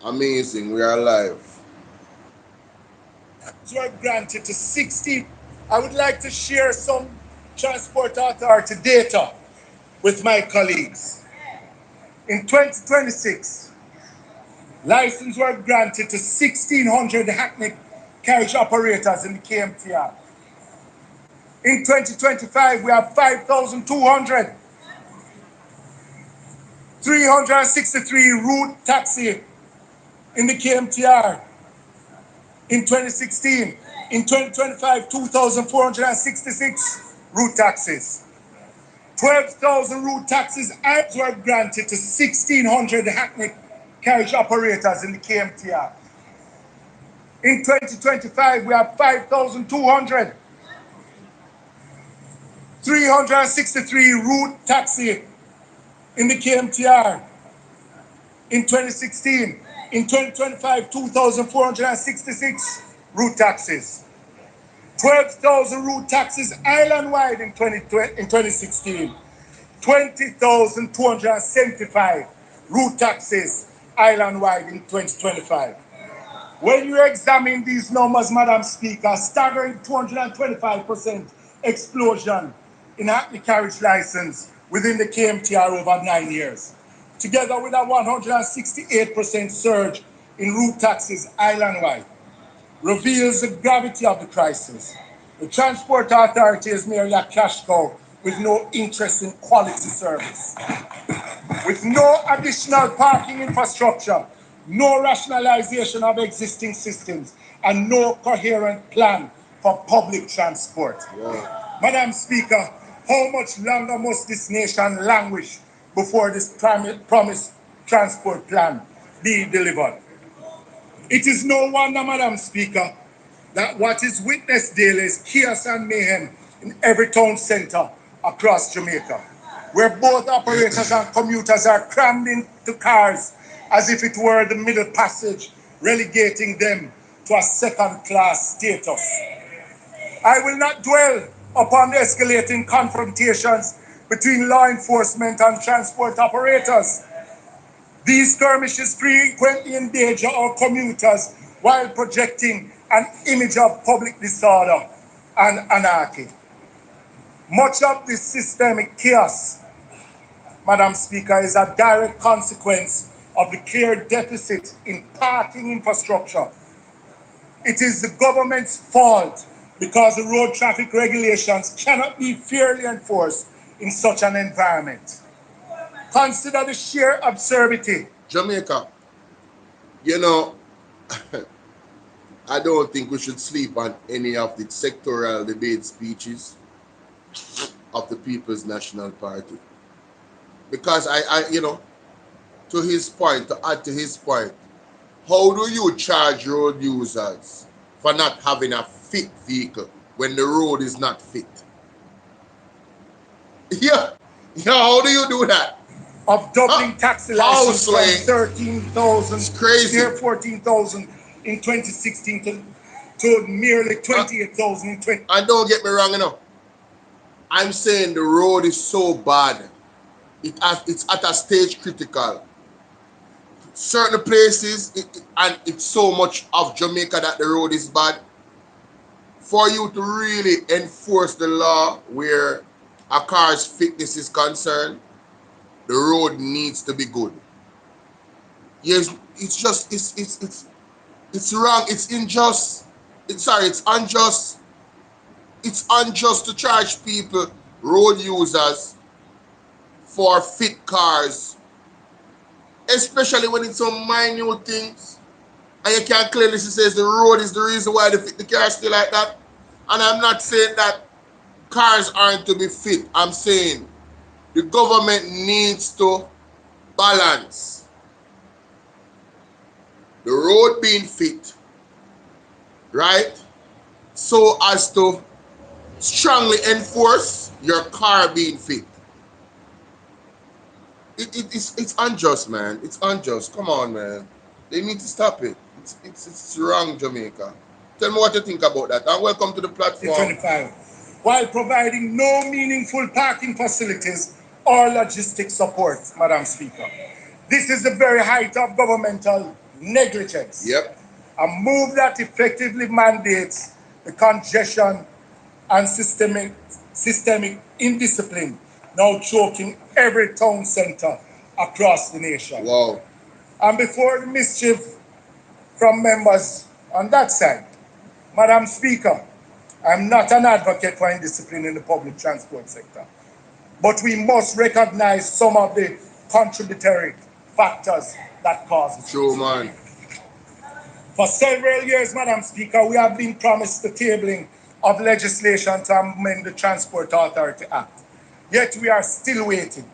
Amazing, we are live. Were granted to 16. I would like to share some Transport Authority data with my colleagues. In 2026, licenses were granted to 1,600 hackney carriage operators in the KMTR. In 2025, we have 5,200. 363 route taxi in the KMTR. In 2016, in 2025, 2,466 route taxis. 12,000 route taxis were granted to 1,600 hackney carriage operators in the KMTR. In 2025, we have 5,200. 363 route taxi in the KMTR. In 2016, in 2025, 2,466 route taxis. 12,000 route taxis island-wide in 2016. 20,275 route taxis island-wide in 2025. When you examine these numbers, Madam Speaker, staggering 225% explosion in hackney carriage license within the KMTR over 9 years, together with a 168% surge in route taxis island-wide, reveals the gravity of the crisis. The Transport Authority is merely a cash cow with no interest in quality service. With no additional parking infrastructure, no rationalization of existing systems, and no coherent plan for public transport. Yeah. Madam Speaker, how much longer must this nation languish before this promised transport plan be delivered? It is no wonder, Madam Speaker, that what is witnessed daily is chaos and mayhem in every town centre across Jamaica, where both operators and commuters are crammed into cars as if it were the Middle Passage, relegating them to a second-class status. I will not dwell upon the escalating confrontations between law enforcement and transport operators. These skirmishes frequently endanger our commuters while projecting an image of public disorder and anarchy. Much of this systemic chaos, Madam Speaker, is a direct consequence of the clear deficit in parking infrastructure. It is the government's fault because the road traffic regulations cannot be fairly enforced in such an environment. Consider the sheer absurdity. Jamaica, you know, I don't think we should sleep on any of the sectoral debate speeches of the People's National Party. Because to his point, to add to his point, how do you charge road users for not having a fit vehicle when the road is not fit? Yeah, how do you do that? Of doubling taxi license from 13,000 crazy. Near 14,000 in 2016 to merely 28,000 in 20. And don't get me wrong, I'm saying the road is so bad. It's at a stage critical. Certain places, and it's so much of Jamaica that the road is bad. For you to really enforce the law where a car's fitness is concerned, the road needs to be good. Yes, it's wrong. It's unjust. It's unjust. It's unjust to charge people, road users, for fit cars, especially when it's some minute things, and you can clearly see says the road is the reason why they fit the car still like that. And I'm not saying that cars aren't to be fit. I'm saying the government needs to balance the road being fit, right? So as to strongly enforce your car being fit. It's unjust, man. It's unjust. Come on, man. They need to stop it. It's wrong, Jamaica. Tell me what you think about that. And welcome to the platform. 25. While providing no meaningful parking facilities or logistic support, Madam Speaker. This is the very height of governmental negligence. Yep. A move that effectively mandates the congestion and systemic indiscipline now choking every town center across the nation. Wow. And before the mischief from members on that side, Madam Speaker, I'm not an advocate for indiscipline in the public transport sector, but we must recognize some of the contributory factors that cause it. True, man. For several years, Madam Speaker, we have been promised the tabling of legislation to amend the Transport Authority Act. Yet we are still waiting.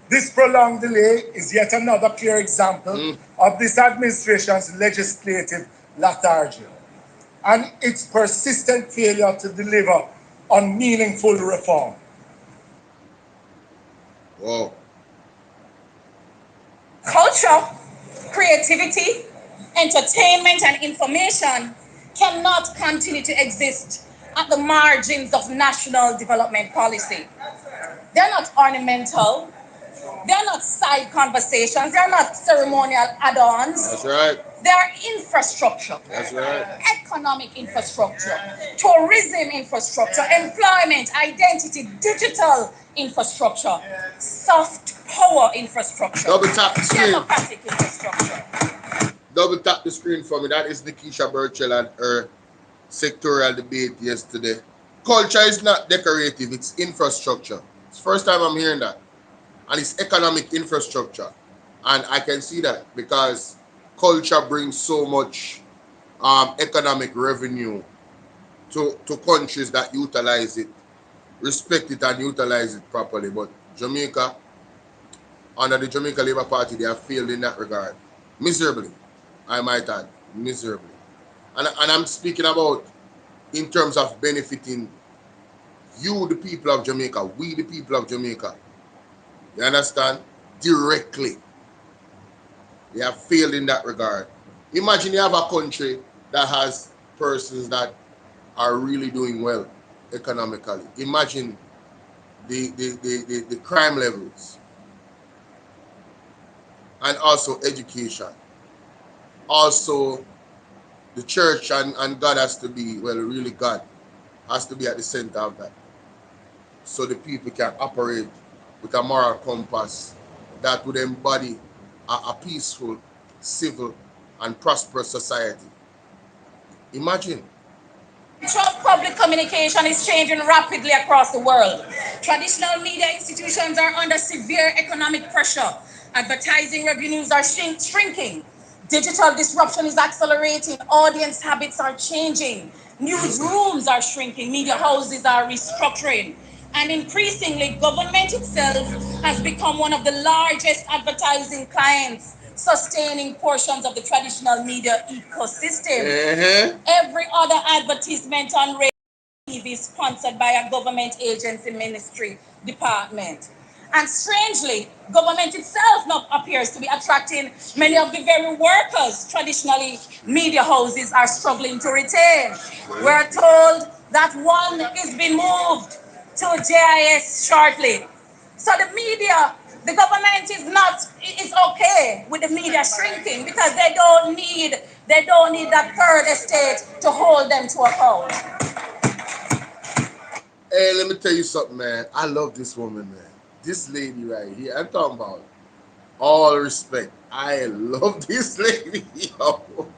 This prolonged delay is yet another clear example of this administration's legislative lethargy and its persistent failure to deliver on meaningful reform. Wow. Culture, creativity, entertainment, and information cannot continue to exist at the margins of national development policy. They're not ornamental. They're not side conversations. They're not ceremonial add-ons. That's right. They're infrastructure. That's right. Economic infrastructure, tourism infrastructure, employment, identity, digital infrastructure, soft power infrastructure, Double tap the screen. democratic infrastructure. Double tap the screen for me. That is Nikisha Burchell and her sectorial debate yesterday. Culture is not decorative, it's infrastructure. It's the first time I'm hearing that. And it's economic infrastructure. And I can see that because culture brings so much economic revenue to countries that utilize it, respect it and utilize it properly. But Jamaica, under the Jamaica Labour Party, they have failed in that regard. Miserably, I might add. Miserably. And I'm speaking about in terms of benefiting you, the people of Jamaica, we, the people of Jamaica. You understand? Directly. They have failed in that regard. Imagine you have a country that has persons that are really doing well economically. Imagine the crime levels and also education. Also, the church and God has to be, well, really God has to be at the center of that. So the people can operate with a moral compass that would embody a peaceful, civil, and prosperous society. Imagine. Trump public communication is changing rapidly across the world. Traditional media institutions are under severe economic pressure. Advertising revenues are shrinking. Digital disruption is accelerating. Audience habits are changing. Newsrooms are shrinking. Media houses are restructuring. And increasingly, government itself has become one of the largest advertising clients, sustaining portions of the traditional media ecosystem. Every other advertisement on radio and TV is sponsored by a government agency, ministry, department. And strangely, government itself now appears to be attracting many of the very workers traditionally media houses are struggling to retain. We're told that one is being moved to JIS shortly. So the media, the government is okay with the media shrinking because they don't need that third estate to hold them to account. Hey, let me tell you something, man. I love this woman, man. This lady right here. I'm talking about all respect. I love this lady. Yo.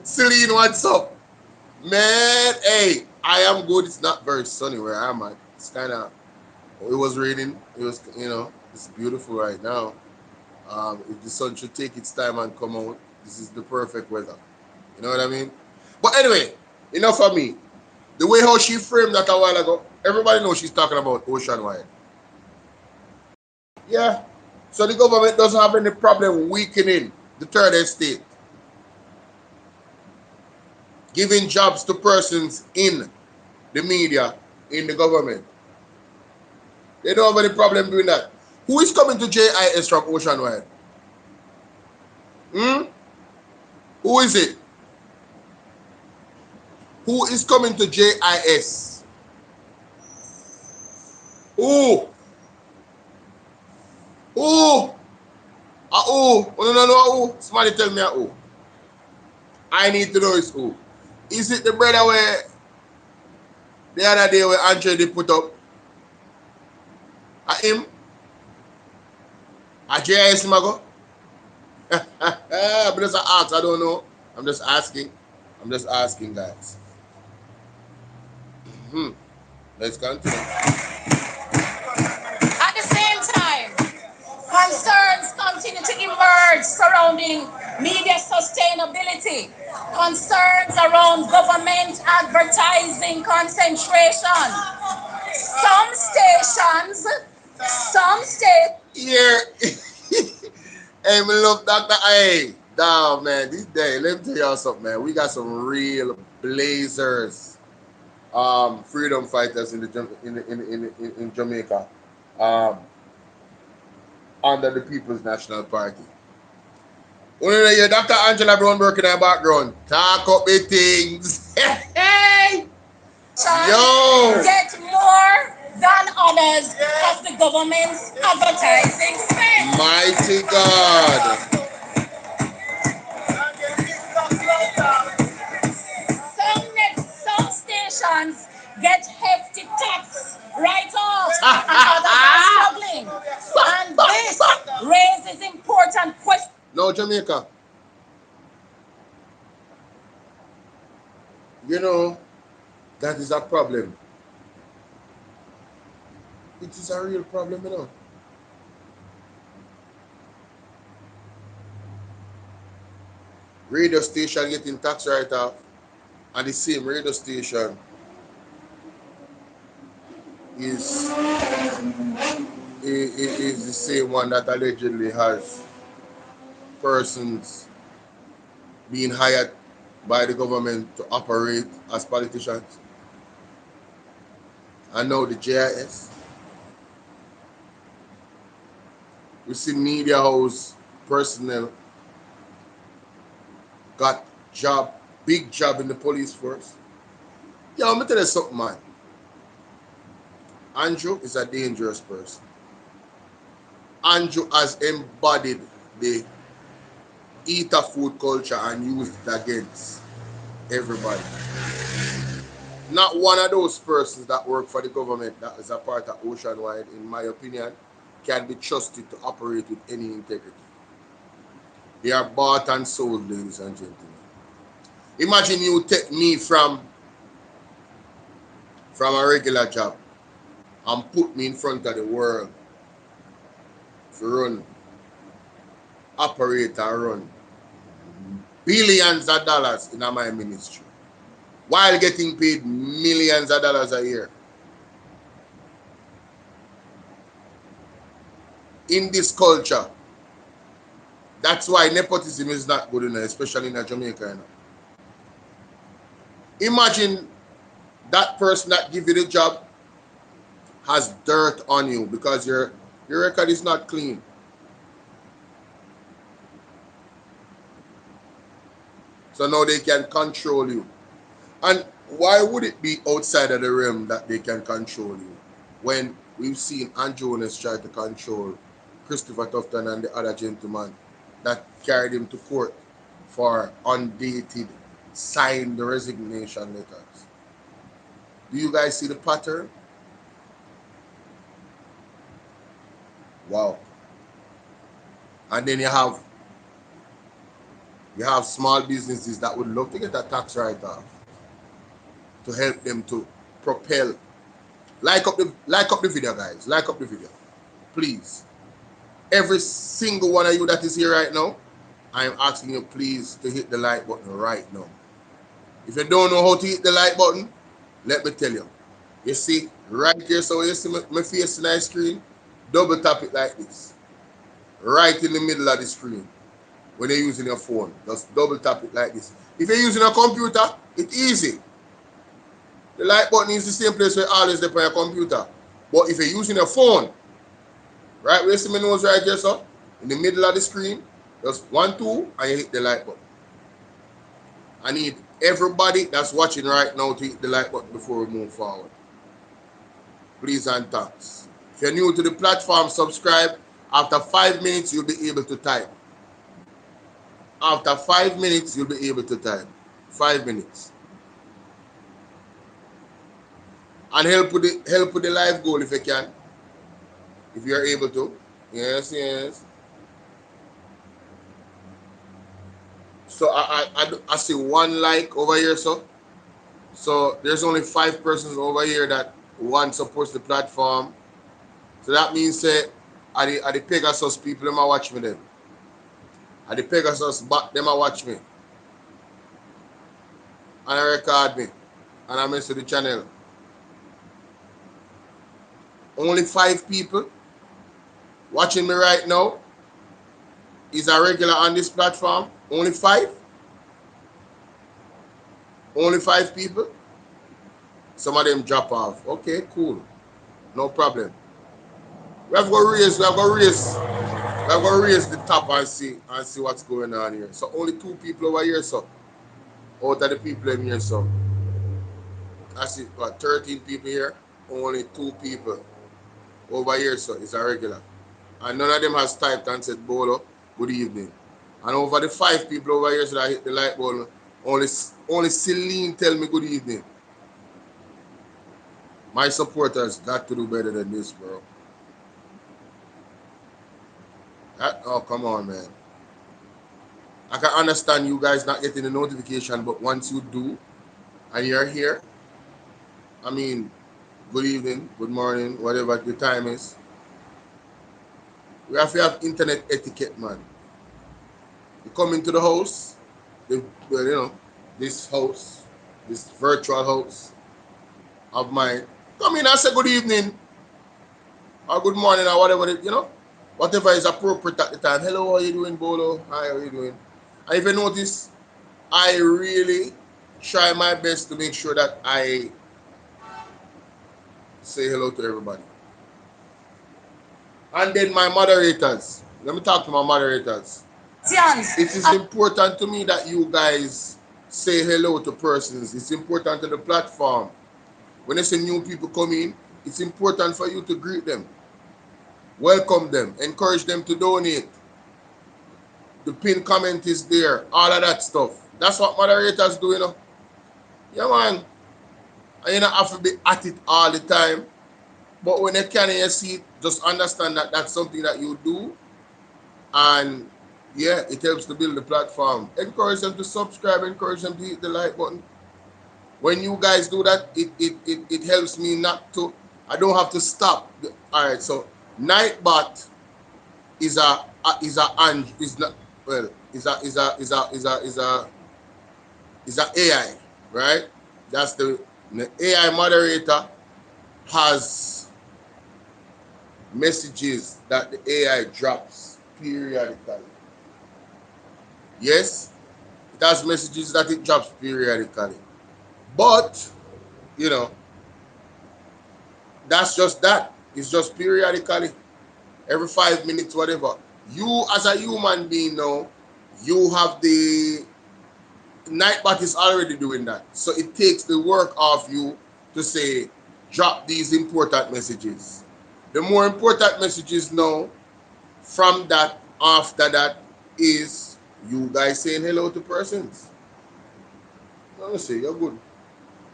Celine, what's up? Man, hey, I am good. It's not very sunny where I'm at. It's kind of, it was raining. It was, it's beautiful right now. If the sun should take its time and come out, this is the perfect weather. You know what I mean? But anyway, enough of me. The way how she framed that a while ago, everybody knows she's talking about ocean-wide. Yeah. So the government doesn't have any problem weakening the third estate. Giving jobs to persons in the media, in the government. They don't have any problem doing that. Who is coming to JIS from Oceanwide? Who is it? Who is coming to JIS? Who? Who? Who? No. Who? Somebody tell me who. I need to know is who. Is it the brother where the other day where Andre they put up? Him? A JS Mago? But just ask, I don't know. I'm just asking. I'm just asking, guys. Let's continue. At the same time, concerns continue to emerge surrounding media sustainability, concerns around government advertising concentration. Some states. Here. Hey, we love Dr. A. Damn, man, this day, let me tell y'all something, man. We got some real blazers, freedom fighters in Jamaica, under the People's National Party. You know, Dr. Angela Brown working in the background. Talk up the things. Hey! Yo! Get more than others of the government's advertising spend. Mighty God. Some stations get hefty tax write-offs and others are struggling. And this raises important questions. No, Jamaica. You know, that is a problem. It is a real problem, you know. Radio station getting tax write-off, and the same radio station is the same one that allegedly has persons being hired by the government to operate as politicians. And now the JIS. We see media house personnel got big job in the police force. Yo, let me tell you something, man. Andrew is a dangerous person. Andrew has embodied the eater food culture and used it against everybody. Not one of those persons that work for the government that is a part of Oceanwide, in my opinion, can be trusted to operate with any integrity. They are bought and sold, ladies and gentlemen. Imagine you take me from a regular job and put me in front of the world to operate and run billions of dollars in my ministry while getting paid millions of dollars a year. In this culture, that's why nepotism is not good enough, especially in Jamaica. Imagine that person that give you the job has dirt on you because your record is not clean. So now they can control you. And why would it be outside of the realm that they can control you when we've seen Andrew Jones try to control Christopher Tufton and the other gentleman that carried him to court for undated, signed resignation letters? Do you guys see the pattern? Wow. And then you have small businesses that would love to get a tax write-off to help them to propel. Like up the video, guys. Like up the video. Please. Every single one of you that is here right now, I am asking you please to hit the like button right now. If you don't know how to hit the like button, let me tell you. You see, right here, so you see my face in the screen, double tap it like this. Right in the middle of the screen. When you're using your phone, just double tap it like this. If you're using a computer, it's easy. The like button is the same place where always there on your computer. But if you're using your phone, right where you see my nose right here, so in the middle of the screen, just 1, 2, and you hit the like button. I need everybody that's watching right now to hit the like button before we move forward. Please and thanks. If you're new to the platform, subscribe. After 5 minutes, you'll be able to type. After 5 minutes, you'll be able to type. 5 minutes. And help with the live goal if you can. If you're able to. Yes, yes. So I see 1 like over here, so there's only 5 persons over here that want supports the platform. So that means are the Pegasus people them a watch me them. Are the Pegasus back them a watch me. And I record me. And I mess with the channel. Only 5 people watching me right now is a regular on this platform. Only 5? Only 5 people? Some of them drop off. Okay, cool. No problem. We have to raise the top and see what's going on here. So only 2 people over here, so out of the people in here, so I see what 13 people here, only 2 people over here, so it's a regular. And none of them has typed and said Bolo, good evening. And over the 5 people over here, so I hit the light button, only Celine tell me good evening. My supporters got to do better than this, bro. Oh, come on, man. I can understand you guys not getting the notification, but once you do, and you're here, I mean, good evening, good morning, whatever the time is. We have to have internet etiquette, man. You come into the house, this house, this virtual house of mine. Come in and say good evening, or good morning, or whatever, whatever is appropriate at the time. Hello, how are you doing, Bolo? Hi, how are you doing? And if you notice, I really try my best to make sure that I say hello to everybody. And then my moderators. Let me talk to my moderators. It is important to me that you guys say hello to persons. It's important to the platform. When you see new people come in, it's important for you to greet them, welcome them, encourage them to donate. The pinned comment is there, all of that stuff. That's what moderators do. Yeah, man. And you don't have to be at it all the time. But when you can and you see it, just understand that that's something that you do. And yeah, it helps to build the platform. Encourage them to subscribe, encourage them to hit the like button. When you guys do that, it helps me not to, I don't have to stop. All right, so Nightbot is a AI, right? That's the AI moderator has messages that the AI drops periodically. Yes, it has messages that it drops periodically. But, that's just that. It's just periodically, every 5 minutes, whatever. You, as a human being now, you have the Nightbot is already doing that. So it takes the work off you to say, drop these important messages. The more important messages now, from that, after that, is you guys saying hello to persons. Let me say, you're good.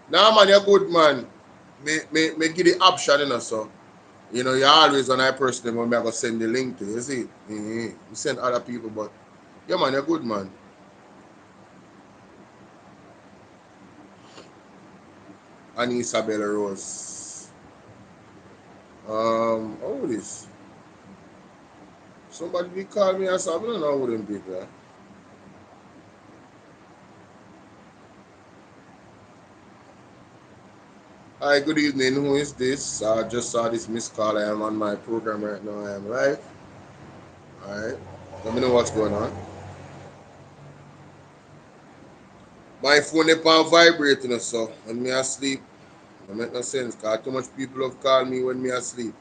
Nah, man, you're good, man. Me give the option, so. You're always on that person when I go send the link to, you see. You send other people, but yeah, man, you're good, man. And Isabella Rose. How this? Somebody did call me or something, I don't know who them people are. Hi, good evening. Who is this? I just saw this missed call. I am on my program right now. I am live. Alright. Let me know what's going on. My phone is on vibrating, so when me asleep, it make no sense. Because too much people have called me when me asleep.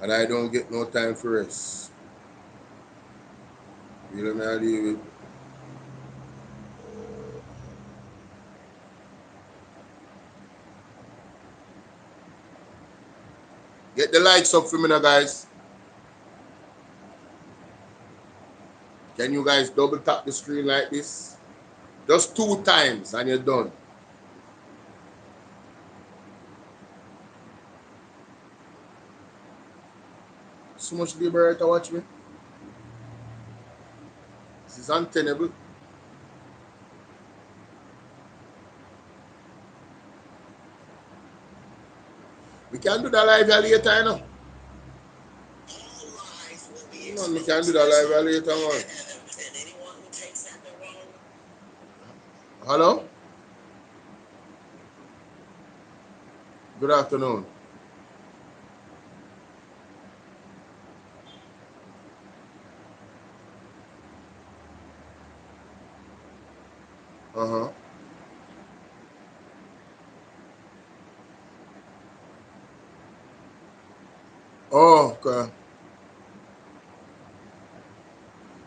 And I don't get no time for rest. You know what I deal with? Get the likes up for me now, guys. Can you guys double tap the screen like this? Just 2 times and you're done. So much labor to watch me. This is untenable. We can do that live later, you know. No, we can do that live later, man. Hello? Good afternoon. Uh-huh. Oh, okay.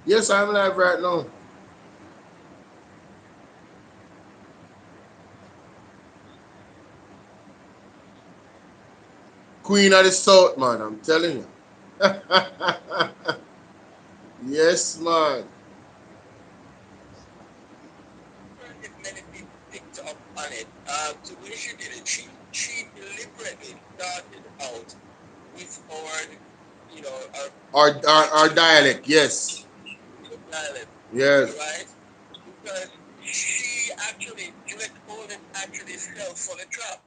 Yes, I'm live right now. Queen of the South, man, I'm telling you. Yes, man. Many people picked up on it. The way she did it, she deliberately started out with Our dialect, yes. dialect, Yes. right? Because she actually, Juliet Holden actually fell for the trap.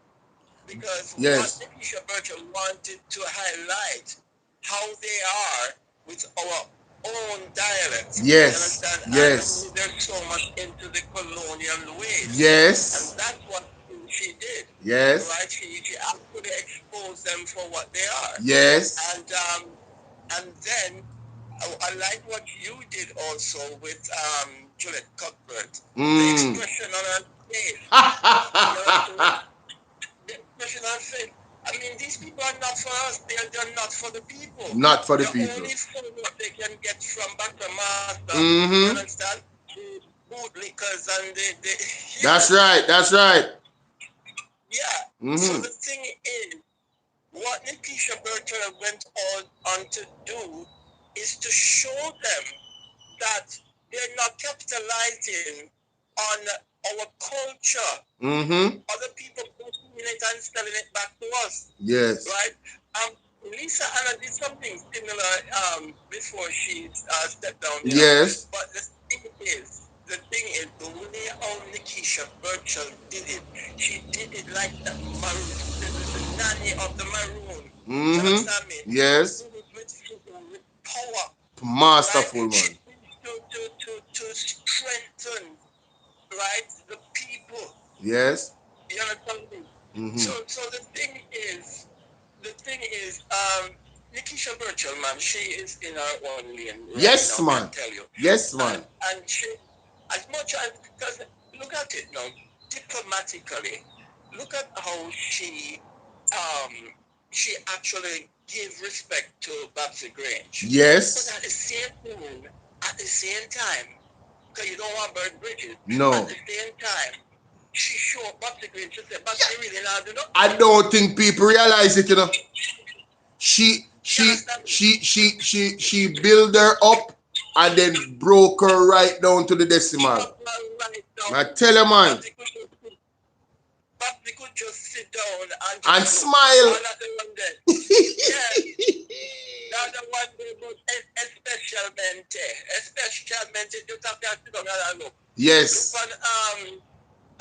Because yes. what Nikisha Birchall wanted to highlight how they are with our own dialects. Yes. You understand? Yes. And they're so much into the colonial ways. Yes. And that's what she did. Yes. Right? She actually exposed them for what they are. Yes. And then I like what you did also with Juliet Cuthbert. The expression on her face. The expression on her face. I mean, these people are not for us. They're not for the people. Not for the they're people. Only for what they can get from Dr. Master. Mm-hmm. You understand? The bootlickers and the That's right. That's right. Yeah. Mm-hmm. So the thing is, what Nikisha Birchall went on to do is to show them that they're not capitalizing on our culture. Mm-hmm. Other people putting it and selling it back to us. Yes. Right? Lisa Anna did something similar before she stepped down. Yes. But the thing is, the way how Nikisha Birchall did it, she did it like the nanny of the maroon. Mm-hmm. You understand me? Yes. She did it with power. Masterful, right? man. To strengthen, right, the people. Yes. You understand me? Mm-hmm. So the thing is, Nikisha Birchall, man, she is in her own lane right yes, now, man. I tell you. Yes, man. And she, as much as, because look at it now, diplomatically, look at how she actually gave respect to Babsy Grange. Yes. But at the same time, because you don't want to burn bridges. No. At the same time, she showed Babsy Grange. She said, Babsy really not do nothing. I don't think people realize it, you know. She built her up and then broke her right down to the decimal. I tell you, man. Babsy could just sit down and smile. Yeah. Now the one day, but especial mente, just have to sit down and look. Yes. Look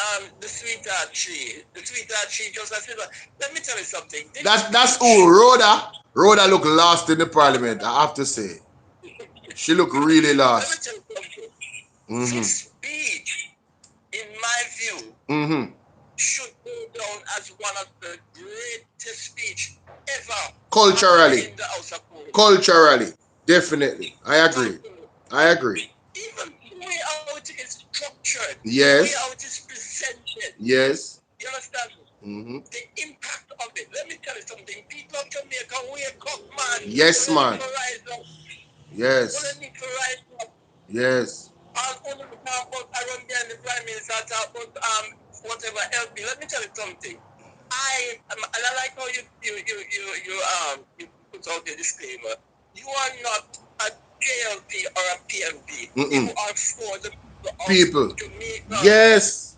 on the sweetheart tree. The sweetheart tree just has sit down. Let me tell you something. That's who Rhoda. Rhoda looked lost in the parliament, I have to say. She looked really lost. Let me tell you something. This speech, in my view, should go down as one of the greatest speech ever. Culturally. In the House of Court. Culturally. Definitely. I agree. I agree. Even the way how it is structured. Yes. The way how it is presented. Yes. You understand? The impact of it. Let me tell you something. People of Jamaica, wake up, man. Yes, man. Yes. Yes. All only talk about around there and the Prime Minister talk about whatever else. Let me tell you something. I like how you put out the disclaimer. You are not a JLP or a PMP. You are for the people of Jamaica. Yes.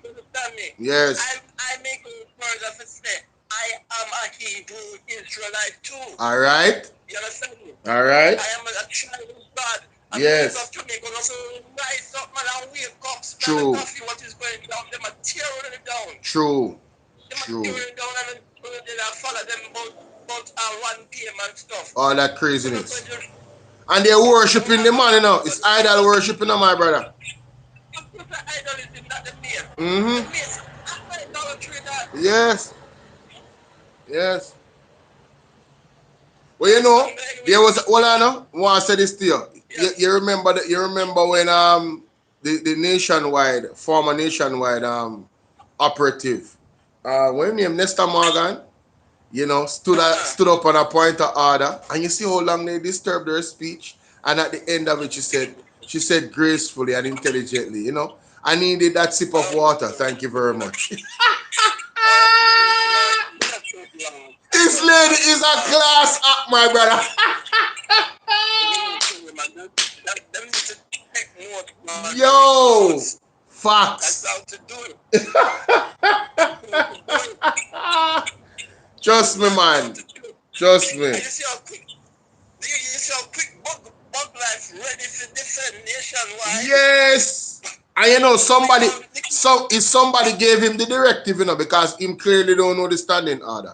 You understand me? Yes. I make a further for say, I am a Hebrew Israelite too. All right. You understand me? All right. I am a child of God. And Yes. of Jamaica also rise up, man, and wake up, smell True. the coffee, what is going down. Them are tearing it down. True. Them are True. tearing it down and they follow them about 1 p.m. and stuff. All that craziness. And they're worshiping the man, you know. It's idol worshiping, my brother. Idolism, not the main. Mm-hmm. The main, idolatry that. Yes. Yes. Well, you know, there was well, I know. I want to say this to you. You remember that? You remember when the nationwide former nationwide operative, what name Nestor Morgan, you know, stood up on a point of order, and you see how long they disturbed her speech, and at the end of it, she said gracefully and intelligently, you know, I needed that sip of water. Thank you very much. This lady is a class act, my brother. Yo, facts. That's how to do it. Trust me, man. Trust me. You see how quick bug life ready to defend nationwide. Yes. And you know, somebody gave him the directive, you know, because him clearly don't know the standing order.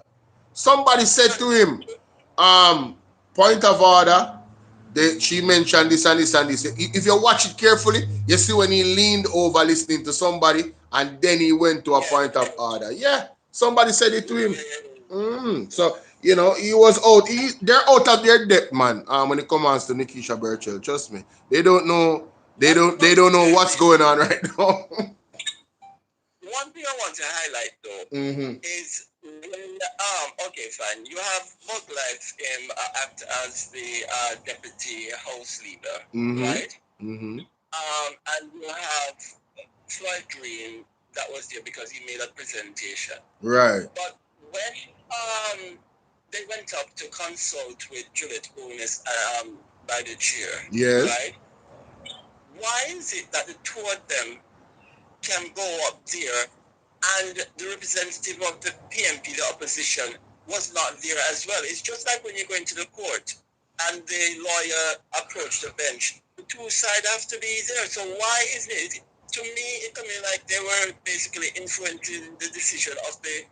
Somebody said to him, point of order. She mentioned this and this and this. If you watch it carefully, you see when he leaned over listening to somebody and then he went to a point of order. Yeah, somebody said it to him. So, you know, he was out. They're out of their depth, man, when it comes to Nikisha Burchell. Trust me. They don't know. They don't know what's going on right now. One thing I want to highlight though is when okay, fine, you have Bug Life act as the deputy house leader, right? And you have Floyd Green that was there because he made a presentation, right? But when they went up to consult with Juliet Gomez by the chair, yes, right? Why is it that the two of them can go up there and the representative of the PMP, the opposition, was not there as well? It's just like when you go into the court and the lawyer approached the bench. The two sides have to be there. So why isn't it? To me, it comes like they were basically influencing the decision of the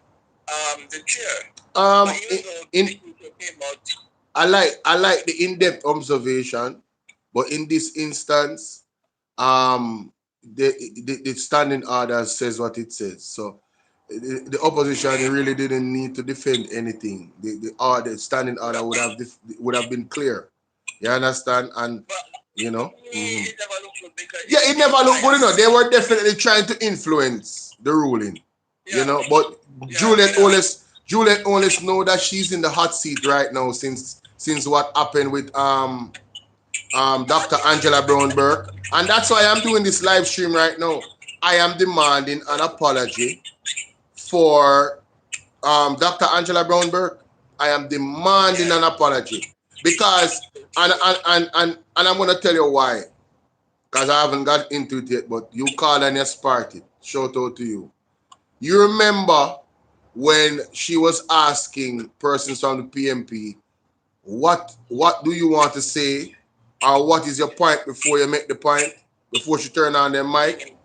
chair. I like the in-depth observation, but in this instance, the standing order says what it says. So the opposition really didn't need to defend anything. The standing order would have been clear. You understand? And you know, it never looked good because it never looked good. You know, they were definitely trying to influence the ruling. You know, but Juliet Oles know that she's in the hot seat right now since what happened with Dr. Angela Brown-Burke, and that's why I'm doing this live stream right now. I am demanding an apology for Dr. Angela Brown-Burke. I am demanding an apology because, and I'm gonna tell you why, because I haven't got into it yet. But you called and you sparked it. Shout out to you. You remember when she was asking persons from the PMP, what do you want to say, or what is your point before you make the point, before she turned on their mic?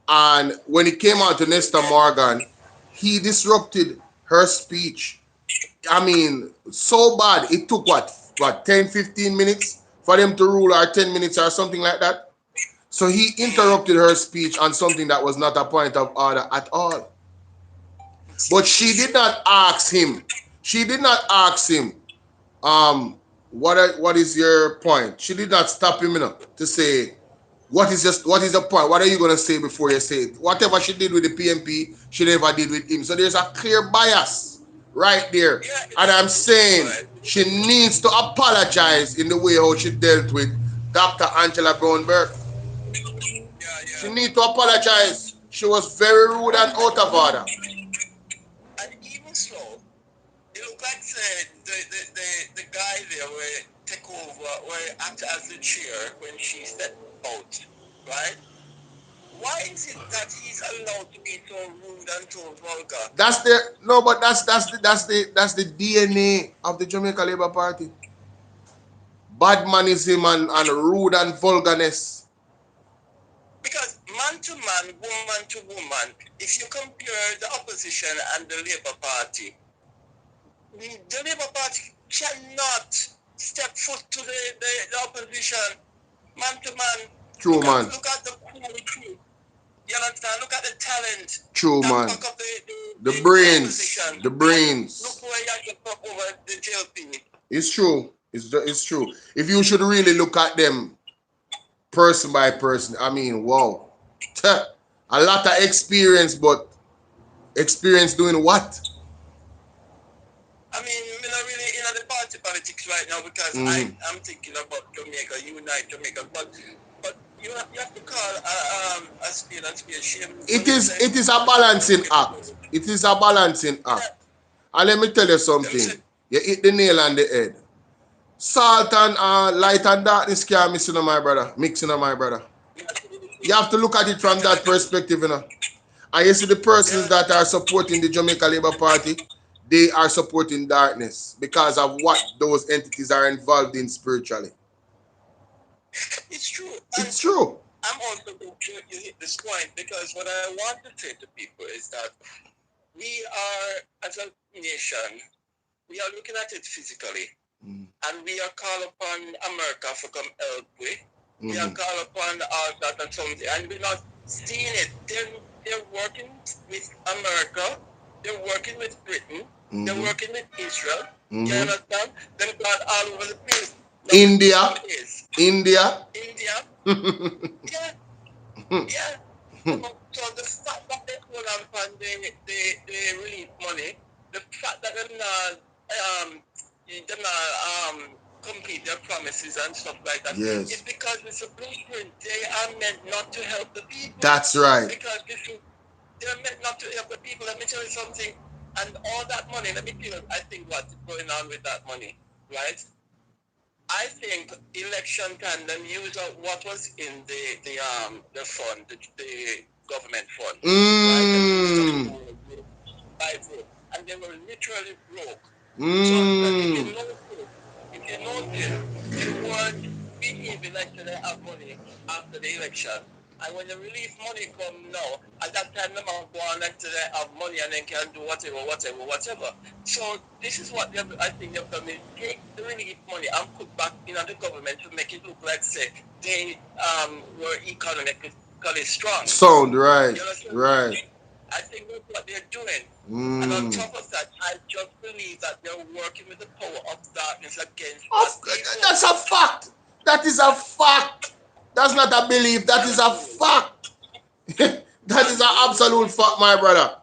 And when it came on to Nestor Morgan, he disrupted her speech. I mean, so bad. It took what 10, 15 minutes for them to rule, or 10 minutes or something like that. So he interrupted her speech on something that was not a point of order at all. But she did not ask him. What is your point? She did not stop him enough to say, what is the point? What are you gonna say before you say it? Whatever she did with the PMP, she never did with him. So there's a clear bias right there. And I'm saying she needs to apologize in the way how she dealt with Dr. Angela Brown-Burke. She needs to apologize. She was very rude and out of order. And even so, it looked like the guy there were take over or act as the chair when she stepped out, right? Why is it that he's allowed to be so rude and so vulgar? That's the no, but that's the DNA of the Jamaica Labour Party. Badmanism and rude and vulgarness. Because man to man, woman to woman, if you compare the opposition and the Labour Party, the Labour Party cannot step foot to the opposition, man to man. True, man. Look at the quality. You understand? Look at the talent. True, man. The brains. The brains. Look where you get up over the JLP. It's true. It's true. If you should really look at them person by person, I mean, wow. A lot of experience, but experience doing what? I mean, we're not really in the party politics right now because I'm thinking about Jamaica, unite Jamaica, but you have to call a spade a spade. It is a balancing act. It is a balancing act. And let me tell you something. You hit the nail on the head. Salt and light and darkness can't mix in, my brother. Mixing on, my brother. You have to look at it from that perspective, you know. And you see the persons that are supporting the Jamaica Labour Party, they are supporting darkness because of what those entities are involved in spiritually. It's true. It's true. I'm also going to hit this point because what I want to say to people is that we are, as a nation, we are looking at it physically. And we are called upon America for come help with. We are called upon that and something. And we're not seeing it. They're working with America. They're working with Britain. They're working with Israel. You understand? They've gone all over the place. India. Yeah. So the fact that they hold on upon the relief money, the fact that they're not complete their promises and stuff like that. Yes. It's because it's a blueprint. They are meant not to help the people. That's right. Because they're meant not to help the people. Let me tell you something. And all that money, let me tell you, I think what's going on with that money, right? I think election time, them use what was in the fund, the government fund. Right? And they were literally broke. So if you notice, they weren't being elected to have money after the election. And when the relief money come now, at that time, them are going to have money and then can do whatever. So this is what I think they've done. They take the relief money and put back in the government to make it look like, say, they were economically strong. Sound, right, right. I think that's what they're doing. And on top of that, I just believe that they're working with the power of darkness against us. That's a fact. That is a fact. That's not a belief. That is a fact. That is an absolute fact, my brother.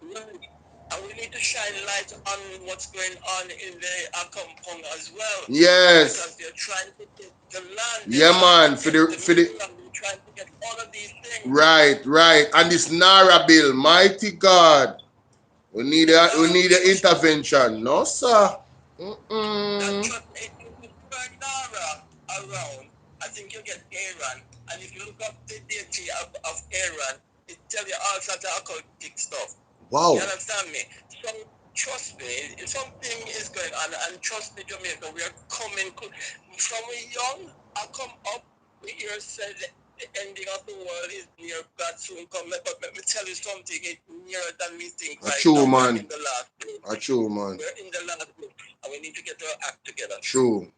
Right. And we need to shine light on what's going on in the compound as well. Yes. Because they're trying to get the land. Yeah, man. For the they're trying to get all of these things. Right. And this Nara bill, mighty God. We need an intervention. No, sir. Just, if you turn Nara around, I think you get Aaron. And if you look up the deity of Aaron, it tells you all sorts of occultic stuff. Wow. You understand me? So trust me, something is going on, and trust me, Jamaica, we are coming. From we young, I come up, we hear said the ending of the world is near, God soon come. But let me tell you something, it's nearer than we think right true, now. Man. We're in the last group. True, man. We're in the last group, and we need to get our act together. True.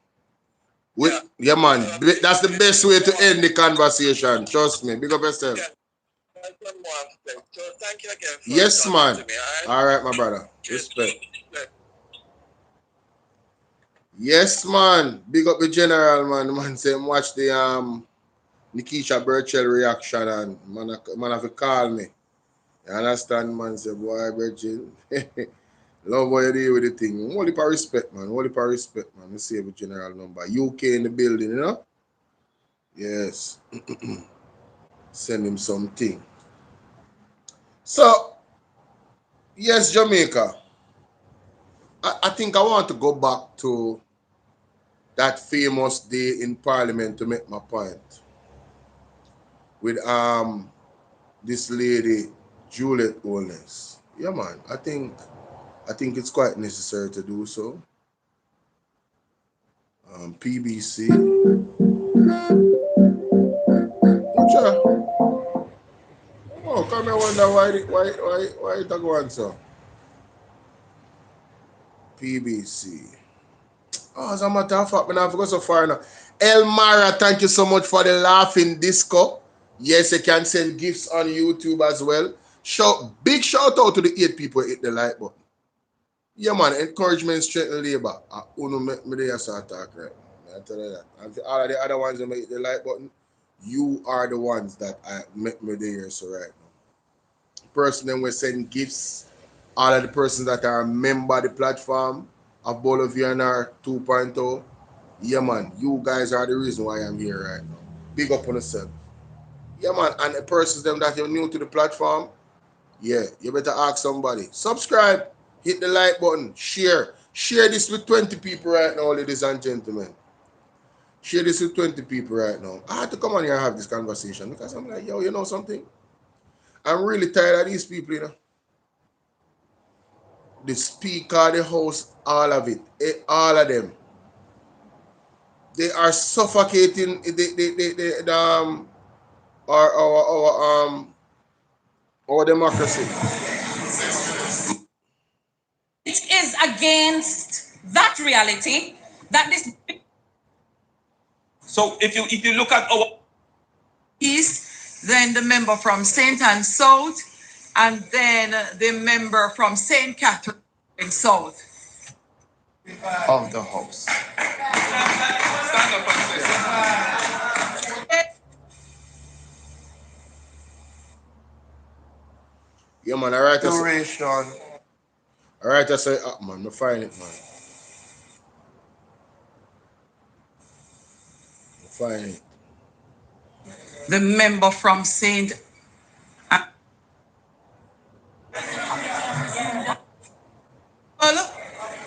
Yeah, man. That's the best way to end the conversation. Trust me. Big up yourself. Yeah. So thank you again. Yes, man. To me, all right, my brother. Respect. Yes, man. Big up the general, man. The man say watch the Nikisha Burchell reaction and man have to call me. You understand, man? Say, boy, Burchell. Love what you do with the thing. Only for respect, man. Only for respect, man. Let's save the general number. UK in the building, you know? Yes. Send him something. So, yes, Jamaica. I think I want to go back to that famous day in Parliament to make my point with this lady Juliet Owens. Yeah, man. I think it's quite necessary to do so. PBC. Oh, come here, wonder why it go on so. PBC. Oh, as a matter of fact, I forgot so far now. Elmara, thank you so much for the laughing disco. Yes, you can send gifts on YouTube as well. Big shout out to the 8 people hit the like button. Yeah, man, encouragement, strengthen labor. Uno make me there start talk right. I tell you that. And for all of the other ones that make the like button, you are the ones that make me there so right now. Person then we send gifts. All of the persons that are a member of the platform of BOLO V&R 2.0. Yeah, man, you guys are the reason why I'm here right now. Big up on yourself. Yeah, man, and the persons them that are new to the platform, yeah, you better ask somebody. Subscribe, hit the like button, share. Share this with 20 people right now, ladies and gentlemen. Share this with 20 people right now. I had to come on here and have this conversation because I'm like, yo, you know something? I'm really tired of these people, you know. The speaker, the host, all of it. All of them. They are suffocating our democracy. It is against that reality that this. So if you look at our East, then the member from St. Anne South, and then the member from St. Catherine South of the House. Stand up and say. Yeah, man, all right. Duration. All right, I say, man, I find it, man. I find it. The member from St.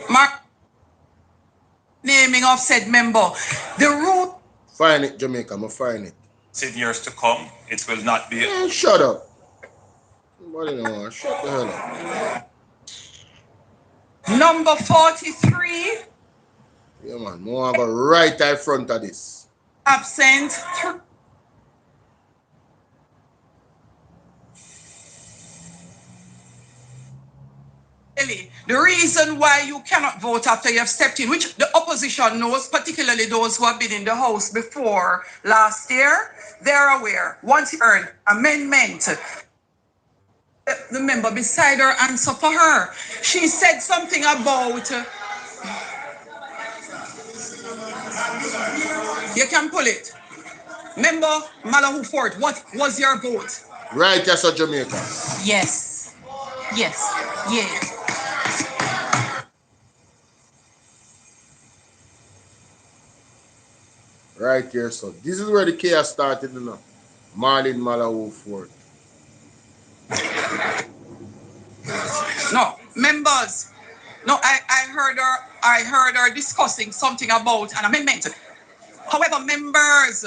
Mark naming of said member. The root. Find it, Jamaica, I'm find it. In years to come, it will not be. Man, shut up. Nobody know. Shut the hell up. Number 43. Yeah, man. More have a right in front of this. Absent. The reason why you cannot vote after you have stepped in, which the opposition knows, particularly those who have been in the House before last year, they're aware. Once you earn amendment, the member beside her answer for her. She said something about. You can pull it. Member Malahu Ford, what was your vote? Right, yes, Jamaica. Yes. Yes. Yes. Right here, so this is where the chaos started, you know. Marlin Malahu Ford. No, members. No, I heard her discussing something about an amendment. However, members,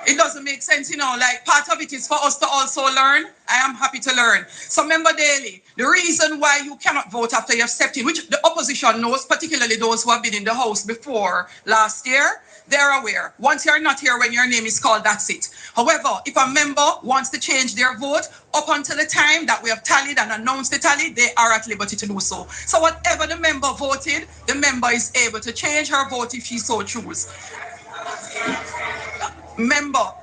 it doesn't make sense, you know, like part of it is for us to also learn. I am happy to learn. So Member Daly, the reason why you cannot vote after you have stepped in, which the opposition knows, particularly those who have been in the House before last year, they're aware. Once you're not here when your name is called, that's it. However, if a member wants to change their vote, up until the time that we have tallied and announced the tally, they are at liberty to do so. So whatever the member voted, the member is able to change her vote if she so chooses. Member,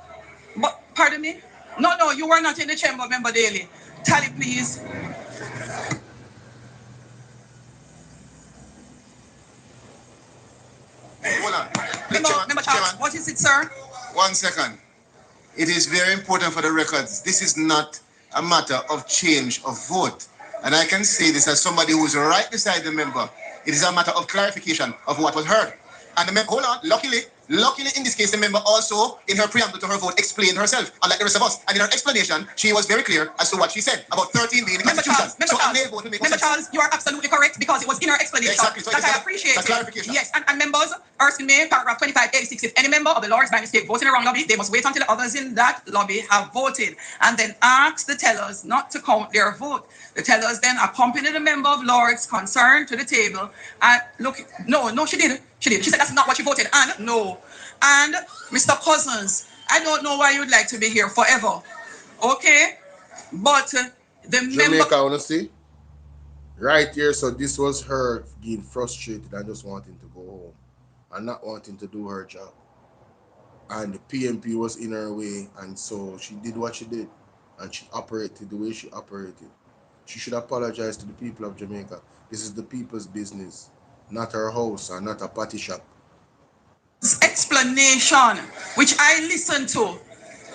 but pardon me? No, you were not in the chamber, Member Daly. Tally, please. Hold on. Member Charles, what is it, sir? 1 second. It is very important for the records. This is not a matter of change of vote. And I can say this as somebody who is right beside the member. It is a matter of clarification of what was heard. And the member, hold on, luckily in this case, the member also, in her preamble to her vote, explained herself, unlike the rest of us. And in her explanation, she was very clear as to what she said about 13 being the Constitution. Member Charles, you are absolutely correct because it was in her explanation. Exactly. So that I appreciate. Clarification. Yes, and members, First in May, paragraph 2586, if any member of the Lords by mistake votes in the wrong lobby, they must wait until the others in that lobby have voted and then ask the tellers not to count their vote. The tellers then accompany the member of Lords concerned to the table and look, no, she didn't. She did. She said that's not what she voted. And no. And Mr. Cousins, I don't know why you'd like to be here forever. Okay? But the member... Jamaica, honestly, right here, so this was her getting frustrated and just wanting to go home and not wanting to do her job. And the PMP was in her way, and so she did what she did, and she operated the way she operated. She should apologize to the people of Jamaica. This is the people's business, not her house and not a party shop. Explanation, which I listened to,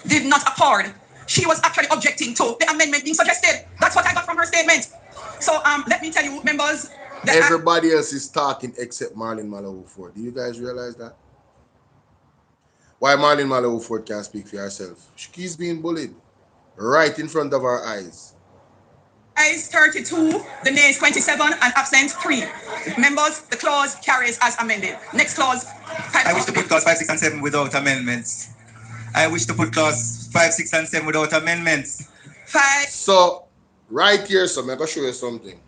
did not accord. She was actually objecting to the amendment being suggested. That's what I got from her statement. So let me tell you, members, everybody else is talking except Marlene Mallow-Ford. Do you guys realize that? Why Marlene Mallow-Ford can't speak for herself? She's being bullied right in front of our eyes. Ayes 32, the nays 27, and absent 3. Members, the clause carries as amended. Next clause. I wish to put clause 5, 6, and 7 without amendments. I wish to put clause 5, 6, and 7 without amendments. 5. So, right here, so I'm going to show you something.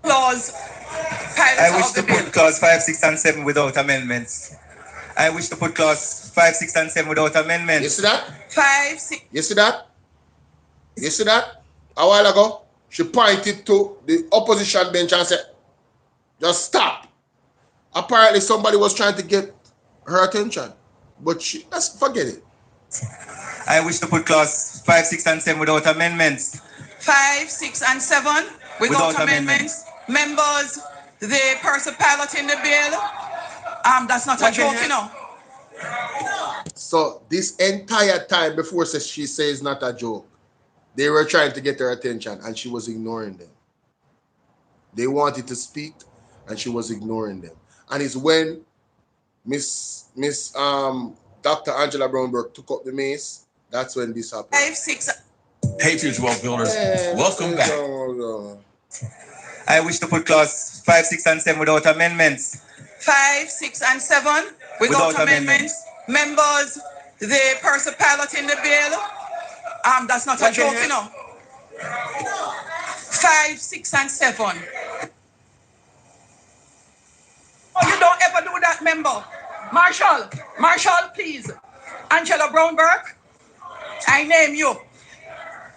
Clause. I wish to put clause 5, 6, and 7 without amendments. I wish to put clause 5, 6, and 7 without amendments. You see that? 5, 6. You see that? You see that? A while ago, she pointed to the opposition bench and said, just stop. Apparently, somebody was trying to get her attention. But she, let's forget it. I wish to put clause 5, 6, and 7 without amendments. 5, 6, and 7 without amendments. Members, the person piloting the bill, that's not a joke, you know. So this entire time before she says not a joke, they were trying to get her attention and she was ignoring them. They wanted to speak and she was ignoring them. And it's when Miss Dr. Angela Brownberg took up the mace, that's when this happened. 5, 6. Patriots Wealth Builders, welcome back. I wish to put clause 5, 6, and 7 without amendments. 5, 6, and 7 without amendments. Members, the person piloting the bill, that's not a joke, you know. 5, 6, and 7. Oh, you don't ever do that, member. Marshall, please. Angela Brownberg, I name you.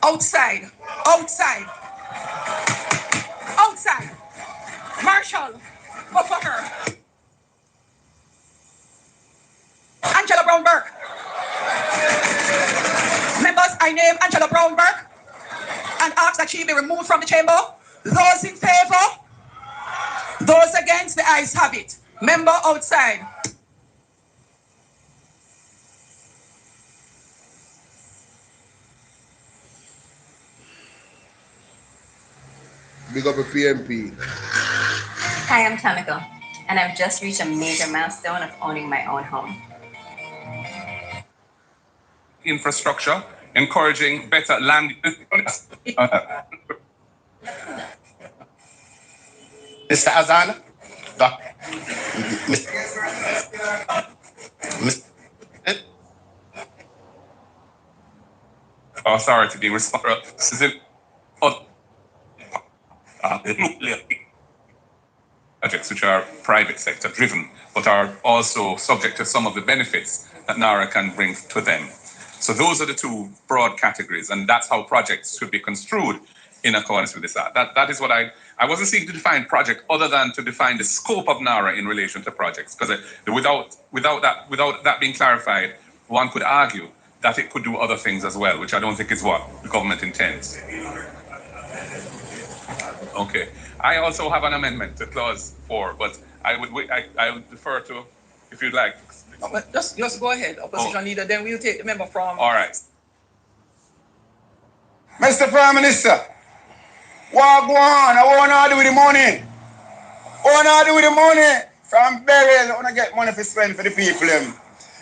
Outside. Marshall, go for her. Angela Brownberg. Members, I name Angela Brownberg and ask that she be removed from the chamber. Those in favor? Those against, the ayes have it. Member outside. Big up a PMP. Hi, I'm Tamiko, and I've just reached a major milestone of owning my own home. Infrastructure, encouraging better land. Mr. Azan? Authority being responsible. Projects which are private sector driven, but are also subject to some of the benefits that NARA can bring to them. So those are the two broad categories, and that's how projects should be construed in accordance with this act. That is what I wasn't seeking to define project other than to define the scope of NARA in relation to projects, because without that being clarified, one could argue that it could do other things as well, which I don't think is what the government intends. Okay. I also have an amendment to clause 4, but I would defer to, if you'd like. No, but just go ahead, opposition leader, then we'll take the member from... All right. Mr. Prime Minister, what go on? I want to do with the money. What want to do with the money? From burial, I want to get money to spend for the people.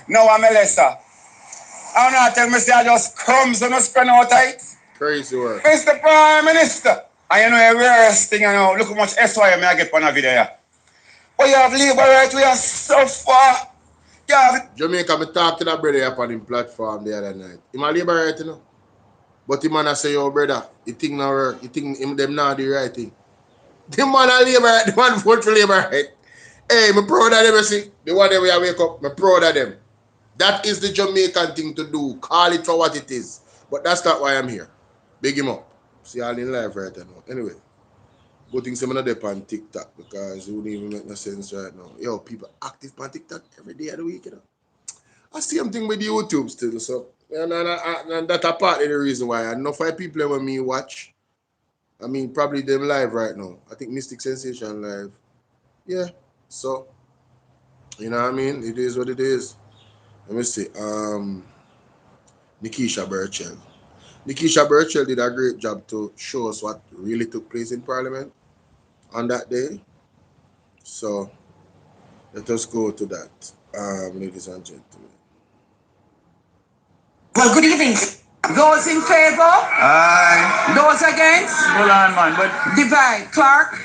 Now I'm a lesser. I want to tell Mr. I just crumbs and I spend out tight. Crazy work. Mr. Prime Minister, I know a rarest thing, look how much SY I get on a video. Oh, you have labor right, we are so far. You have... Jamaica, me talk to that brother up on him platform the other night. Him a labor right, you know. But the man a say, yo, brother, you think not work, you think them not do the right thing. The man a labor right, the man vote for labor right. Hey, me proud of them, you see. The one that we wake up, me proud of them. That is the Jamaican thing to do. Call it for what it is. But that's not why I'm here. Big him up. See all in life right now. Anyway, good things I'm not there on TikTok because it wouldn't even make no sense right now. Yo, people active on TikTok every day of the week, you know. I see something with YouTube still, so and that's a part of the reason why I know 5 people when me watch. I mean, probably them live right now. I think Mystic Sensation live. Yeah. So, you know what I mean? It is what it is. Let me see. Nikisha Burchell. Nikisha Burchell did a great job to show us what really took place in Parliament on that day. So let us go to that, ladies and gentlemen. Well, good evening. Those in favor? Aye. Those against? Hold on, man, but... Divide. Clark?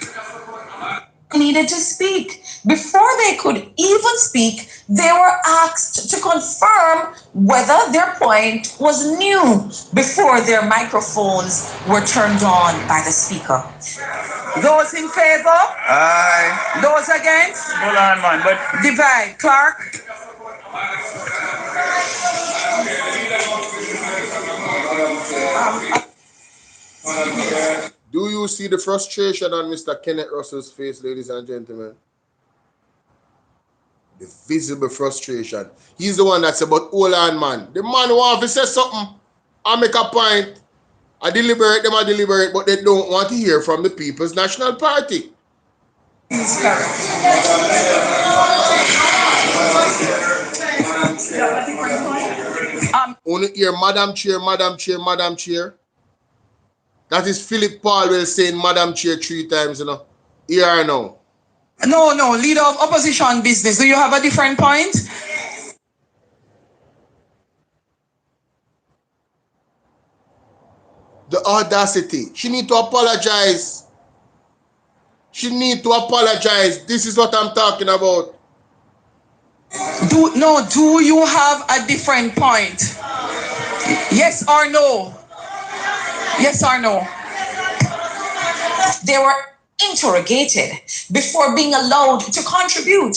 Needed to speak. Before they could even speak, they were asked to confirm whether their point was new before their microphones were turned on by the speaker. Those in favor? Aye. Those against? Hold on, man, but... Divide. Clark? Do you see the frustration on Mr. Kenneth Russell's face, ladies and gentlemen? The visible frustration. He's the one that's about hold on, man. The man want to say something and make a point. I deliberate, but they don't want to hear from the People's National Party. Only hear Madam Chair, Madam Chair, Madam Chair. That is Philip Paulwell saying Madam Chair 3 times, you know. Here or now. No, leader of opposition business. Do you have a different point? The audacity. She need to apologize. She need to apologize. This is what I'm talking about. Do you have a different point? Yes or no? Yes or no? They were interrogated before being allowed to contribute.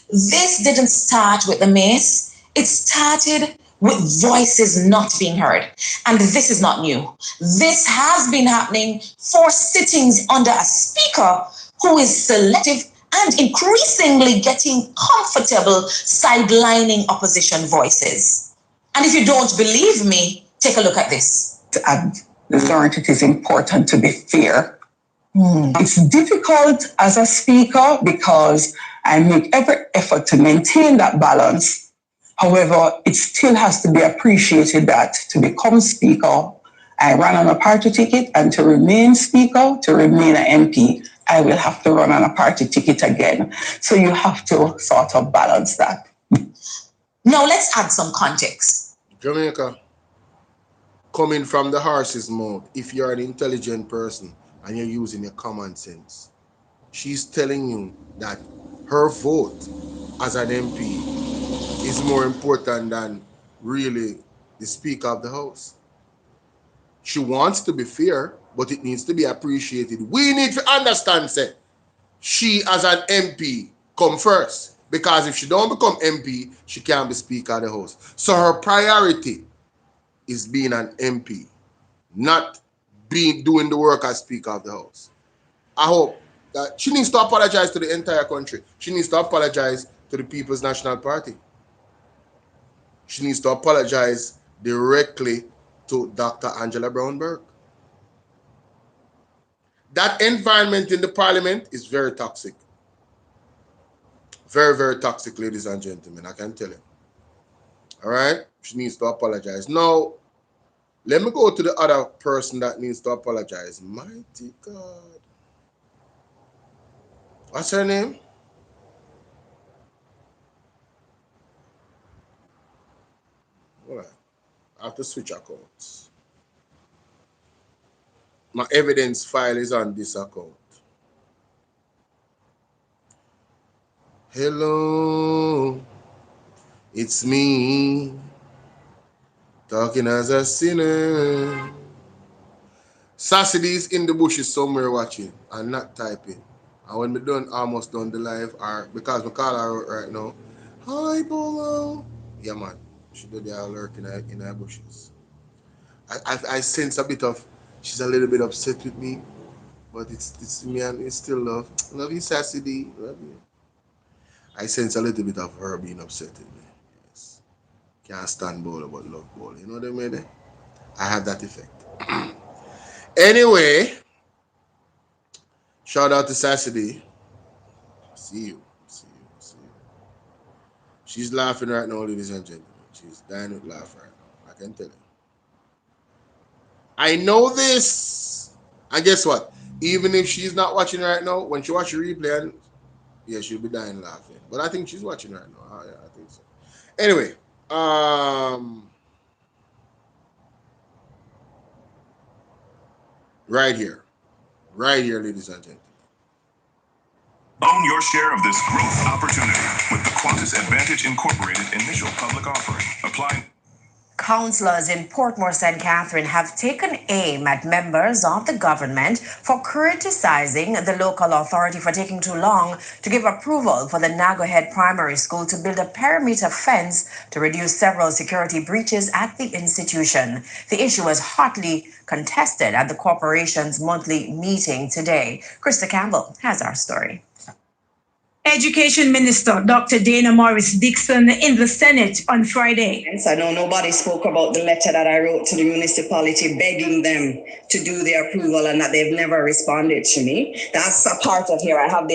This didn't start with the mace. It started with voices not being heard. And this is not new. This has been happening for sittings under a speaker who is selective and increasingly getting comfortable sidelining opposition voices. And if you don't believe me, take a look at this. I've learned it is important to be fair. It's difficult as a speaker because I make every effort to maintain that balance. However, it still has to be appreciated that to become speaker, I ran on a party ticket, and to remain speaker, to remain an MP, I will have to run on a party ticket again. So you have to sort of balance that. Now let's add some context. Jamaica, coming from the horse's mouth, if you're an intelligent person and you're using your common sense, she's telling you that her vote as an MP is more important than really the Speaker of the House. She wants to be fair, but it needs to be appreciated. We need to understand, say, she as an MP come first. Because if she don't become MP, she can't be Speaker of the House. So her priority is being an MP, not doing the work as Speaker of the House. I hope that she needs to apologize to the entire country. She needs to apologize to the People's National Party. She needs to apologize directly to Dr. Angela Brown-Burke. That environment in the parliament is very toxic. Very, very toxic, ladies and gentlemen, I can tell you. All right? She needs to apologize. Now, let me go to the other person that needs to apologize. Mighty God. What's her name? All right. I have to switch accounts. My evidence file is on this account. Hello, it's me, talking as a sinner. Sassidy's in the bushes somewhere watching and not typing. And when we done almost done the live, or because we call her out right now, hi Bolo. Yeah man, she do the alert in her bushes. I sense a bit of, she's a little bit upset with me, but it's me and it's still love. Love you, Sassy. Love you. I sense a little bit of her being upset with me. Yes. Can't stand Bolo but love Bolo. You know what I mean? I have that effect. Anyway, shout out to Sassy. See you. See you. See you. She's laughing right now, ladies and gentlemen. She's dying with laugh right now. I can tell you. I know this. And guess what? Even if she's not watching right now, when she watch the replay, and yeah, she'll be dying laughing. But I think she's watching right now. Oh, yeah, I think so. Anyway, right here, ladies and gentlemen. Own your share of this growth opportunity with the Qantas Advantage Incorporated initial public offering. Apply. Councillors in Portmore St. Catherine have taken aim at members of the government for criticizing the local authority for taking too long to give approval for the Nagohead Primary School to build a perimeter fence to reduce several security breaches at the institution. The issue was hotly contested at the corporation's monthly meeting today. Krista Campbell has our story. Education Minister Dr. Dana Morris Dixon in the Senate on Friday. I know nobody spoke about the letter that I wrote to the municipality begging them to do the approval and that they've never responded to me. That's a part of here. I have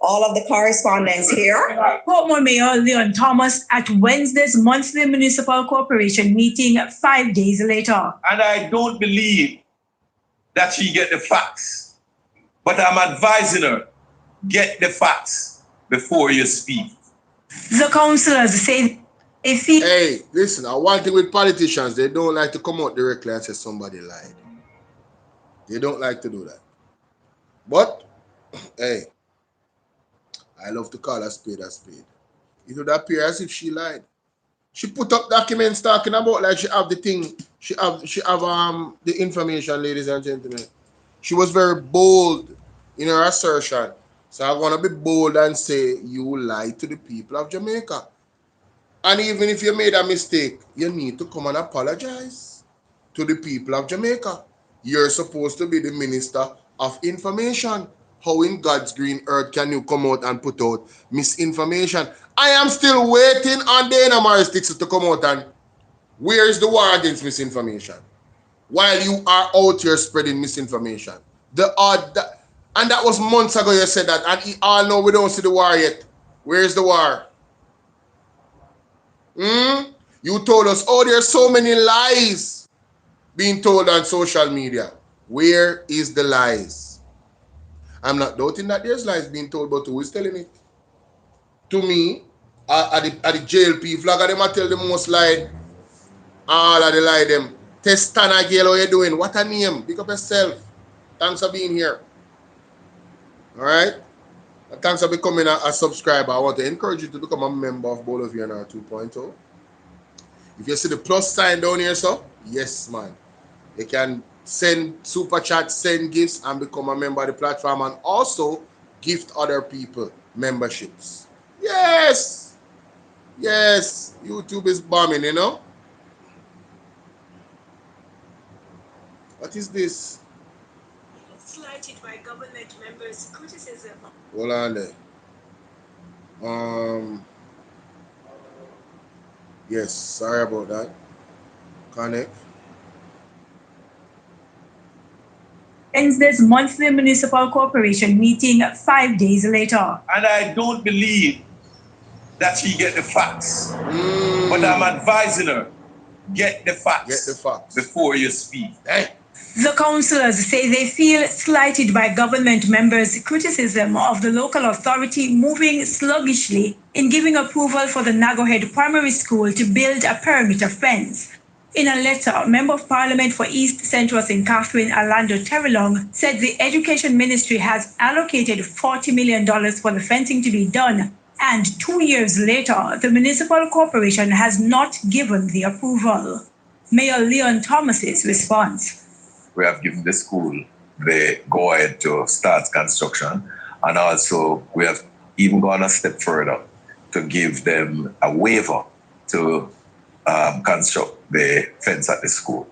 all of the correspondence here. Portmore Mayor Leon Thomas at Wednesday's monthly municipal corporation meeting 5 days later. And I don't believe that she get the facts, but I'm advising her. Get the facts before you speak. The councillors say if he... Hey, listen, one thing with politicians, they don't like to come out directly and say somebody lied. They don't like to do that. But, hey, I love to call a spade a spade. It would appear as if she lied. She put up documents talking about like she have the thing, she have the information, ladies and gentlemen. She was very bold in her assertion. So I want to be bold and say you lied to the people of Jamaica. And even if you made a mistake, you need to come and apologize to the people of Jamaica. You're supposed to be the Minister of Information. How in God's green earth can you come out and put out misinformation? I am still waiting on Dana Morris Dixon to come out and where is the war against misinformation? While you are out here spreading misinformation. And that was months ago you said that. And all know we don't see the war yet. Where's the war? You told us, oh, there's so many lies being told on social media. Where is the lies? I'm not doubting that there's lies being told, but who is telling it? To me, at the JLP flag, them I tell the most lie. All of the lie them. Testana girl, how you doing? What a name. Pick up yourself. Thanks for being here. All right. Thanks for becoming a subscriber. I want to encourage you to become a member of BOLO V&R 2.0. If you see the plus sign down here, so yes, man. You can send super chats, send gifts, and become a member of the platform, and also gift other people memberships. Yes. Yes. YouTube is bombing, you know. What is this? Slighted by government members' criticism. Hold on there. Yes, sorry about that. Connect. Wednesday's monthly municipal corporation meeting 5 days later. And I don't believe that she get the facts. But I'm advising her, get the facts. Get the facts. Before you speak. Hey. The councillors say they feel slighted by government members' criticism of the local authority moving sluggishly in giving approval for the Nagohead Primary School to build a perimeter fence. In a letter, Member of Parliament for East Central St. Catherine, Orlando Terrelong, said the Education Ministry has allocated $40 million for the fencing to be done, and 2 years later, the municipal corporation has not given the approval. Mayor Leon Thomas's response. We have given the school the go-ahead to start construction, and also we have even gone a step further to give them a waiver to construct the fence at the school.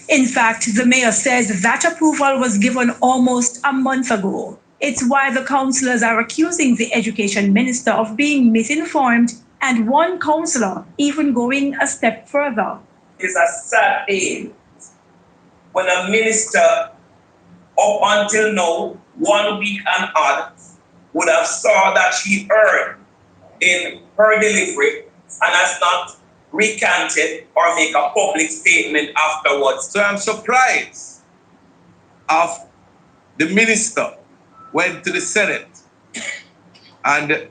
In fact, the mayor says that approval was given almost a month ago. It's why the councillors are accusing the education minister of being misinformed, and one councillor even going a step further. It's a sad day when a minister, up until now, 1 week and odd, would have saw that she erred in her delivery and has not recanted or make a public statement afterwards. So I'm surprised of the minister went to the Senate and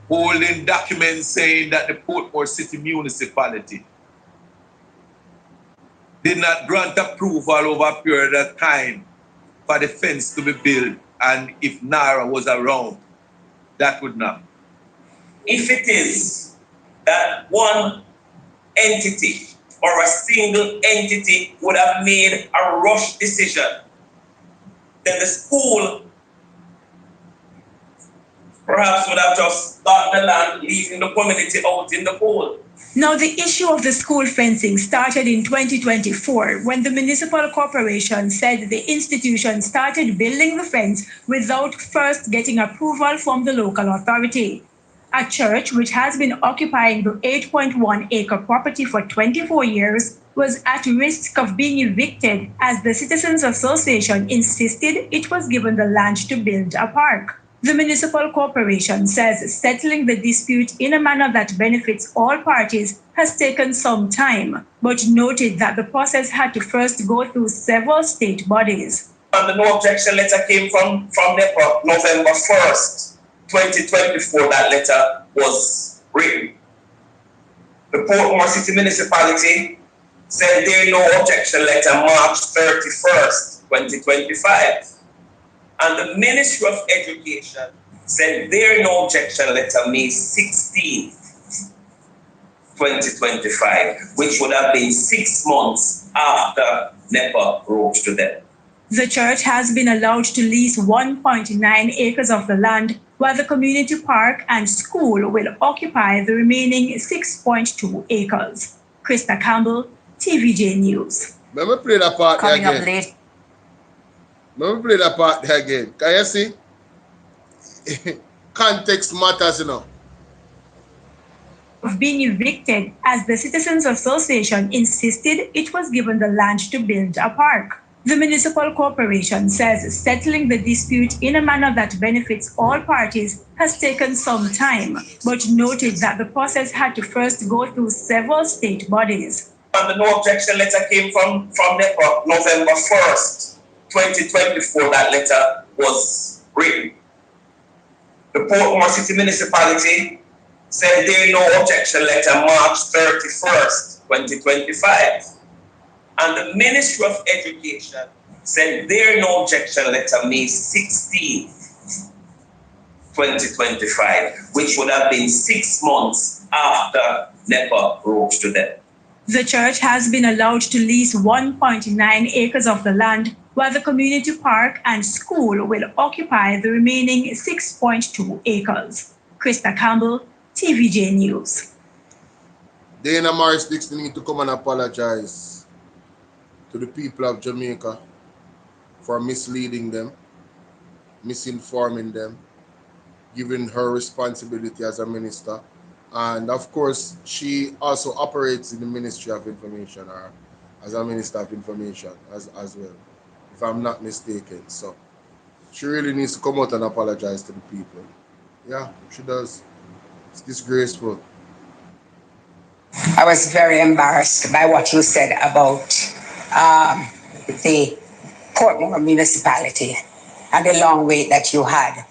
holding documents saying that the Portmore City Municipality did not grant approval over a period of time for the fence to be built, and if Nara was around, that would not. If it is that one entity or a single entity would have made a rush decision, then the school perhaps would have just got the land, leaving the community out in the cold. Now, the issue of the school fencing started in 2024 when the municipal corporation said the institution started building the fence without first getting approval from the local authority. A church, which has been occupying the 8.1-acre property for 24 years, was at risk of being evicted as the Citizens Association insisted it was given the land to build a park. The municipal corporation says settling the dispute in a manner that benefits all parties has taken some time, but noted that the process had to first go through several state bodies. And the no objection letter came from NEPA November 1st. 2024, that letter was written. The Portmore City Municipality sent their no objection letter March 31st, 2025. And the Ministry of Education sent their no objection letter May 16th, 2025, which would have been 6 months after NEPA wrote to them. The church has been allowed to lease 1.9 acres of the land, while the community park and school will occupy the remaining 6.2 acres. Krista Campbell, TVJ News. Let me play that part Coming again. up late. Let me play that part again. Can you see? Context matters, you know. Of being evicted as the Citizens Association insisted it was given the land to build a park. The municipal corporation says settling the dispute in a manner that benefits all parties has taken some time, but noted that the process had to first go through several state bodies. And the no objection letter came from NEPA November 1st, 2024, that letter was written. The Portmore City Municipality sent their no objection letter March 31st, 2025. And the Ministry of Education sent their no objection letter May 16th, 2025, which would have been 6 months after NEPA wrote to them. The church has been allowed to lease 1.9 acres of the land, while the community park and school will occupy the remaining 6.2 acres. Krista Campbell, TVJ News. Dana Morris Dixon need to come and apologize to the people of Jamaica for misleading them, misinforming them, giving her responsibility as a minister. And of course, she also operates in the Ministry of Information, or as a Minister of Information as well, if I'm not mistaken. So she really needs to come out and apologize to the people. Yeah, she does. It's disgraceful. I was very embarrassed by what you said about the Portmore municipality and the long wait that you had.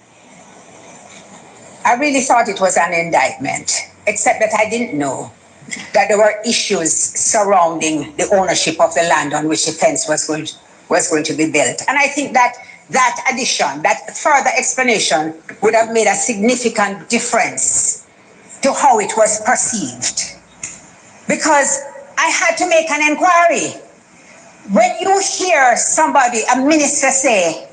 I really thought it was an indictment, except that I didn't know that there were issues surrounding the ownership of the land on which the fence was going to be built. And I think that that addition, that further explanation would have made a significant difference to how it was perceived. Because I had to make an inquiry. When you hear somebody, a minister, say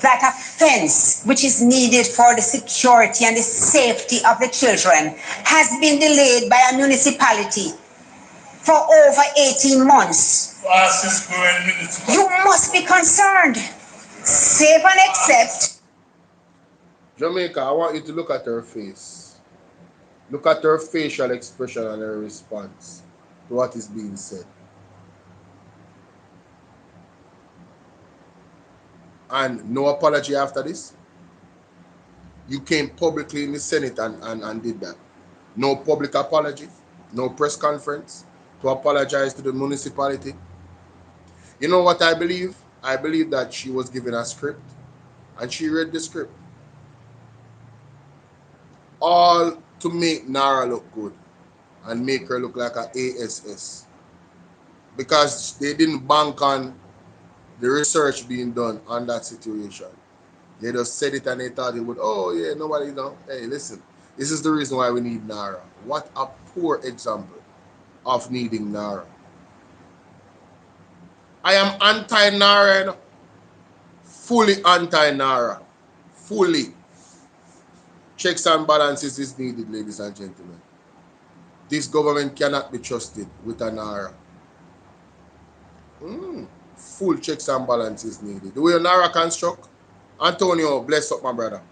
that a fence which is needed for the security and the safety of the children has been delayed by a municipality for over 18 months, you must be concerned. Save and accept. Jamaica, I want you to look at her face. Look at her facial expression and her response to what is being said. And no apology after this. You came publicly in the Senate and did that. No public apology, no press conference to apologize to the municipality. You know what I believe? I believe that she was given a script and she read the script. All to make Nara look good and make her look like an ASS. Because they didn't bank on the research being done on that situation. They just said it and they thought it would, oh yeah, nobody know. Hey, listen, this is the reason why we need Nara. What a poor example of needing Nara. I am anti-Nara, fully anti-Nara, fully. Checks and balances is needed, ladies and gentlemen. This government cannot be trusted with a Nara. Full checks and balances needed. The way Nara construct, Antonio, bless up my brother.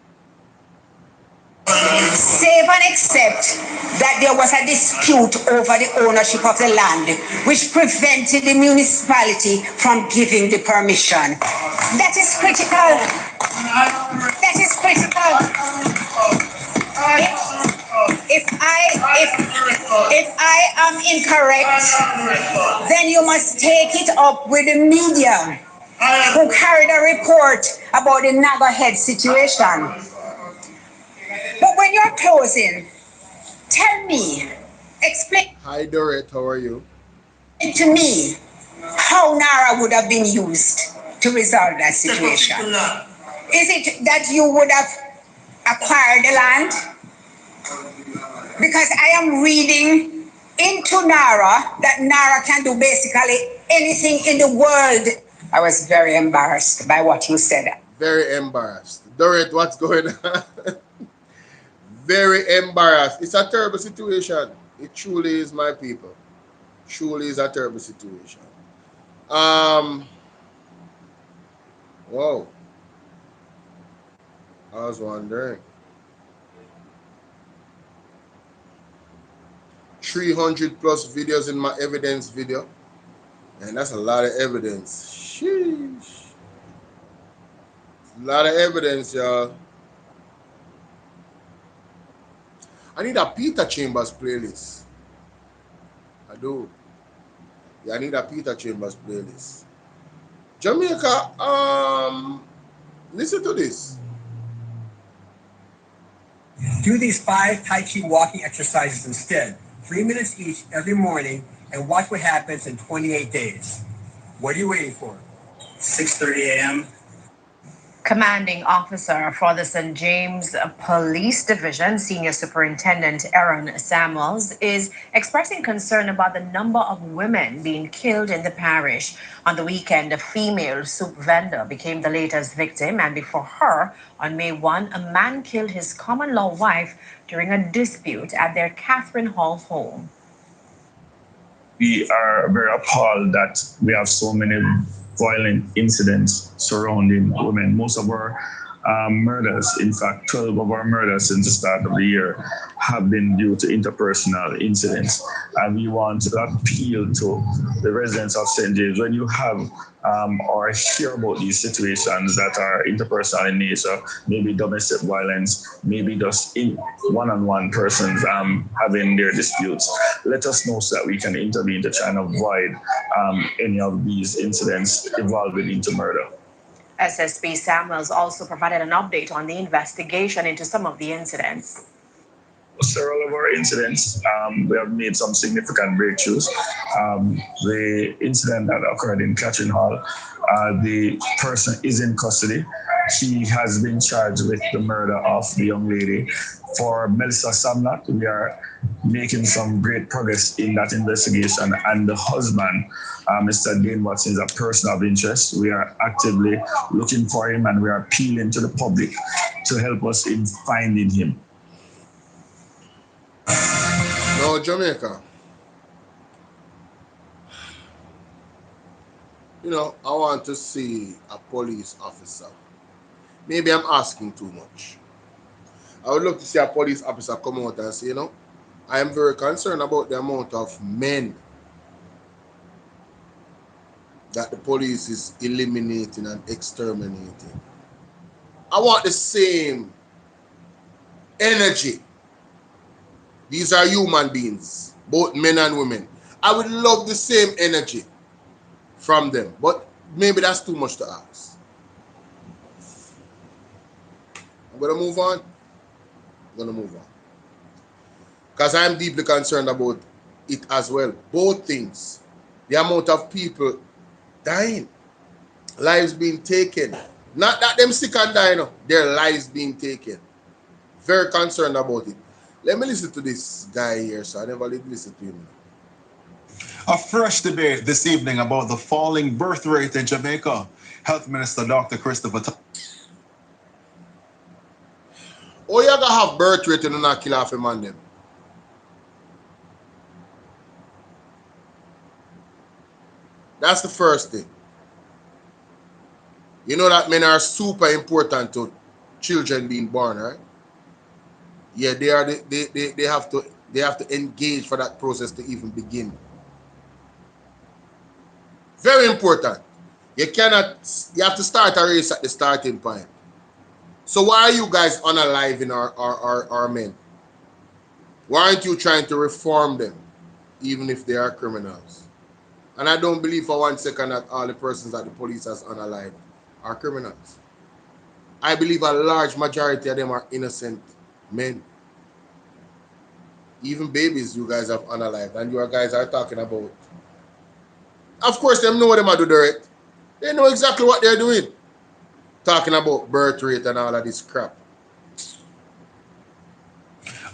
Save and accept that there was a dispute over the ownership of the land, which prevented the municipality from giving the permission. That is critical. That is critical. If I am incorrect, then you must take it up with the media who carried a report about the Nagahead situation. But when you're closing, tell me, explain. Hi Dorette, how are you? To me how Nara would have been used to resolve that situation. Is it that you would have acquired the land? Because I am reading into Nara that Nara can do basically anything in the world. I was very embarrassed by what you said. Very embarrassed. Dorette, what's going on? Very embarrassed. It's a terrible situation. It truly is, my people. Truly is a terrible situation. Whoa. I was wondering. 300 plus videos in my evidence video. And that's a lot of evidence. Sheesh. A lot of evidence, y'all. I need a Peter Chambers playlist. I do. Yeah, I need a Peter Chambers playlist. Jamaica, listen to this. Do these 5 Tai Chi walking exercises instead, 3 minutes each every morning, and watch what happens in 28 days. What are you waiting for? 6:30 a.m. Commanding officer for the St. James Police Division, Senior Superintendent Aaron Samuels, is expressing concern about the number of women being killed in the parish. On the weekend, a female soup vendor became the latest victim, and before her, on May 1, a man killed his common-law wife during a dispute at their Catherine Hall home. We are very appalled that we have so many violent incidents surrounding women. Most of our murders, in fact, 12 of our murders since the start of the year have been due to interpersonal incidents. And we want to appeal to the residents of St. James. When you have or hear about these situations that are interpersonal in nature, maybe domestic violence, maybe just in one-on-one persons having their disputes, let us know so that we can intervene to try and avoid any of these incidents evolving into murder. SSP Samuels also provided an update on the investigation into some of the incidents. several of our incidents, we have made some significant breakthroughs. The incident that occurred in Catherine Hall, the person is in custody. She has been charged with the murder of the young lady. For Melissa Samnat, we are making some great progress in that investigation, and the husband, Mr. Dane Watson, is a person of interest. We are actively looking for him, and we are appealing to the public to help us in finding him. No, Jamaica. You know, I want to see a police officer. Maybe I'm asking too much. I would love to see a police officer come out and say, you know, I am very concerned about the amount of men that the police is eliminating and exterminating. I want the same energy. These are human beings, both men and women. I would love the same energy from them, but maybe that's too much to ask. I'm going to move on. Because I'm deeply concerned about it as well. Both things. The amount of people dying, lives being taken. Not that them sick and dying, no. Their lives being taken. Very concerned about it. Let me listen to this guy here, so I never did listen to him. A fresh debate this evening about the falling birth rate in Jamaica. Health Minister Dr. Christopher. Oh, you gotta have birth rate and not kill off a man them. That's the first thing. You know that men are super important to children being born, right? Yeah, they are. They have to engage for that process to even begin. Very important. You have to start a race at the starting point. So why are you guys unaliving our men? Why aren't you trying to reform them, even if they are criminals? And I don't believe for 1 second that all the persons that the police has unalived are criminals. I believe a large majority of them are innocent men. Even babies you guys have unalived, and you guys are talking about. Of course, them know what them are doing dirt. They know exactly what they're doing. Talking about birth rate and all of this crap.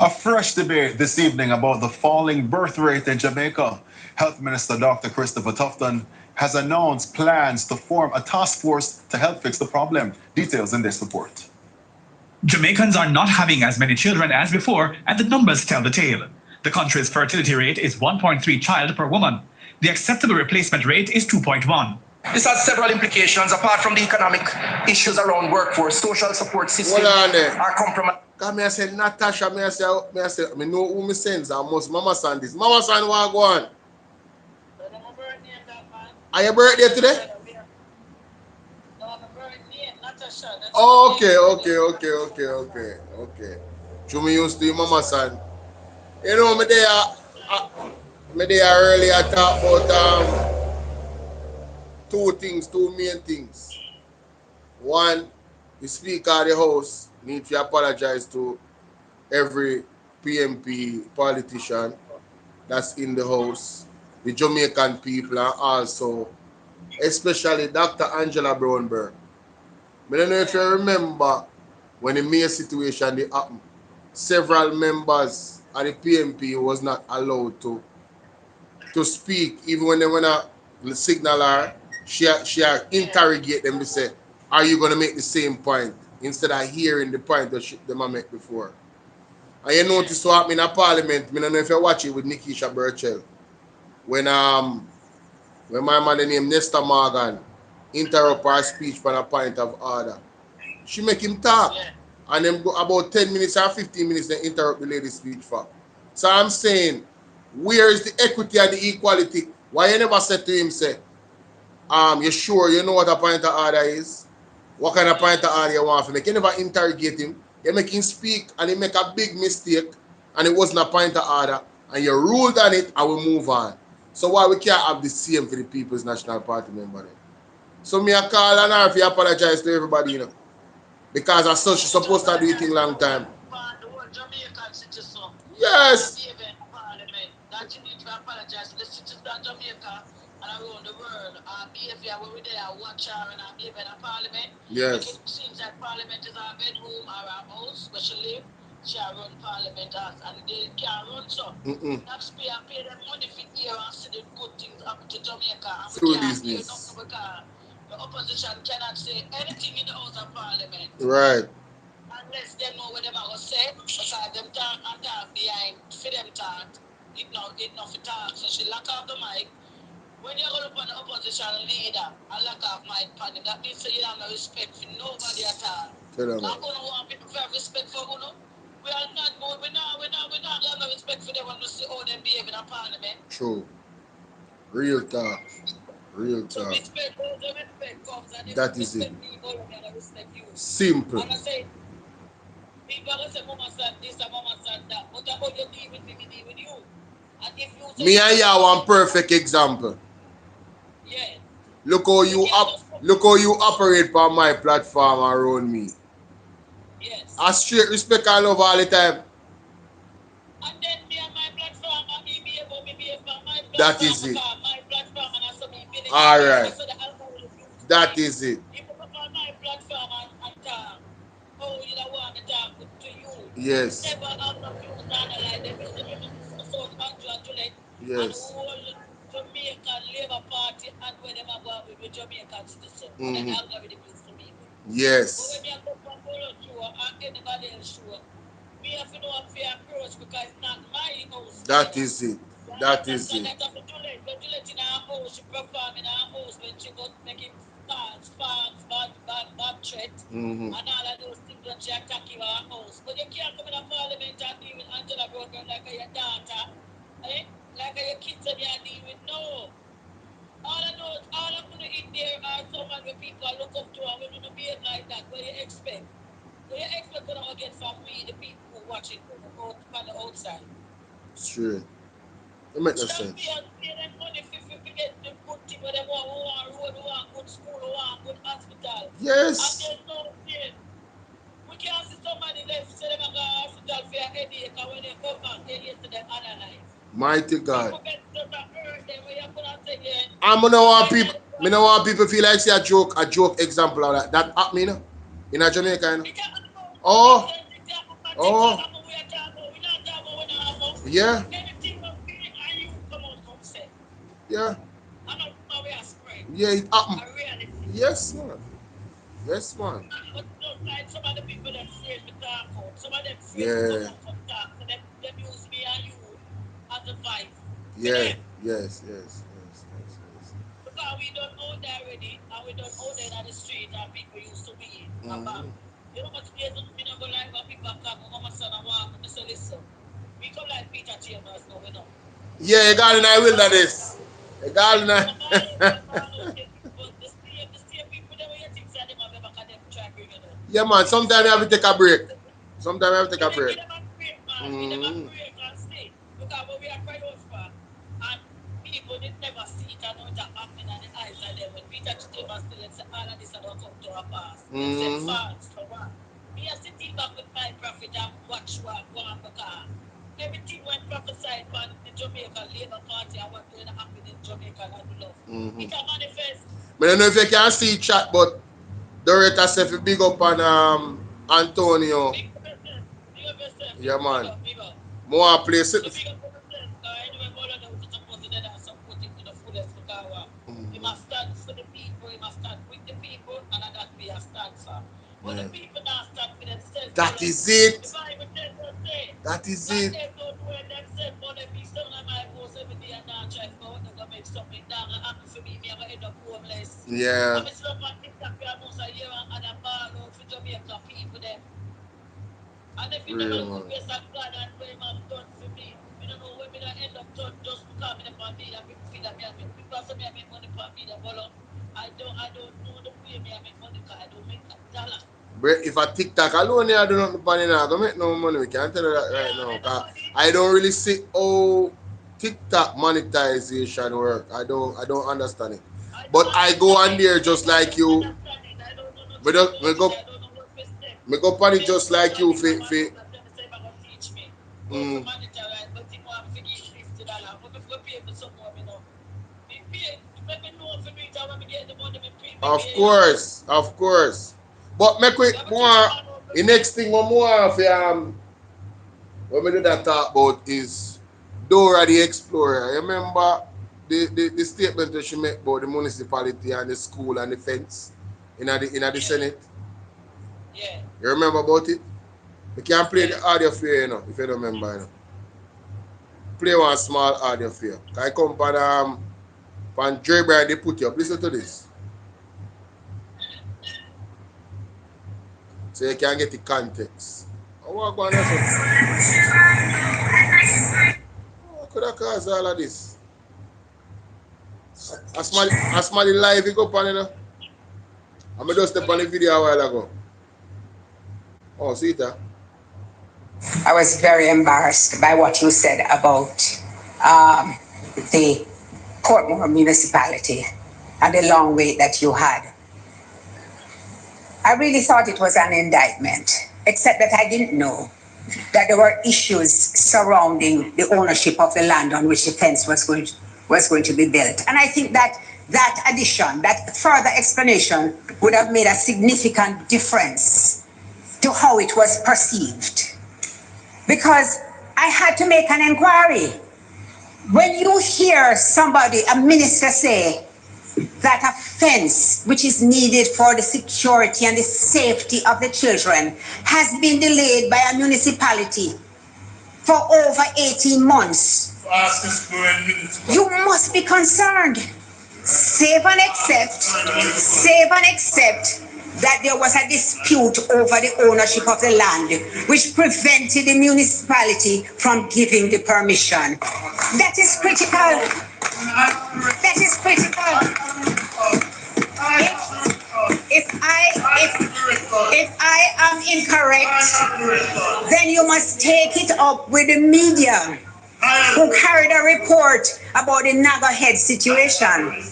A fresh debate this evening about the falling birth rate in Jamaica. Health Minister Dr. Christopher Tufton has announced plans to form a task force to help fix the problem. Details in this report. Jamaicans are not having as many children as before, and the numbers tell the tale. The country's fertility rate is 1.3 child per woman. The acceptable replacement rate is 2.1. This has several implications apart from the economic issues around workforce, social support system are compromised. Because I say Natasha, I know who me sends, I must Mama San this. Mama San want go on. Are your birthday today? Okay. Chumi used to Mama San. You know, me there earlier talk about two main things. One, the Speaker of the House needs to apologize to every PMP politician that's in the House, the Jamaican people, and also especially Dr. Angela Brownberg. I don't know if you remember when the May situation happened, several members of the PMP was not allowed to speak, even when they want to signal her. She interrogate them to say, are you going to make the same point? Instead of hearing the point that they made before. And you notice what happened in Parliament, I don't know if you watch it with Nikisha Burchell, when my man named Nesta Morgan interrupt her speech for a point of order. She make him talk. And then go about 10 minutes or 15 minutes they interrupt the lady's speech for. So I'm saying, where is the equity and the equality? Why you never said to him, say, you sure you know what a point of order is? What kind of point of order you want to make? You never interrogate him. You make him speak and he make a big mistake and it wasn't a point of order and you ruled on it and we move on. So why we can't have the same for the People's National Party member? So me I call on her if you apologize to everybody, you know. Because as such, she's supposed to do it in a long time. Yes. That you need to apologize to the citizens of Jamaica and around the world. Our behavior when we there, watch her and our behavior in Parliament. Yes. It seems that Parliament is our bedroom or our house where she live. She run Parliament house and they can't run so. Taxpayer pay them money for hear and see the good things happen to Jamaica and we can't hear nothing because the opposition cannot say anything in the House of Parliament. Right. Unless they know what they are going to say, because them talk and talk behind for them talk. It not for talk, so she lock off the mic. When you go up on the opposition leader and lock off mic on him, that means you have no respect for nobody at all. I'm going to want people to have respect for you. We are not going, we not have no respect for them when we see how them behave in a Parliament. True. Real talk. Real talk. So respect those who respect comes and that is it. People who respect you. Simple. And I say, people will say, Mama said this and Mama said that. But how you deal with me, deal with you. And if you say, Me and you are one perfect example. Yeah. Look how you operate on my platform around me. Yes. I straight respect and love all the time. And then me and my platform and me behave on my platform. That is it. My platform and I saw me finish. All right. That is it. If you come on my platform and talk, oh, you don't want me to talk to you. Yes. Never have no views on the line. They used to be so congratulate. Yes. And whole Jamaican Labour Party and where them are going with Jamaican citizens. And then algorithm used to be. Yes. But when you come from BOLO show and anybody else show, we have to know a fair approach because it's not my house. That is it. That is it. That's what Juliet in our house, she perform in our house when she got making sparks, bad threat, and all of those things when she attacking our house. But you can't come in a Parliament and deal with Angela Brogan like your daughter, like your kids and you're dealing with. No. All of them in there are someone where people look up to and we don't behave like that. What do you expect? What do you expect to get from we, the people who watch it from the outside? Sure. It makes no sense. Stop pay them money if you get the good thing where they want road, who want good school, who want good hospital. Yes. And there's no pain. We can't see somebody left say they go to hospital for a headache and when they come back, they yesterday analyze. Mighty God. I don't want people feel like say a joke example of that. That happened, you know, in a Jamaica, you know. Oh. Yeah. Yeah. Yeah, it happened. Yes, man. Yes, man. Some of the people that afraid to talk out. Some of them afraid Yeah. to talk. So them use me and you as a vice. Yeah. Yes. Because we don't know that already, and we don't know that on the street, and people used to be. You know what days we don't go like when people come, Mama son and walk, and say, listen, we come like Peter Chambers now, we know. Yeah, you got in I will that is. You got in I. Yeah, man, sometimes you have to take a break. Sometimes you have to take a break. Because when we are quite over, and people did never see it and know that happening on the eyes of them. When Peter Chambers still say all of this and don't come to our past. They say false for what? Me are sitting back with my prophet and watch what one because everything when prophesied by the Jamaican Labour Party and what's going to happen in Jamaica and love. It can manifest. I don't know if you can see chat, but Doretta said if big up on Antonio. Yeah, man. More place it. He must stand for the people, he must stand with the people, and that we are stand for. But the people now stand for themselves. That is it. That is it. They don't do it themselves, but they be down on my post every day and now try to go and make something down and happen for me, I'm going to end up homeless. Yeah. I'm still on TikTok for almost a year and a ball out for Jamaica people there. And if you never look at that plan and what I'm done for me, you don't know when I end up done just because I'm on media, people feel like because I make money for media, but I don't know the way I make money because I don't make $1. If I TikTok alone, I do not money now. I don't make no money. We can't tell you that right now. I don't really see how TikTok monetization work. I don't understand it. But I go on there just like you. Me go on it just like you. Of course, of course. But make we more. The next thing we more when we do that talk about is Dora the Explorer. You remember the statement that she made about the municipality and the school and the fence in the Senate? Yeah. You remember about it? We can play the audio for you, if you don't remember. Play one small audio for you. I come from Dre Bryan, they put you up. Listen to this. So you can get the context. What going on? What could have caused all of this? As somebody live, you go on, I'm just step on the video a while ago. Oh, see that? I was very embarrassed by what you said about the Portmore municipality and the long wait that you had. I really thought it was an indictment, except that I didn't know that there were issues surrounding the ownership of the land on which the fence was going to be built. And I think that addition, that further explanation would have made a significant difference to how it was perceived. Because I had to make an inquiry. When you hear somebody, a minister, say that a fence which is needed for the security and the safety of the children has been delayed by a municipality for over 18 months, you must be concerned. Save and accept that there was a dispute over the ownership of the land, which prevented the municipality from giving the permission. That is critical. That is critical. If I am incorrect, then you must take it up with the media who carried a report about the Nagahead situation.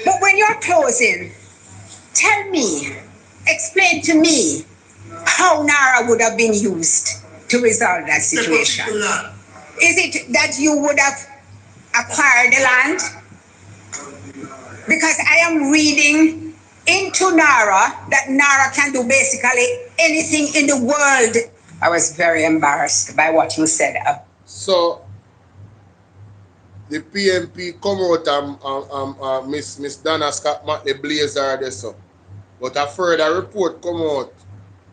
But when you're closing, tell me, explain to me how NARA would have been used to resolve that situation. Is it that you would have acquired the land? Because I am reading into NARA that NARA can do basically anything in the world. I was very embarrassed by what you said. So the PMP come out and Miss Donna Scott Matt the Blazer there, so. But a further report come out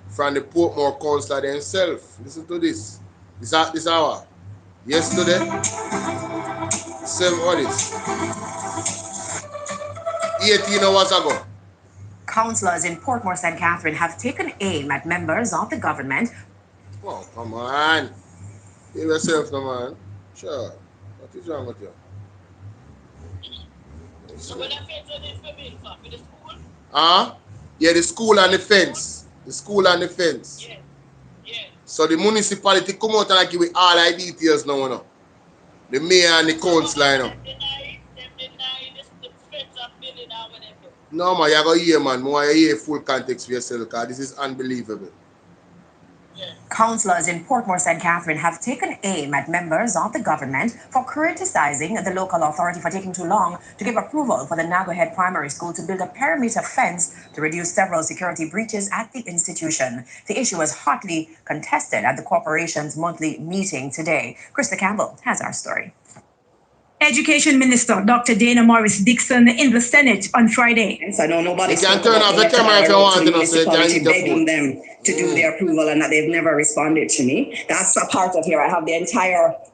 from the Portmore councillor themselves. Listen to this. This hour. Yesterday. 18 hours ago. Councillors in Portmore St. Catherine have taken aim at members of the government. Oh, come on. Give yourself no, man. Sure. What is wrong with you? So when I fence on this for the school? Yeah, the school and the fence. The school and the fence. Yeah. Yeah. So the municipality come out and give me all the details now, no? The mayor and the councillor, no? No, man, you got to hear, man. More you hear full context for yourself, because this is unbelievable. Councillors in Portmore St. Catherine have taken aim at members of the government for criticizing the local authority for taking too long to give approval for the Nagahead Primary School to build a perimeter fence to reduce several security breaches at the institution. The issue was hotly contested at the corporation's monthly meeting today. Krista Campbell has our story. Education Minister Dr. Dana Morris Dixon in the Senate on Friday. I know nobody can turn off the camera if you want to, so begging them to do their approval, and that they've never responded to me. That's a part of here. I have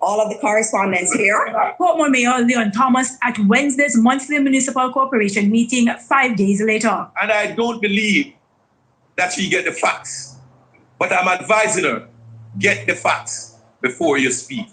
all of the correspondence here. Portmore Mayor Leon Thomas at Wednesday's monthly municipal corporation meeting 5 days later. And I don't believe that she get the facts, but I'm advising her, get the facts before you speak.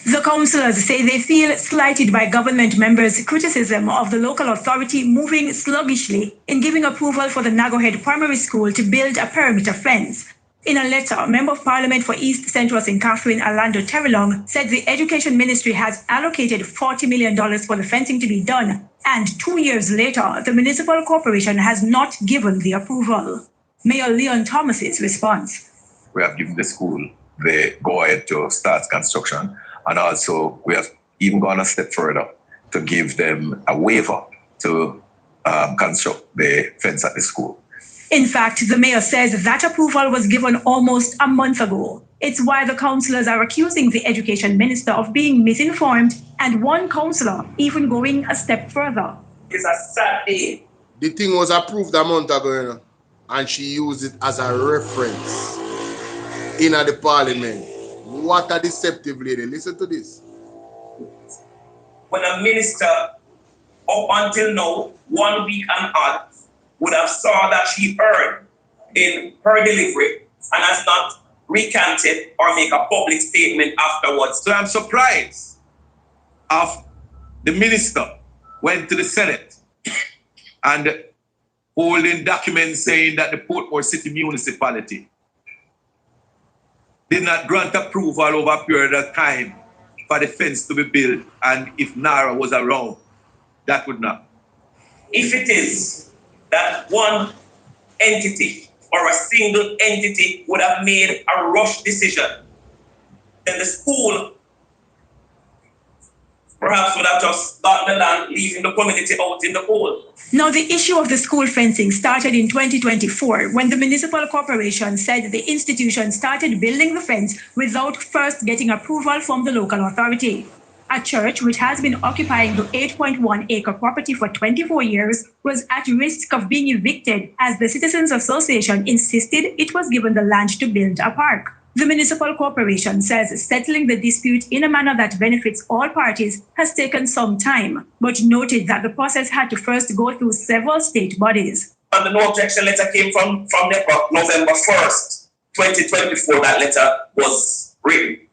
The councillors say they feel slighted by government members' criticism of the local authority moving sluggishly in giving approval for the Nagahead Primary School to build a perimeter fence. In a letter, Member of Parliament for East Central St. Catherine, Orlando Terrelong, said the Education Ministry has allocated $40 million for the fencing to be done, and 2 years later, the municipal corporation has not given the approval. Mayor Leon Thomas's response. We have given the school the go-ahead to start construction. And also, we have even gone a step further to give them a waiver to construct the fence at the school. In fact, the mayor says that approval was given almost a month ago. It's why the councillors are accusing the education minister of being misinformed, and one councillor even going a step further. It's a sad day. The thing was approved a month ago, you know, and she used it as a reference in the parliament. What a deceptive lady. Listen to this. When a minister, up until now, 1 week and odd, would have saw that she erred in her delivery and has not recanted or make a public statement afterwards. So I'm surprised of the minister went to the Senate and holding documents saying that the Portmore City Municipality did not grant approval over a period of time for the fence to be built, and if Nara was around, that would not. If it is that one entity or a single entity would have made a rush decision, then the school perhaps would have just gotten the land, leaving the community out in the cold. Now, the issue of the school fencing started in 2024 when the municipal corporation said the institution started building the fence without first getting approval from the local authority. A church which has been occupying the 8.1-acre property for 24 years was at risk of being evicted as the Citizens Association insisted it was given the land to build a park. The municipal corporation says settling the dispute in a manner that benefits all parties has taken some time, but noted that the process had to first go through several state bodies. And the no objection letter came from NEPA, November 1st, 2024. That letter was written.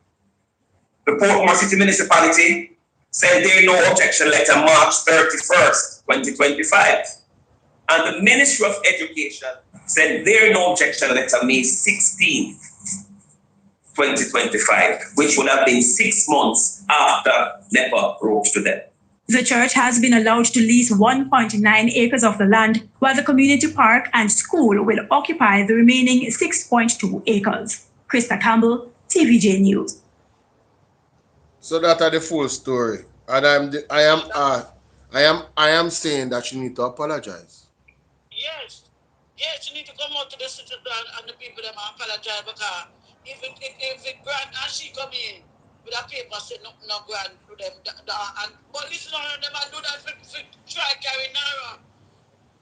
The Portmore City Municipality sent their no objection letter March 31st, 2025. And the Ministry of Education sent their no objection letter May 16th. 2025, which would have been 6 months after NEPA wrote to them. The church has been allowed to lease 1.9 acres of the land, while the community park and school will occupy the remaining 6.2 acres. Krista Campbell, TVJ News. So that are the full story, and I am saying that you need to apologize. Yes, you need to come out to the citizen and the people that apologize because. If it grant and she come in with a paper say no grant to them, but listen on them and do that for try carry Nara.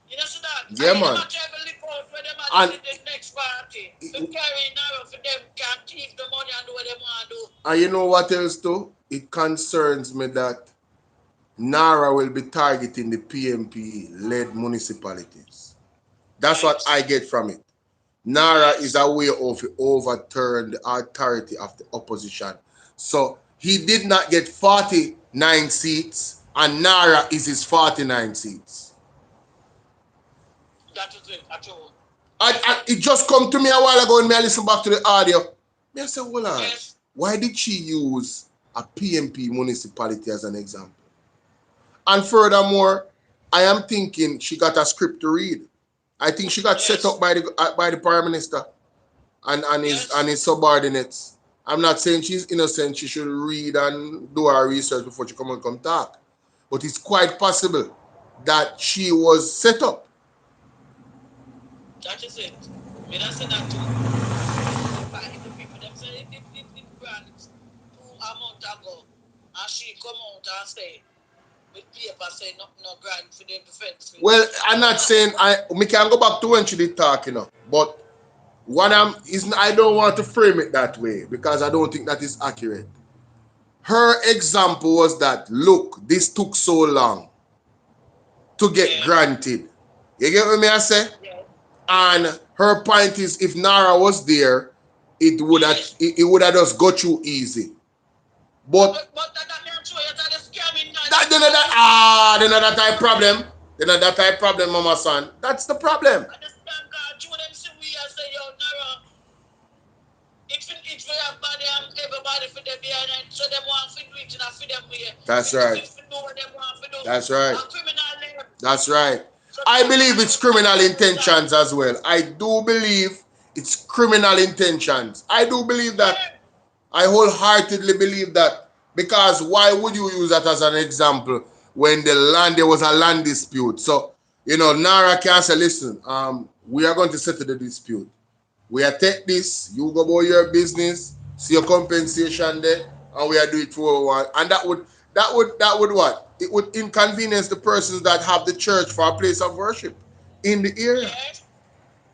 You know, so that yeah, man. Not try to live out where them are doing the next party. For carry Nara for them can thief the money and do what they want to do. And you know what else too? It concerns me that Nara will be targeting the PMP-led municipalities. That's what I get from it. Nara is a way of overturn the authority of the opposition. So he did not get 49 seats, and Nara is his 49 seats. That is it, at all. It just come to me a while ago and I listen back to the audio. I said, hold on, why did she use a PMP municipality as an example? And furthermore, I am thinking she got a script to read. I think she got set up by the Prime Minister and his subordinates. I'm not saying she's innocent. She should read and do her research before she come talk. But it's quite possible that she was set up. That is it. I mean, I said that too. The people them say it grant 2 months ago, and she come out and say. With paper saying no grant for the defense. Well, I'm not saying we can go back to when she did talk, you know. But what I don't want to frame it that way because I don't think that is accurate. Her example was that look, this took so long to get granted. You get what I say? Yeah. And her point is if Nara was there, it would have just got through easy. But then that type problem. Then that type problem, Mama son. That's the problem. That's right. That's right. That's right. I believe it's criminal intentions as well. I do believe it's criminal intentions. I do believe that. I wholeheartedly believe that. Because why would you use that as an example when there was a land dispute? So You know, Nara can say, listen, we are going to settle the dispute. We are take this, you go about your business, see your compensation there, and we are do it for one. And that would what? It would inconvenience the persons that have the church for a place of worship in the area. Yes.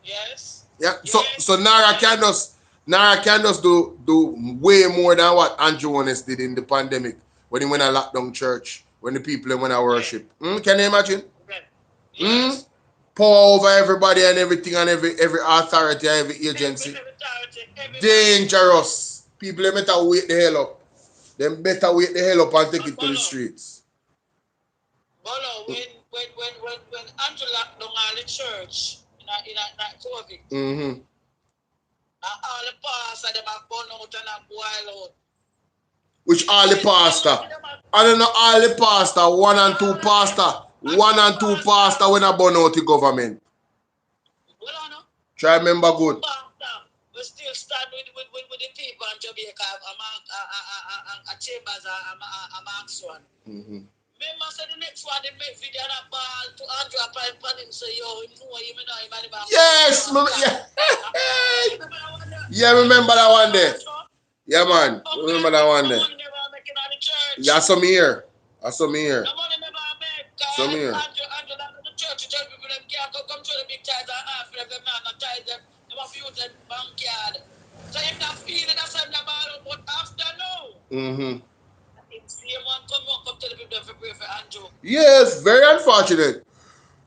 Yes. Yeah. So Nara can just do way more than what Andrew Honest did in the pandemic when he went to lock down church, when the people went to worship. Can you imagine? Yes. Pour over everybody and everything and every authority and every agency. Dangerous. People better wake the hell up. Them better wake the hell up and take it to the streets. Bolo, when Andrew locked down all the church in COVID, all the pastors them have gone out and have boiled out. Which all the pastor? I don't know all the pastor, 1 and 2 pastor. 1 and 2 pastor when I burn out the government. Try remember good. We still stand with the people in Jamaica. A Chambers, a Max one. Remember, say the next one, they make video and a ball to Andrew and him say, yo, him know him. Yes, yeah, remember that one there. Yeah, man, remember that one there. Yeah, I saw me here. Some here. Andrew, the church, people them can't come to the big ties and half of them and ties them. They have used them backyard. So if that feeling that's on the ball, but after now. Come to the people for pray for Andrew. Yes, very unfortunate.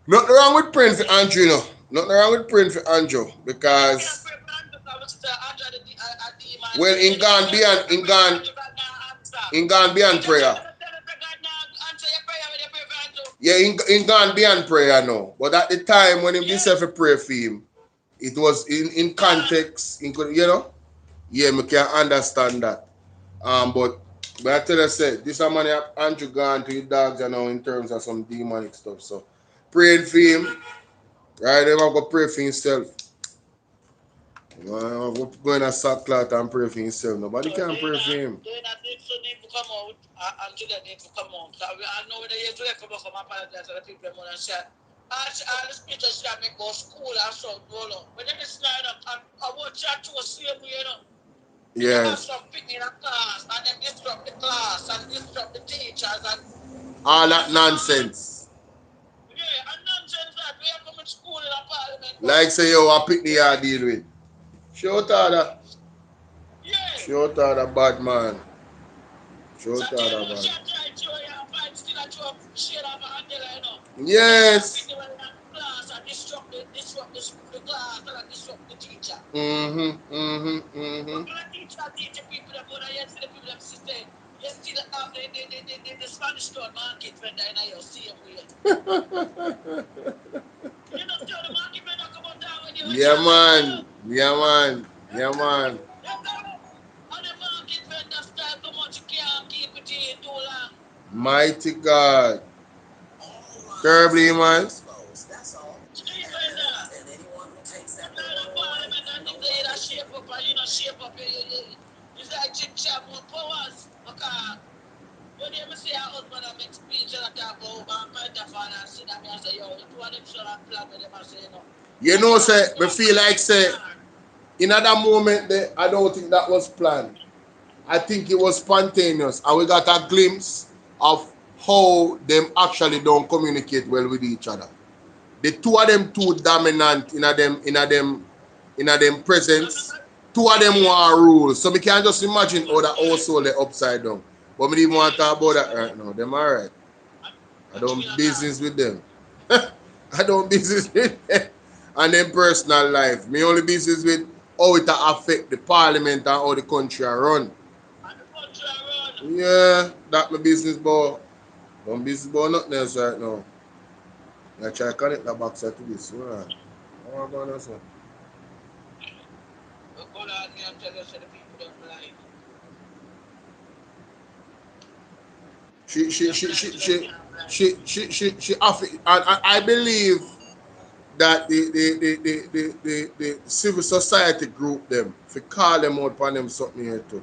Nothing wrong with praying for Andrew, no. Nothing wrong with praying for Andrew because well, in Ghana beyond prayer. Yeah, in Ghana beyond prayer now. But at the time when he himself a prayer for him, it was in context, you know. Yeah, me can understand that. But I tell you, say this a man Andrew gone to his dogs, you know, in terms of some demonic stuff. So praying for him, right? They have to pray for himself. Going to sackcloth and pray for himself. Nobody can pray for him. Need to come out, Andrew need to come out. I know when they used to come apologize to the people and say, all the speeches that make go school and so on. When they slide up, I watch that to a same way, you know. Yeah. They have some picking in a class and then disrupt the class and disrupt the teachers and all that nonsense. Yeah, and nonsense that we have come to school in a parliament. Like say yo, I pick the yard deal with. Shout out that. Yeah. Shout out that bad man. Shout out that bad. Yes. Disrupt the class and disrupt the teacher. Teach people that want to hear the people that system. You still have the Spanish town market vendor in your same way. You know, the market vendor come on down when you Yeah, man. Yeah, man. Yeah, man. And the market vendor style come on, you can't keep it in too long. Mighty God. Terribly, man. Shape up, it's like chip chap more powers. Because when you say a husband and make speech and talk about Pentafon and sit down and say, yo, you want them sure and plan with them and say, no. You know, say, we feel like, say, in that moment, there, I don't think that was planned. I think it was spontaneous. And we got a glimpse of how them actually don't communicate well with each other. The two of them too dominant in a them presence. Two of them want rule. So we can just imagine how that household is upside down. But we didn't want to talk about that right now. Them alright. I don't business with them. I don't business with them. And them personal life. Me only business with how it affect the parliament and how the country run. Yeah, that my business, boy. Don't business about nothing else right now. I try to connect the box to this. Right. How am I going to say? She I believe that the civil society group them, if you call them out upon them something here too.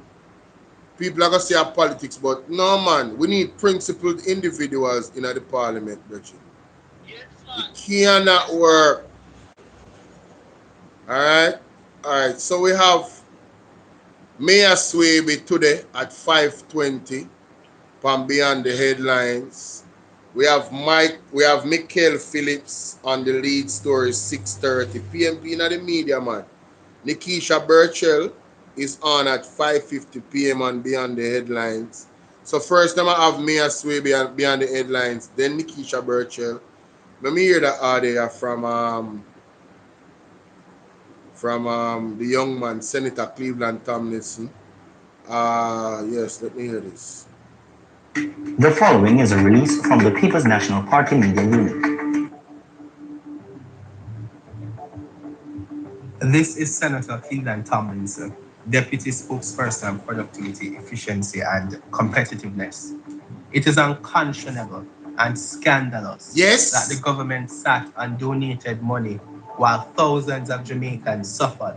People are gonna say politics, but no man, we need principled individuals in the parliament, Richard. Yeah, It cannot work. Alright? Alright, so we have Mayor Swaby today at 5:20 from Beyond the Headlines. We have Michael Phillips on the lead story 6:30. PMP in the media, man. Nikisha Burchell is on at 5:50 p.m. on Beyond the Headlines. So first time I have Mayor Swaby and Beyond the Headlines, then Nikisha Burchell. Let me hear that audio from the young man, Senator Cleveland Tomlinson. Yes, let me hear this. The following is a release from the People's National Party Media Unit. This is Senator Cleveland Tomlinson, Deputy Spokesperson, Productivity, Efficiency and Competitiveness. It is unconscionable and scandalous that the government sat and donated money while thousands of Jamaicans suffered.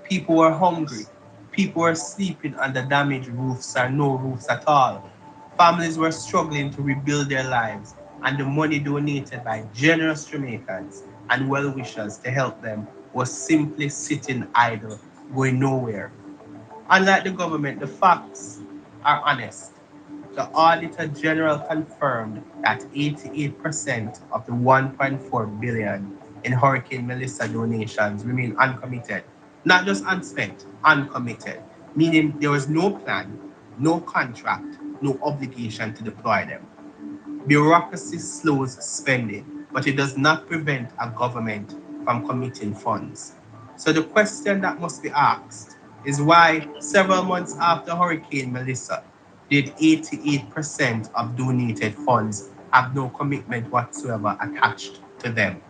People were hungry. People were sleeping under damaged roofs or no roofs at all. Families were struggling to rebuild their lives, and the money donated by generous Jamaicans and well-wishers to help them was simply sitting idle, going nowhere. Unlike the government, the facts are honest. The Auditor General confirmed that 88% of the 1.4 billion in Hurricane Melissa donations remain uncommitted. Not just unspent, uncommitted, meaning there was no plan, no contract, no obligation to deploy them. Bureaucracy slows spending, but it does not prevent a government from committing funds. So the question that must be asked is why several months after Hurricane Melissa, did 88% of donated funds have no commitment whatsoever attached to them?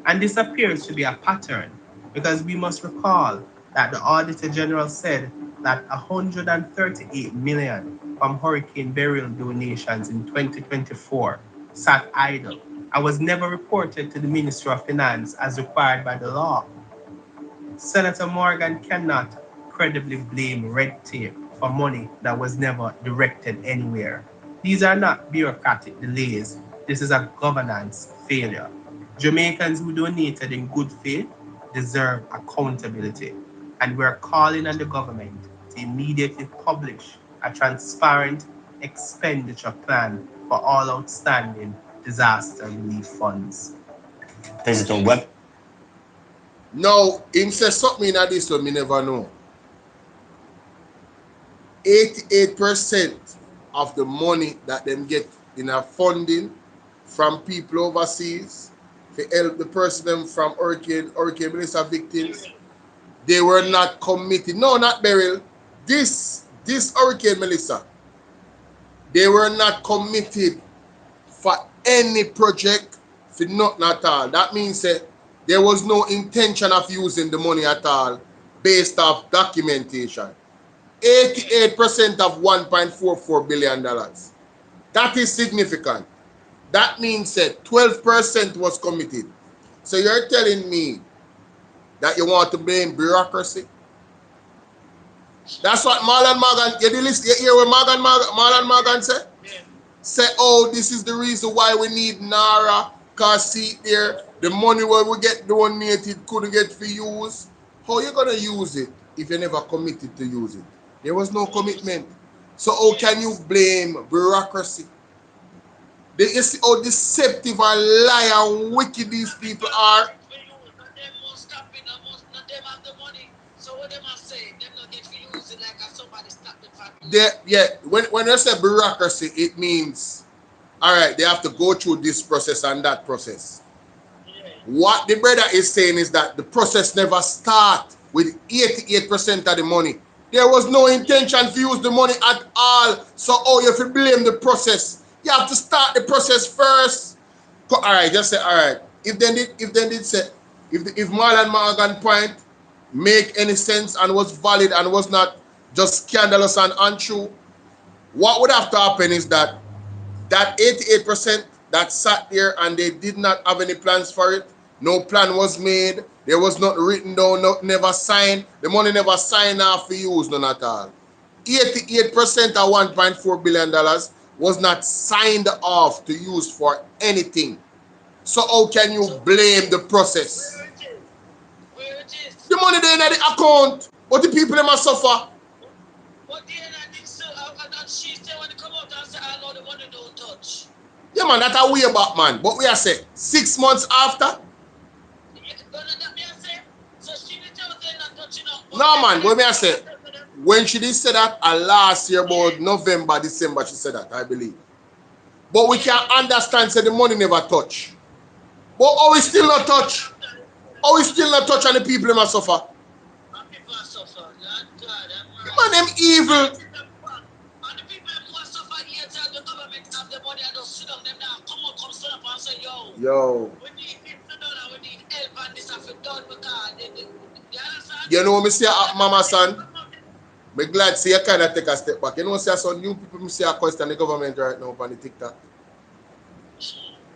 And this appears to be a pattern because we must recall that the Auditor General said that 138 million from hurricane burial donations in 2024 sat idle and was never reported to the Ministry of Finance as required by the law. Senator Morgan cannot credibly blame red tape for money that was never directed anywhere. These are not bureaucratic delays. This is a governance failure. Jamaicans who donated in good faith deserve accountability, and we're calling on the government to immediately publish a transparent expenditure plan for all outstanding disaster relief funds. President Webb. Now, him say something in this one, me never know. 88% of the money that them get in a funding from people overseas to help the person them from Hurricane Melissa victims, they were not committed. No, not burial. This Hurricane Melissa, they were not committed for any project for nothing at all. That means that there was no intention of using the money at all based off documentation. 88% of $1.44 billion. That is significant. That means that 12% was committed. So you're telling me that you want to blame bureaucracy? That's what Marlon Morgan, you hear what Marlon Morgan said? Say, oh, this is the reason why we need NARA, because see there, the money where we get donated couldn't get for use. How you going to use it if you never committed to use it? There was no commitment. So how can you blame bureaucracy? You see how deceptive and liar and wicked these people are? When I say bureaucracy, it means, all right, they have to go through this process and that process. What the brother is saying is that the process never starts with 88% of the money. There was no intention to use the money at all. So, if you blame the process, you have to start the process first. All right, just say, all right. If Marlon Morgan point make any sense and was valid and was not just scandalous and untrue, what would have to happen is that 88% that sat there and they did not have any plans for it, no plan was made, there was not written down, never signed, the money never signed off for use, none at all. 88% of $1.4 billion was not signed off to use for anything. So how can you blame the process? The money there in the account, but the people them suffer. Yeah man, that's a way back man. But we are say 6 months after. No man, what me I say? When she did say that last year about November, December, she said that, I believe. But we can understand say the money never touch. But how we still not touch? How we still not touch and the people them suffer? Man, them evil. Yo. You know what me say, Mama son? Me glad see you kind of take a step back. You know, see some new people me see a question the government right now on the TikTok.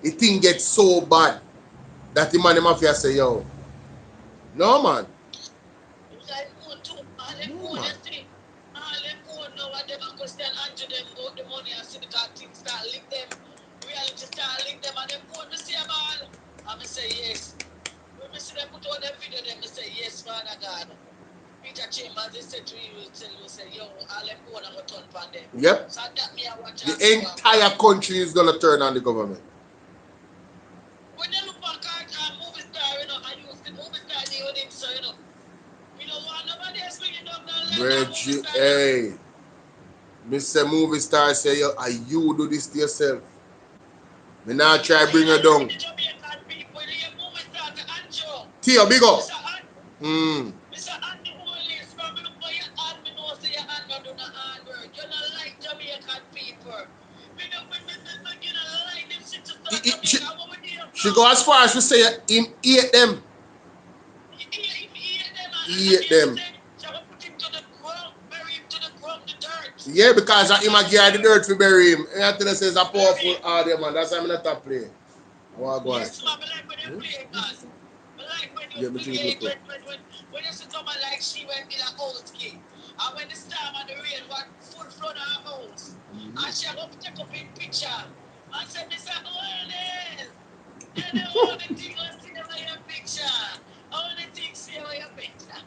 The thing gets so bad that the man have to say, yo. No man. Yep. The entire country is gonna turn on the government. Reggie, hey. Mr. Movie Star say, yo, you do this to yourself. Me not try bring her down. Tia, big up. She go as far as to say him eat them. Eat them. Yeah, because him a give the dirt to bury him. And I tell you says a powerful audio man. That's why I'm not top play. I want to go on. Yeah, but you look up. When you sit down like she went in a old kid. And when the storm and the rain was full flood of her house. And she go take up in picture. And said, Mr. Oldest. And the only thing was see over your picture. Only thing see over your picture.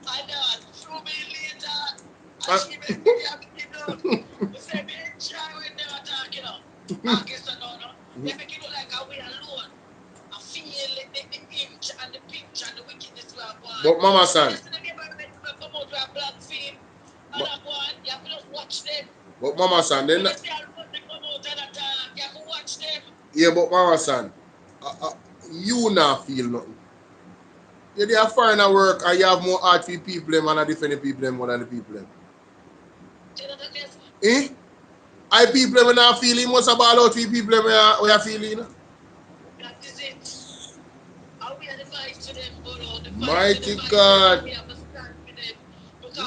And threw me later. And she made me have to know. We said, me enjoy when they were talking up. I guess I don't know. They make it look like we alone. I feel like the inch and the pinch and the wickedness we are born. But Mama son. But Mama son, then. Yeah, but Mama son, you not feel nothing. You they are foreign work and you have more heart for people and a different people more than the people. Eh? I people when I feel must have all out for people we are feeling. That is it. How we advise to them, mighty God. Because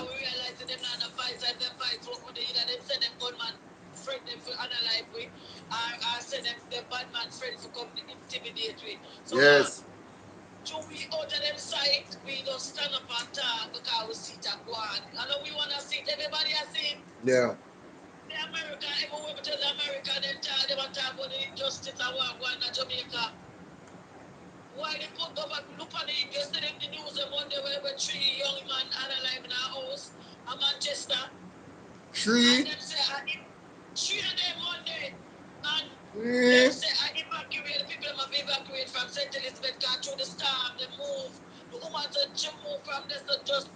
we realize that them not advise and them fight what they either them send them gunman friend them for analyze with or send them the bad man friend for come intimidate with. So yes. So we out of them side, we don't stand up and talk because we see that one. I know we wanna see it, everybody has seen. Yeah. The America, everywhere we tell the America, they talk about the injustice and what in Jamaica. Why they put government look on it yesterday in the news on Monday where 3 young men are alive in our house in Manchester. 3? And them say 3 of them Monday. And them say I evacuate, people have evacuated from St. Elizabeth got through the storm, they move. The woman said she moved from this to just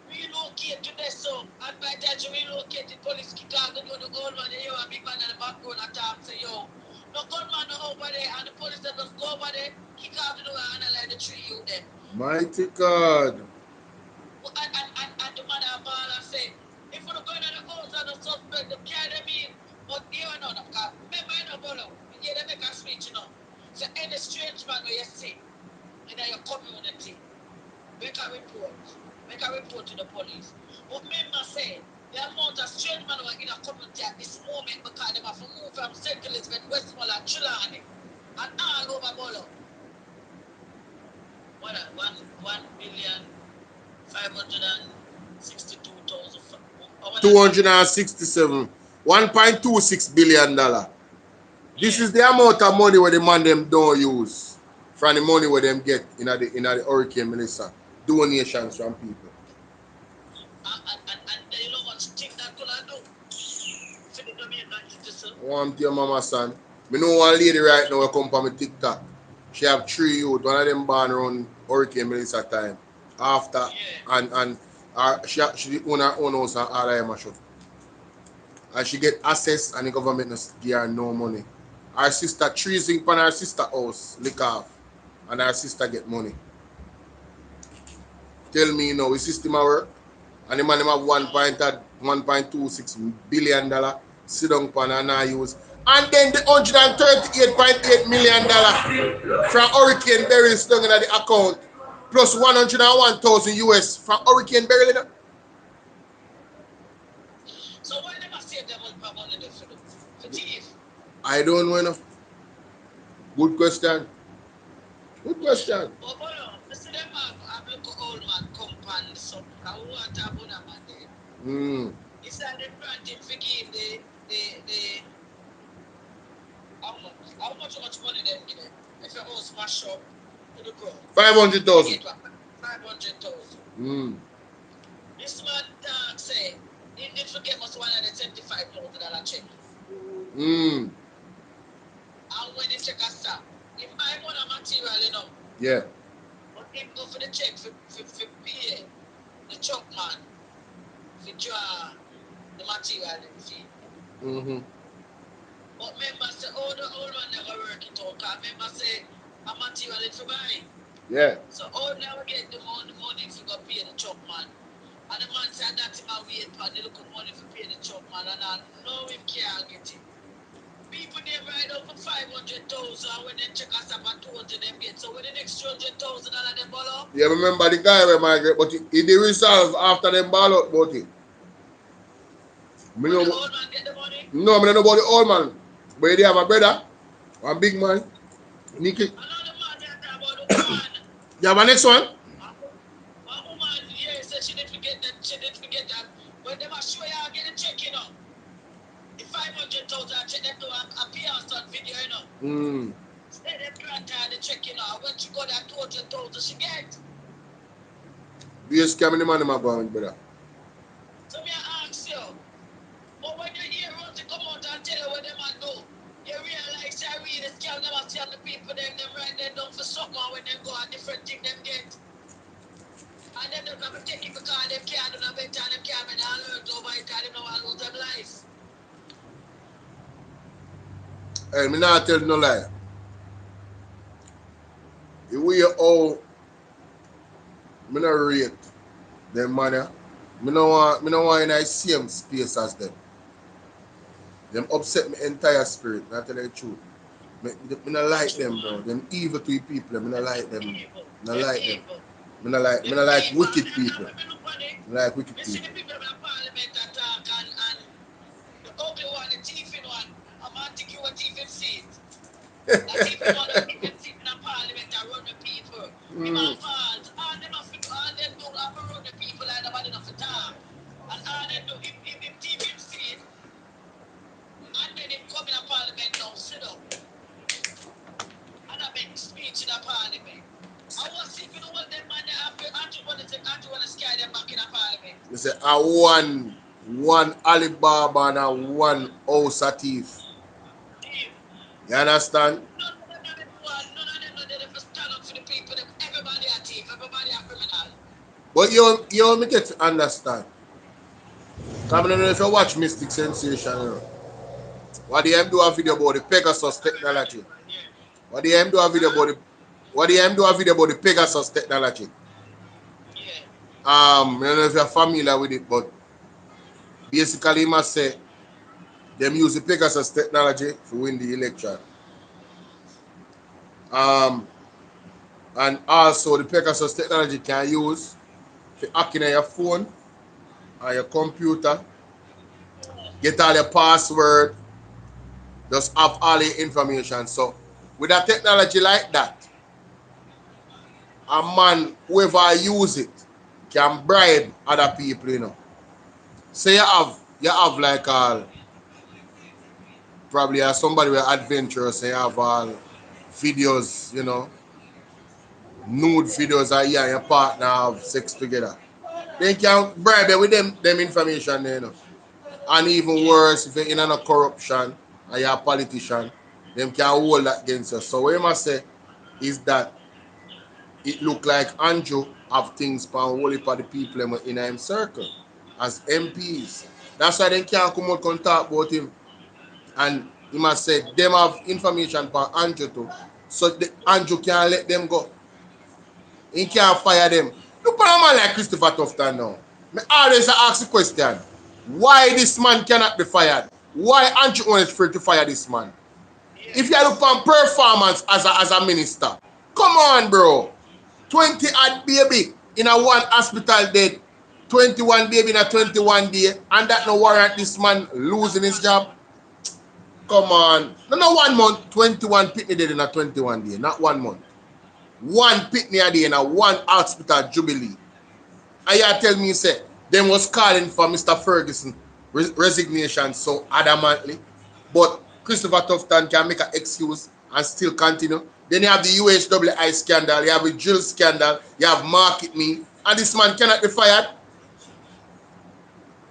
relocate to this so. And by the time she relocate, the police kick out the old man, you a big man in the background attack say yo. No gunman no over there and the police that just go over there, kick out the door and allow the 3 you them. Mighty God. And the man of all I say, if you don't go in the house and the suspect, they carry them in. But you know, because remember you know, Bolo, you they make a speech, you know. So any strange man where you see in your community, make a report. Make a report to the police. But remember say, the amount of strange men who are in a community at this moment because they have to move from St. Elizabeth, Westmoreland, Trelawney, and all over Bolo. 1,562,000. 267. $1.26 billion. This is the amount of money where the man them don't use from the money where them get in the Hurricane Melissa. Donations from people. And you know what thing that gonna do? For the Jamaican citizen. Want your mama son. Me know one lady right now who come from my TikTok. She have 3 youth. One of them born around Hurricane Melissa time. After and she own her own house and all her shop. And she get access and the government does give her no money. Her sister treason upon her sister house, lick off. And her sister get money. Tell me now, his system a work. And the man have $1.26 billion sit down upon and not use. And then the $138.8 million from Hurricane Berry is down in the account. Plus 101,000 US from Hurricane Berry. So why never save them on money for thief? I don't know enough. Good question. Good question. But see them have look old man come pan so I want to have man there. It's like they granted for give the how much money them give them? If your house smash up to the ground. 500,000. 500,000. This man say he did forget us $175,000 check. And when he check a stop, he buy more material, you know. Yeah. But him go for the check for pay the truck man for draw the material in the fee. But members say, oh, the old man never work it out. Because members say, a material is for buy. Yeah. So old now get the money to go pay the truck man. And the man said that him a wait for the little money for pay the truck man. And I know him can't get it. People they ride up for 500,000 when they check us up at 200 them get. So when the next $200,000 them ball up. Yeah, remember the guy where migrate, but he did resolve after them ball out about it. The old man get the money? No, I don't know about the old man. But they have a brother, one big man. Nicky. Another man they talk about the woman. You have a next one? A woman, yeah, said she didn't forget that. When they must show you how to get the check, you know. The 500,000 check them to a PR on video, you know. Say them grant her the check, you know. When she got that 200,000 she get. You scamming the money, my boy, brother. So me ask you, but when you hear Rosie come out and tell you what them man do, you realize I really scam them and tell the people them right there down for something when they go a different thing them get. And them don't have to take it because them can't do no better and them can't make no alert over it and them don't want to lose them life. Hey, me not tell you no lie. The way how me not rate them money, me no want in the same space as them. Them upset my entire spirit, not tell you the truth. Me not like them, bro. Them evil to people, me not like them. Me not like them. Me not like wicked people. Me like wicked people. See the people in the parliament that talk and the ugly one, the thief in one, I'm going to take you a thief in seat. The thief in one, the thief in seat in the parliament and run the people. Them are false. All them do have to run the people like nobody enough to talk. And all them do, if thief in seat, and then him come in the parliament now, sit down. And I make speech in the parliament. I was thinking of what them man they have to want to scare them back in the parliament. They say I one Alibaba and a one house a thief. You understand? None of them know they stand up for the people. Everybody a thief, everybody a criminal. But you me get to understand. I don't know if you watch Mystic Sensation, you know. What do you do a video about the Pegasus technology? What do you do a video about the Pegasus technology? I don't know if you're familiar with it, but basically you must say them use the Pegasus technology to win the election. And also the Pegasus technology can use for hacking on your phone or your computer, get all your password, just have all the information. So with a technology like that, a man, whoever use it, can bribe other people, you know. So you have like probably as somebody with adventurous and have all videos, you know, nude videos of you and your partner have sex together. They can bribe you with them information there, you know. And even worse, if you're in a corruption and you're a politician, them can hold that against you. So what you must say is that it look like Andrew have things for whole heap of the people in him circle as MPs. That's why they can't come out and talk about him. And he must say them have information for Andrew too. So Andrew can't let them go. He can't fire them. Look at a man like Christopher Tufton now. I always ask the question, why this man cannot be fired? Why aren't you only free to fire this man? If you look on performance as a minister, come on, bro. 20 odd baby in a one hospital dead, 21 baby in a 21 day, and that no warrant this man losing his job. Come on. No 1 month, 21 pitney dead in a 21 day, not 1 month. 1 pitney a day in a one hospital jubilee. And you tell me, say, them was calling for Mr. Ferguson resignation so adamantly, but Christopher Tufton can make an excuse and still continue. Then you have the UHWI scandal, you have the drill scandal, you have Market Me, and this man cannot be fired.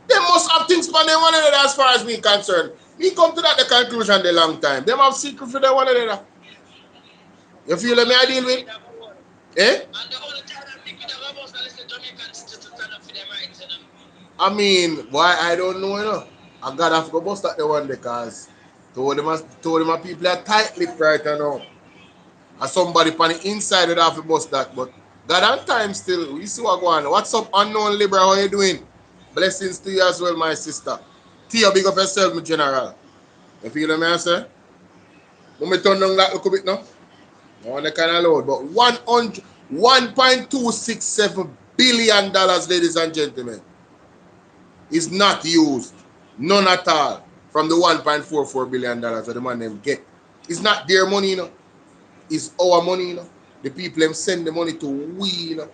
They must have things for them one another as far as me concerned. Me come to that the conclusion the long time. Them have secret for them one another. You feel me I deal with? Eh? I mean, why I don't know, you know. I gotta have to go bust at the one because told them people are tight-lipped right now. And somebody on the inside would have to bust that, but God on time still. We see what going on. What's up, unknown Libra? How you doing? Blessings to you as well, my sister. Tia, big up yourself, my general. You feel me, I say? Let me turn down that little bit now. I want to kind of load, but $1.267 billion, ladies and gentlemen, is not used. None at all from the $1.44 billion that the man them get. It's not their money, you know. It's our money, you know. The people them send the money to we, you know.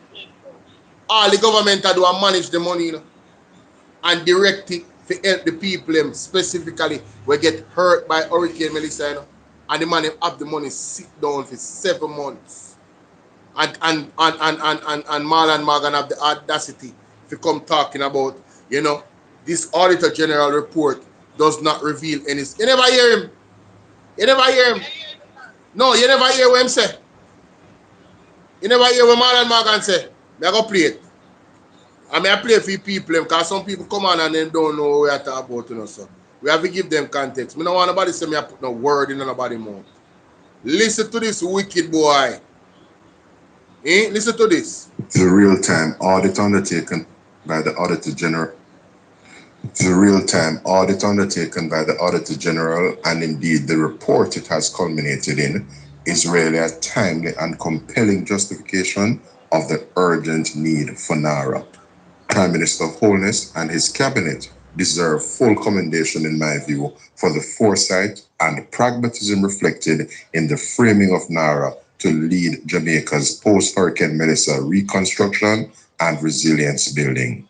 All the government do are manage the money, you know, and direct it to help the people them specifically we get hurt by Hurricane Melissa, you know. And the man them have the money sit down for 7 months. And Marlon Morgan have the audacity to come talking about, you know, this Auditor General report does not reveal any. You never hear him. You never hear him. No, you never hear what him say. You never hear what Marlon Morgan say. I go play it. I mean, I play for people because some people come on and then don't know what we are talking about, you know, so we have to give them context. I don't want nobody say me I put no word in nobody's mouth. Listen to this wicked boy. Eh? Listen to this. The real-time audit undertaken by the Auditor General. The real-time audit undertaken by the Auditor General, and indeed the report it has culminated in, is really a timely and compelling justification of the urgent need for NARA. Prime Minister Holness and his cabinet deserve full commendation, in my view, for the foresight and pragmatism reflected in the framing of NARA to lead Jamaica's post-Hurricane Melissa reconstruction and resilience building.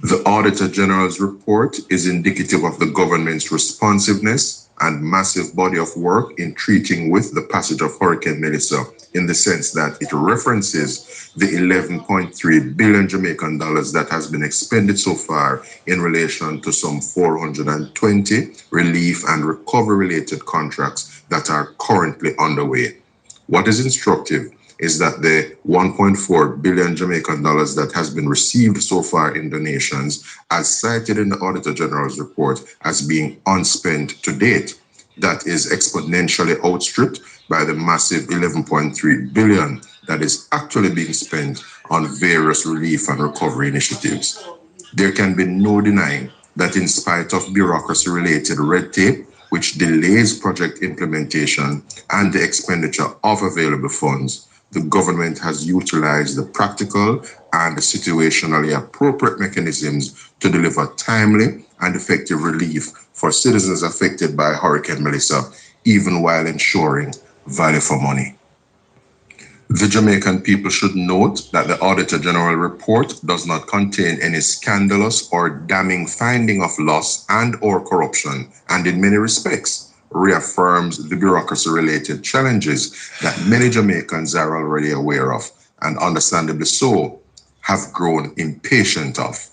The Auditor General's report is indicative of the government's responsiveness and massive body of work in treating with the passage of Hurricane Melissa, in the sense that it references the 11.3 billion Jamaican dollars that has been expended so far in relation to some 420 relief and recovery related contracts that are currently underway. What is instructive is that the 1.4 billion Jamaican dollars that has been received so far in donations, as cited in the Auditor General's report as being unspent to date, that is exponentially outstripped by the massive 11.3 billion that is actually being spent on various relief and recovery initiatives. There can be no denying that in spite of bureaucracy-related red tape, which delays project implementation and the expenditure of available funds, the government has utilized the practical and situationally appropriate mechanisms to deliver timely and effective relief for citizens affected by Hurricane Melissa, even while ensuring value for money. The Jamaican people should note that the Auditor General report does not contain any scandalous or damning finding of loss and or corruption, and in many respects reaffirms the bureaucracy-related challenges that many Jamaicans are already aware of, and understandably so, have grown impatient of.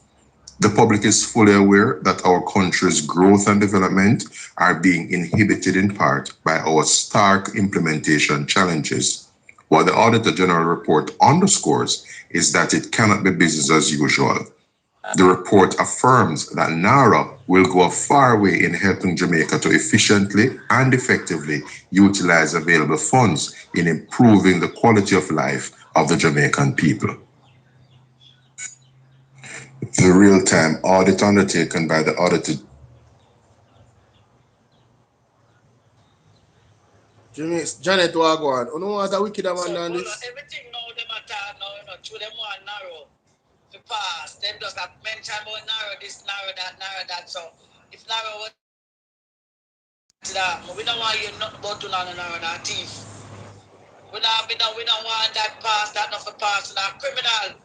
The public is fully aware that our country's growth and development are being inhibited in part by our stark implementation challenges. What the Auditor General report underscores is that it cannot be business as usual. The report affirms that NARA will go a far way in helping Jamaica to efficiently and effectively utilize available funds in improving the quality of life of the Jamaican people. The real-time audit undertaken by the Auditor Janet Wagwan, you know what a wicked man on this? Everything now them attack now, you know, through them one narrow. The past, them just that mention about narrow this, narrow that. So if narrow was that, we don't want you not about to narrow that thief. We don't want that pass, that not for pass, that criminal.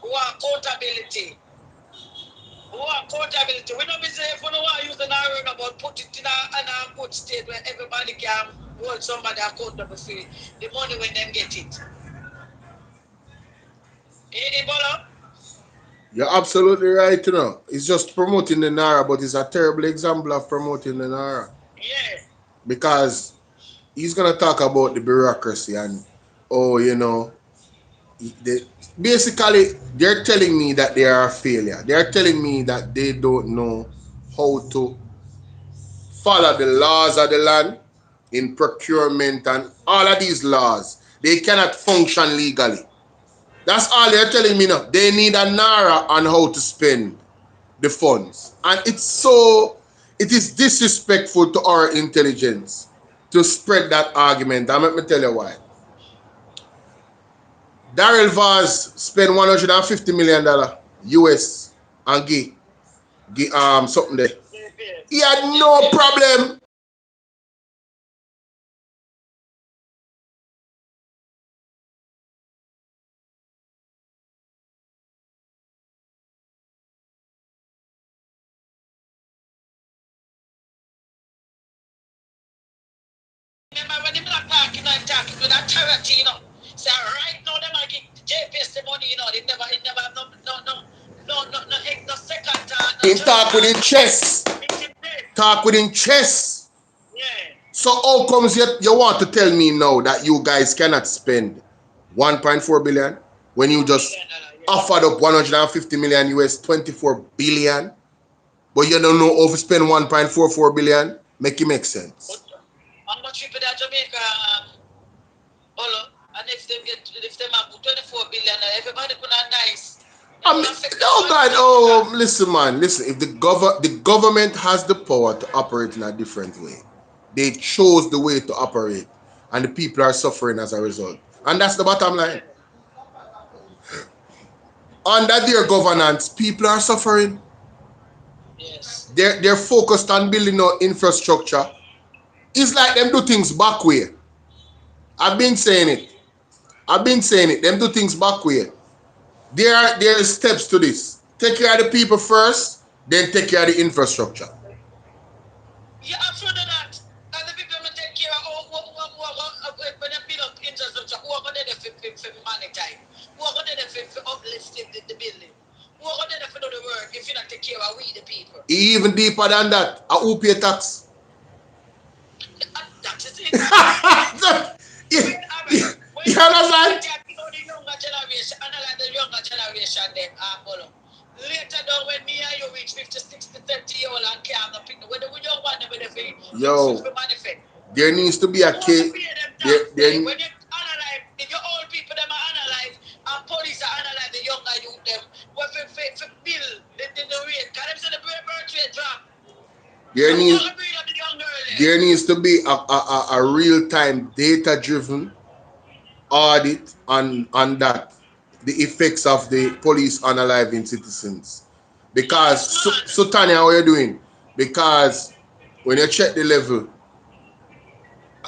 We want accountability. We want accountability. We don't be safe. We don't want to use the narrow, but put it in a good state where everybody can hold somebody accountable for the money when them get it. Bolo? You're absolutely right, you know. It's just promoting the NARA, but it's a terrible example of promoting the NARA. Yeah. Because he's going to talk about the bureaucracy and, oh, you know, basically, they're telling me that they are a failure. They're telling me that they don't know how to follow the laws of the land in procurement and all of these laws. They cannot function legally. That's all they're telling me now. They need a NARA on how to spend the funds. And it is disrespectful to our intelligence to spread that argument. And let me tell you why. Daryl Vaz spent $150 million US and give something there. He had no problem. Remember when them not talking with that charity, you know. So right now them are getting JPS the money, you know. They never no second thought. He talk within chess. Talk within chess. Yeah. So how comes you want to tell me now that you guys cannot spend 1.4 billion when you just offered up 150 million US, 24 billion, but you don't know how to spend 1.44 billion? Make it make sense. How much people that Jamaica, Bolo, and if they have 24 billion, everybody could have nice. Oh God! Oh, listen, man. Listen. If the government has the power to operate in a different way, they chose the way to operate, and the people are suffering as a result. And that's the bottom line. Under their governance, people are suffering. Yes. They're focused on building our infrastructure. It's like them do things back way. I've been saying it. Them do things back way. There are steps to this. Take care of the people first, then take care of the infrastructure. Yeah, after that, and the people will take care of when they build up infrastructure, who are going to monetize? Who are going to uplift the building? Who are going to do the work if you don't take care of we the people? Even deeper than that, who pay tax? That is it. You understand? The younger generation then, later down when me and you reach 50, 60, 30 years old and can't pick the way we don't want them with the yo, there needs to be a case. When you analyze, if your old people them are analyzed and police are analyzed the younger youth them, what for bill, the rate, can them say the birth rate drop? There needs to be a real-time data-driven audit on that, the effects of the police unaliving citizens. Because, so Tanya, how are you doing? Because when you check the level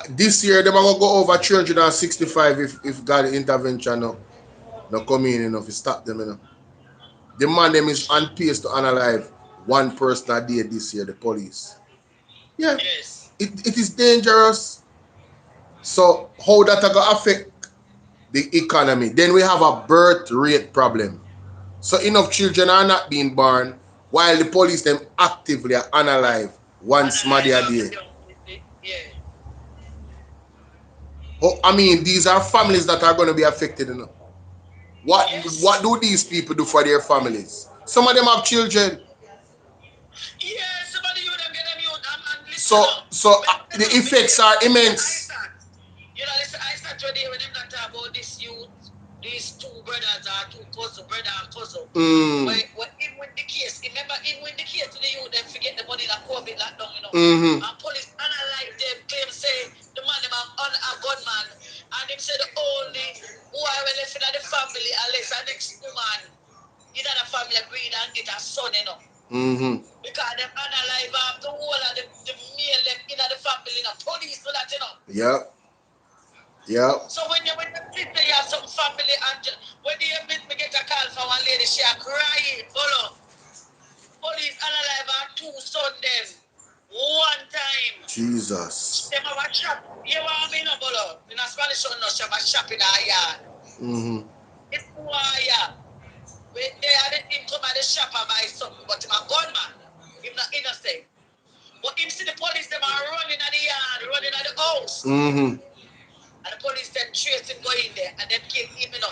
This year, they're going to go over 365 if God intervention no come in enough to stop them. You know. The man them is on pace to unalive one person a day this year, the police. Yeah. Yes. It is dangerous. So how that going to affect the economy? Then we have a birth rate problem. So enough children are not being born while the police them actively are unalive one smaddy a day. Oh, I mean, these are families that are going to be affected. You know. What do these people do for their families? Some of them have children. Yeah, somebody you them get them youth So the effects are immense. You know, listen, I start today when them not talk about this youth, these two brothers or two cousins, brother and cousin. When him win the case, remember him win the case to the youth, them forget the money that COVID lockdown, you know. And police analyze them, claim say the man them a gunman, and him say the only who are left in the family unless the next woman in the family breed and get a son, you know. Because them unalive the whole of the male them in the family, you know, police so that, you know. Yep. So when you sit there, you have some family, and when you meet me get a call from one lady, she are crying, follow. Police unalive her two sons them one time. Jesus. Them have a shop. You want me no bolo? In a Spanish son no shop a shop in our yard. It's why when they had him come at the shop and buy something, but him a gunman. Him not innocent. But him see the police them are running at the yard, running at the house. And the police then trace him go in there and then kill him, you know.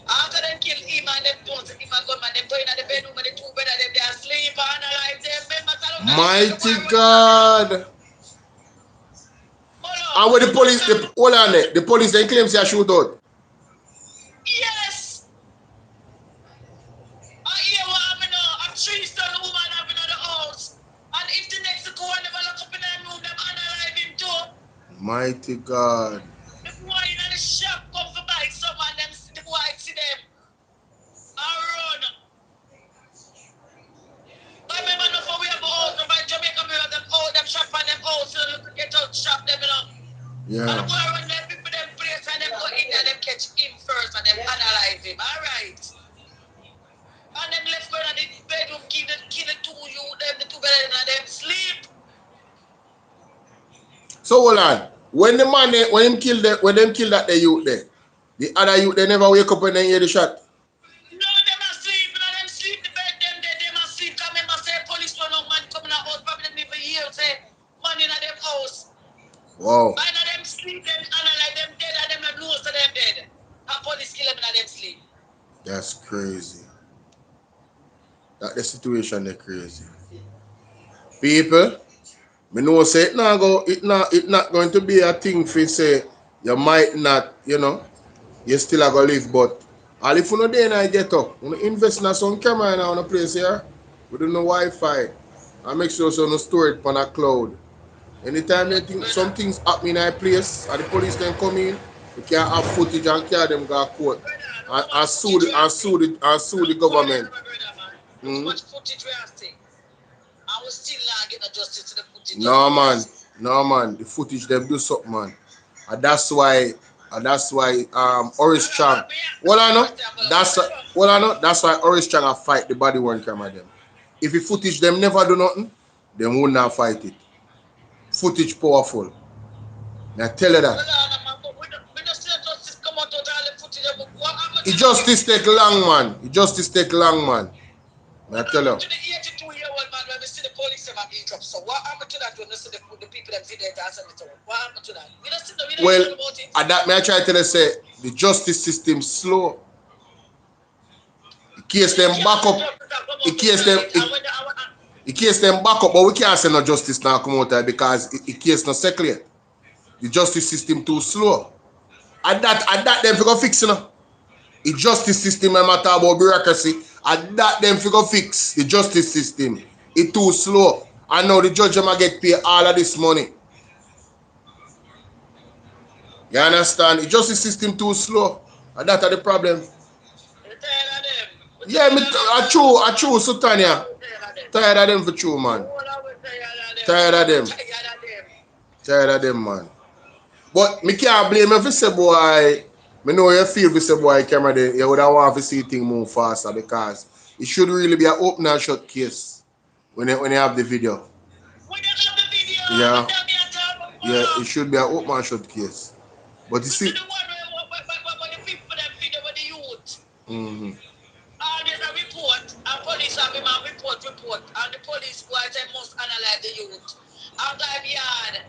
After them kill him and them don't him a gunman, them go in the bedroom and the two brothers them they are asleep and alive them members alone. Mighty God. And when the police, hold on there, the police then claims they are shoot out. Yes. I hear what happened now. A 3-star woman having in the house. And if the next go and never look up in the room, them unalive him too. Mighty God. The boy in the shop come for buy someone, them the boy see them. And run. I remember enough for we have a house, no by Jamaica, we have them out, them shop and them out, so they get out shop them, you know. Yeah. And the boy run them people them place and them go in there, them catch him first and them analyze him. Alright. And them left going to the bedroom, kill the two you, them the two brothers and them sleep. So hold on. When the man when them kill that the youth there, the other youth they never wake up when they hear the shot. No, them not sleep, no, them sleep the bed, them not sleep. Come in, say police run out, man coming out, probably them even hear say man in them house. Wow. I know them sleep, them analyze them dead, and them have knows to them dead. And police kill them in them sleep. That's crazy. That the situation is crazy. People, me know say it not going to be a thing for say you might not, you know, you still are gonna live, but all if you know then I get up, you invest in some camera in a place here, we do no Wi-Fi. I make sure so no store it on a cloud. Anytime they think some things happen in a place and the police then come in, you can have footage and carry them go to court and sue the government. Much footage we have seen. I will still not get no justice to the footage. No man, the footage them do something, man. And that's why Oris Chang. That's why Oris Chang a fight the body worn camera them. If the footage them never do nothing, them would not fight it. Footage powerful. Now tell you that. The justice take long, man. The justice take long, man. Now tell you. To the 82-year-old man, when we see the police them being dropped. So what happened to that when we see the people that video that answer the what happened to that? We don't see the well, about it. At that, may I try to tell you say the justice system slow. The case them back up. The case them back up, but we can't say no justice now come out there because the case not settled yet. The justice system too slow. At that them figure fix, you know. The justice system I matter about bureaucracy. At that them figure fix the justice system. It too slow. And now the judge might get paid all of this money. You understand? The justice system too slow. And that's the problem. Yeah, I true, Sultania. Tired of them for true, man. Tired of them, man. But me can't blame if you say boy, me know you feel if you say boy camera there, you would have want to see things move faster because it should really be an open and shut case when you have the video. Yeah. Yeah, it should be an open and shut case. But you see. Mm-hmm. There's a report, and police have him a report, and the police go and say must analyze the youth. After I'm yard,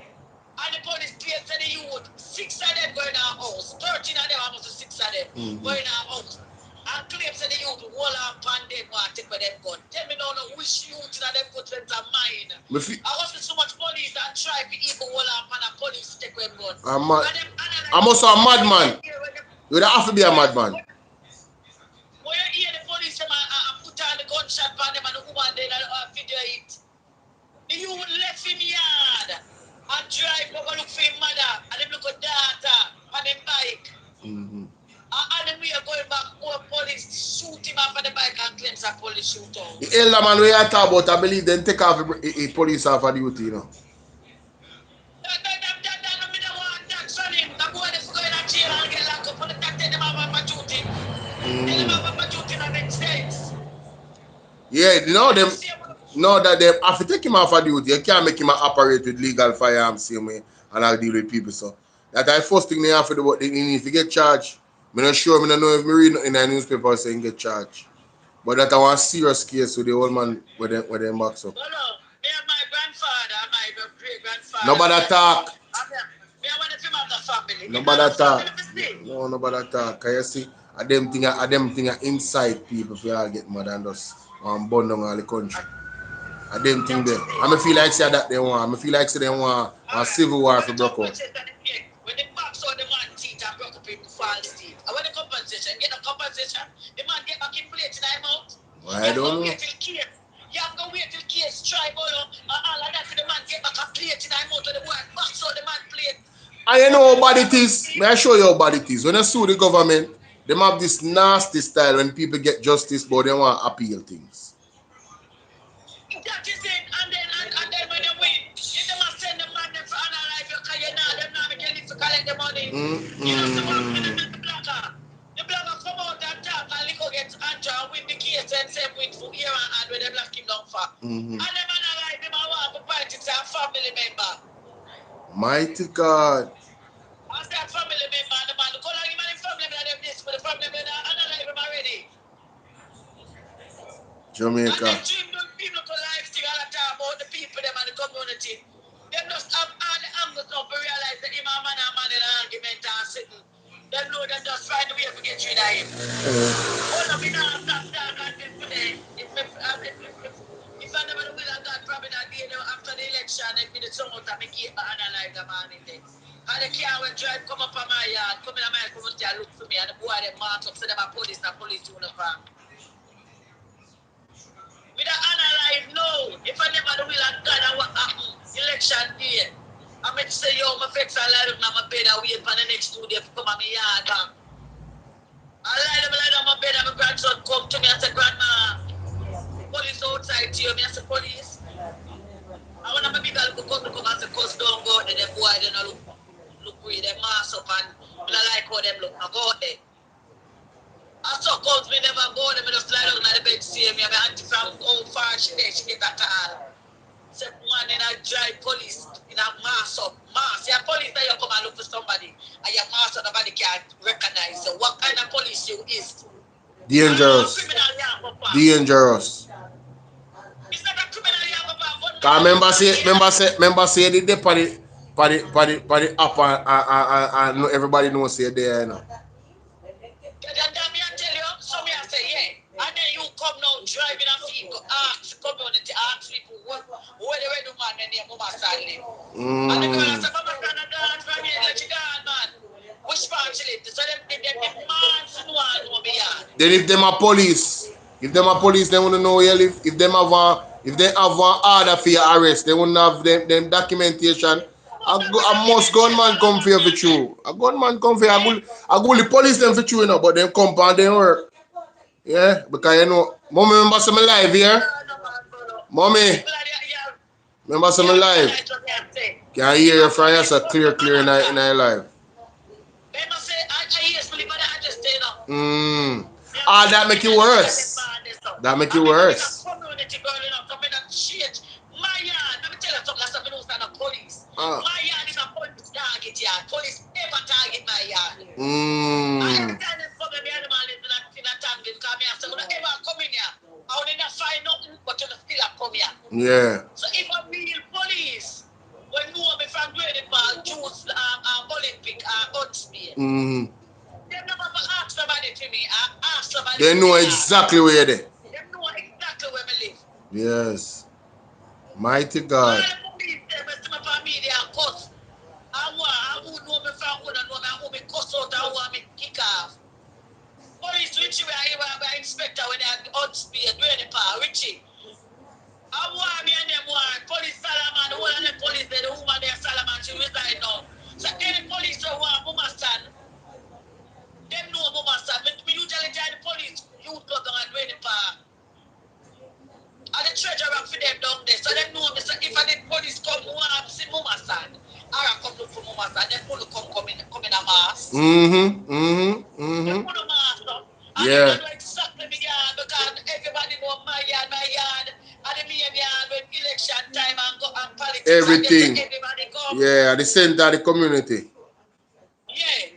and the police claims to the youth, 6 of them going in our house, 13 of them, almost 6 of them, going in our house. And claims to the youth, hold on pan them, want to take with them gun. Tell me now, which youth in them footprints are mine. I was with so much police and try to even hold on pan a police take with them gun. I'm also a madman. You would have to be a madman. When you hear the police put on the gunshot on them and the woman then video it. The youth left him yard and drive over look for him mother and them look at daughter on the bike. And then we are going back, more police shoot him off on the bike and claims a police shootout. The elder man we are talking about, I believe they take off a police off of duty, you know. Yeah, you know them. Know that they have to take him off of duty. You can't make him operate with legal firearms same way, and I'll deal with people. So that the first thing they have to do. But they need to get charged. I'm not sure. I don't know if me read in the newspaper saying get charged. But that I want a serious case with the old man with them box up. No, me and my grandfather and my great grandfather. Nobody talk. Me and one of them have the family. Nobody talk. No, nobody talk. Can you see? I them thing inside people if you all get mad and just burn down all the country. I them thing there. I feel like say that they want. I feel like say they want a civil war to break out. When the box on the man teeth and broke up in false teeth. I want the compensation. Get the compensation. The man get back in plate in my mouth. I don't know. You have to wait till case try all of that for the man get back a plate in my mouth. The boy box on the man plate. And you know how bad it is? May I show you how bad it is? When I sue the government, they have this nasty style when people get justice, but they want to appeal things. That is it. And then when they win, if they must send the man them for analyze your career now, them now make you to collect the money. You know, the blogger come out and talk and Lico gets Andrew and win the case and say win for year and when they lock him down for. And them analyze them and want to fight it to a family member. Mighty God. As that family member and the man, the color him and the family member them this, but the family member analyze them already. Jamaica. And they dream them people to life thing all the time about the people them and the community. They just have all the angles now to realize that him and man in an argument and sitting. They know they just find a way to get rid of him. All of me now stop talk and this today. If I never will have that probably that day after the election, if me the song out and me keep analyze the man in there. And the car will drive come up on my yard, come in my community and look for me and the boy them mark up, say them a police uniform. We don't analyze no. If I never the will have done and what happened, election day. I mean say yo, my vex I lie down on my bed and wait for the next 2 days to come on my yard. I lie down on my bed and my grandson come to me and say, Grandma, police outside to you, me I say police. I want my big girl to come and say, cuz don't go out there, them boy they don't look weird, them mask up and I like how them look. I go out there. I saw comes me never go there, me just lie down on the bed see me, my auntie from how far she there, she get a call. Say one in a drive police in a mask up. Mask. Yeah, police that you come and look for somebody and your mask up nobody can't recognize. So what kind of police you is? Dangerous. Dangerous. It's not a criminal you have about. Cause member say the day for the app and everybody knows say there, you know. Then me I tell you, so me I say yeah. And then you come now driving a vehicle, ask community, ask people where they do man and their mama Stanley. And the girl say, Mama gonna dance from here, let you go man. Which part you live? So them man to know me yard. Then if them are police, they wanna know where you live. If they have one order for your arrest, they wouldn't have them documentation. A most gunman come for you for true. A gunman come for you. I go the police them for true, you know, but them come and they work. Yeah, because you know, mommy remember some live here. Mommy, Remember some live? Can hear you from here, so clear in your live. Ah, that make you worse. That make you worse. My yard is a police target yard. Police ever target my yard. I understand them from the animal in a tangle because me have to ever come in here. I will not find nothing, but you still have come here. Yeah. So if I real police, when know me from Grady Park, Juice, Olympic, Unspear, they never ask somebody to me. I ask somebody. They know exactly where you're there. They know exactly where I live. Yes. Mighty God. Police Richie, where inspector when they Unspear, Grady Park, Richie. I want me and them one. Police Salaman, the one of them police there, the woman there, Salaman, she resign now. So any police who want Mama stand, them know Mama stand. Me usually join the police, youth club down at Grady Park. And the treasurer for them down there. So them know me. So if I did police come, who want to see Mama stand, I come look for Mama stand. Them people come in a mask. Them put a mask up. And they know exactly me yard because everybody know my yard. And the main yard when election time and go and politics. Everything. And everybody come. Yeah, at the center of the community. Yeah.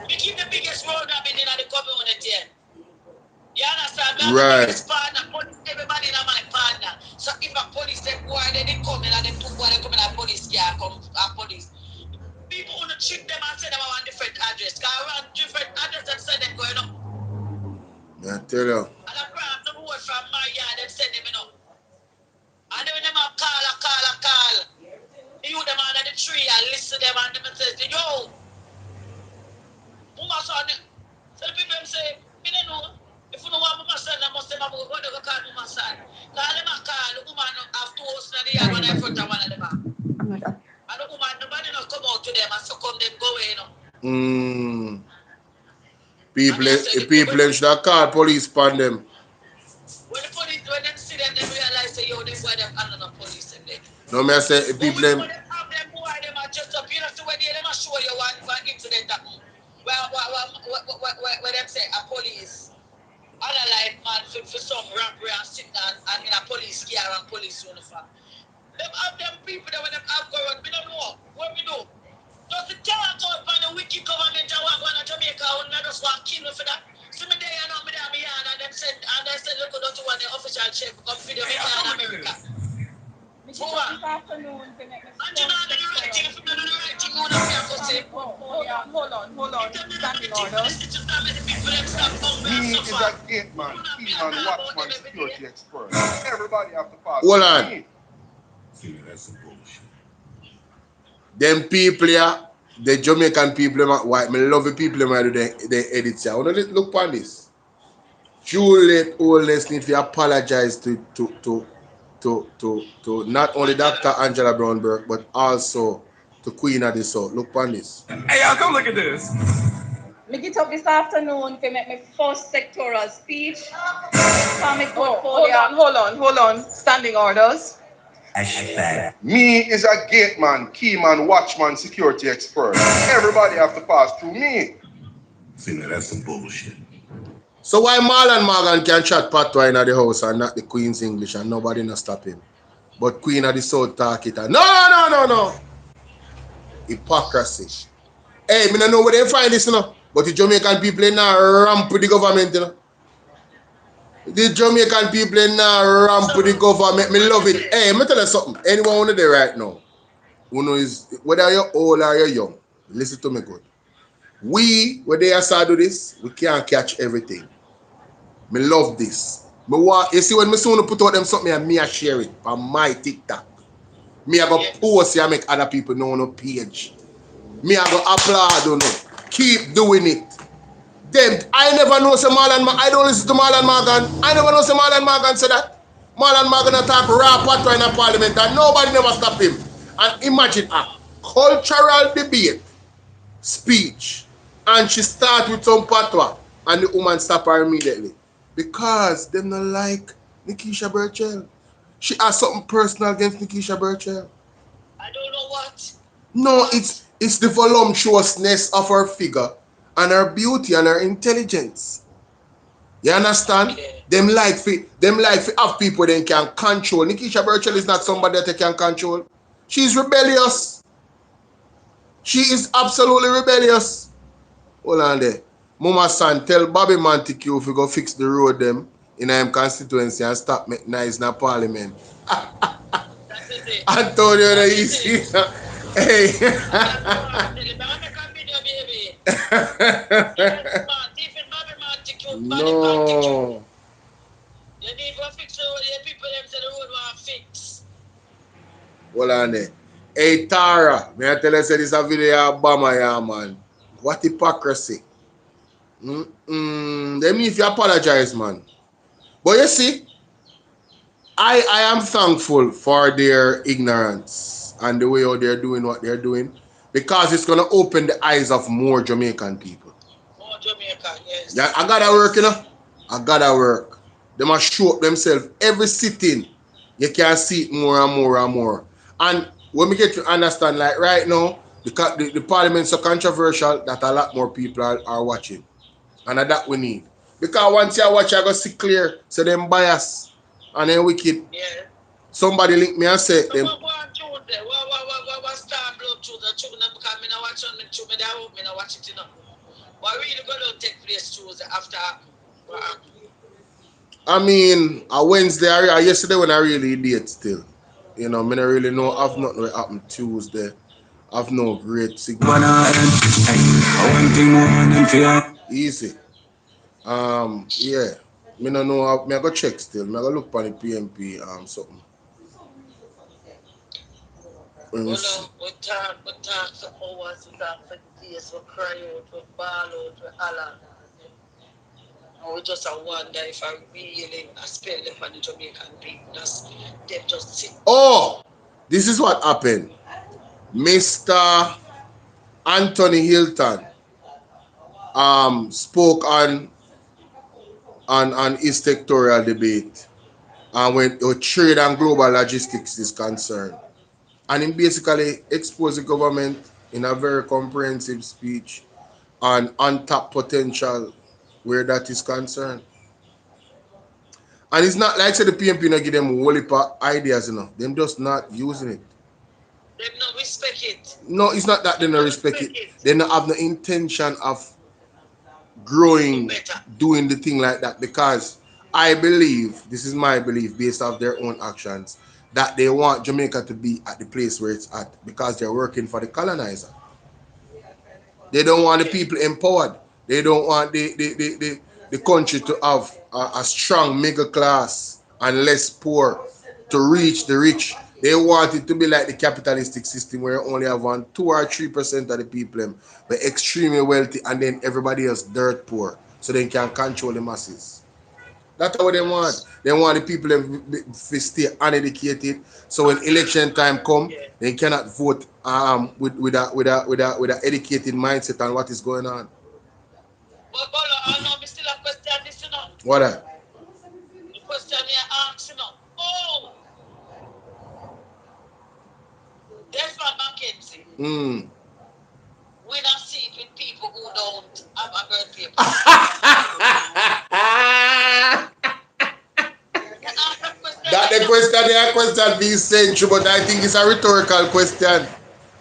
We keep the biggest road up in the community. You understand? I'm the biggest partner. Everybody is my partner. So if a police they go and they come in and they took what they come in a police car, come a police. People want to trick them and send them a different address. Because around different address and send them going up. I tell you. And I grab the road from my yard and send them up. And then when them a call. You them under the tree and listen to them and them say, yo, Mama son. So the people say, me don't know. If you don't want Mama son, I must say, Mama, go to call Mama son. Because them a call, the woman have two hosts in the yard when I front of one of them. And the woman, nobody not come out to them and succumb them go away, you know. People should have called police upon them. When the police, when them see them, they realize say, yo, this why them under the police in there. No, me I say, people them. When they have them boy, them are just up. You know, so when they them show you one incident that where them say a police, other life man for some robbery and sitting and in a police gear and police uniform. Them have them people that when them have go around, we don't know what we do. Just the talk out by the wicked government and walk on Jamaica and not just want to kill me for that. So me there and me there me and they said look don't you want the official check come for the in America. Hold on. And you know the right thing, if you do the right thing, you know what I'm say. Hold on. Standing order. He is a gate man, watchman, security expert. Everybody have to pass. Hold on. Them people here, the Jamaican people, white, me love the people who do the edits here. Look on this. Juliet Oles need to apologize to not only Dr. Angela Brownberg, but also to Queen of the South. Look on this. Hey, y'all, come look at this. Me get up this afternoon to make my first sectoral speech. Hold on. Standing orders. Me is a gate man, key man, watchman, security expert. Everybody have to pass through me. See, that's some bullshit. So why Marlon Morgan can chat patois in the house and not the Queen's English and nobody not stop him? But Queen of the South talk it. No. Hypocrisy. Hey, me don't know where they find this, you know. But the Jamaican people now ramp with the government, you know. The Jamaican people now ramp with the government. Me love it. Hey, me tell you something. Anyone on there right now, who knows whether you're old or you're young, listen to me good. We, when they start do this, we can't catch everything. Me love this. Me want, you see when me soon put out them something and me I share it on my TikTok. Me I go post and make other people know on a page. Me I go applaud on it. Keep doing it. Them, I never know say Marlon, I don't listen to Marlon Morgan. I never know say Marlon Morgan say that. Marlon Morgan attack rap patois in a parliament and nobody never stop him. And imagine a cultural debate, speech, and she start with some patois and the woman stop her immediately. Because them not like Nikisha Burchell. She has something personal against Nikisha Burchell. I don't know what. No, it's the voluptuousness of her figure and her beauty and her intelligence. You understand? Okay. Them like to have people they can control. Nikisha Burchell is not somebody that they can control. She's rebellious. She is absolutely rebellious. Hold on there. Mama son, tell Bobby Montague if we go fix the road them in him constituency and stop make nice in the parliament. Antonio the easy. Hey. No. You need to fix the road. The people them say the road want fix. Hold on there. Hey Tara, may I tell you say this a video of Obama, yeah, man. What hypocrisy. Them if you apologize, man. But you see, I am thankful for their ignorance and the way how they're doing what they're doing, because it's gonna open the eyes of more Jamaican people. More Jamaican, yes. Yeah, I gotta work, you know. I gotta work. They must show up themselves every sitting. You can see it more and more and more. And when we get to understand, like right now, the parliament's so controversial that a lot more people are watching. And that we need. Because once you watch, I go see clear, so them bias and then wicked. Yeah. Somebody link me and say them. What star blow through the tune because I not watch on the tune, I hope I not watch it enough. What really gonna take place Tuesday after? I mean, a Wednesday or yesterday when I really did still. You know, I don't really know. I've not what happened Tuesday. I've no great signal. Easy. Yeah. Me no know. Me I go check still. Me I go look on the PMP something. We talk for hours, we talk for days, we cry out, we bawl out, we holler. And we just wonder if I really spell them on the Jamaican people. They just sit. Oh, this is what happened. Mr. Anthony Hilton spoke on his sectorial debate and when trade and global logistics is concerned. And he basically exposed the government in a very comprehensive speech on untapped potential where that is concerned. And it's not like the PMP not give them a whole heap of ideas, you know. Them just not using it. They don't respect it. No, it's not that they don't respect it. They don't have no intention of growing, doing the thing like that, because I believe, this is my belief based off their own actions, that they want Jamaica to be at the place where it's at because they're working for the colonizer. They don't want the people empowered. They don't want the country to have a strong middle class and less poor to reach the rich. They want it to be like the capitalistic system where you only have 2 or 3% of the people but extremely wealthy and then everybody else dirt poor so they can control the masses. That's what they want. They want the people to stay uneducated, so when election time come, they cannot vote with a educated mindset on what is going on. But I know me still a question this, you know. What that? The question I ask, you know. Oh, Desmond Mackenzie. We not see it with people who don't have a birth paper. That the question being sent to, but I think it's a rhetorical question.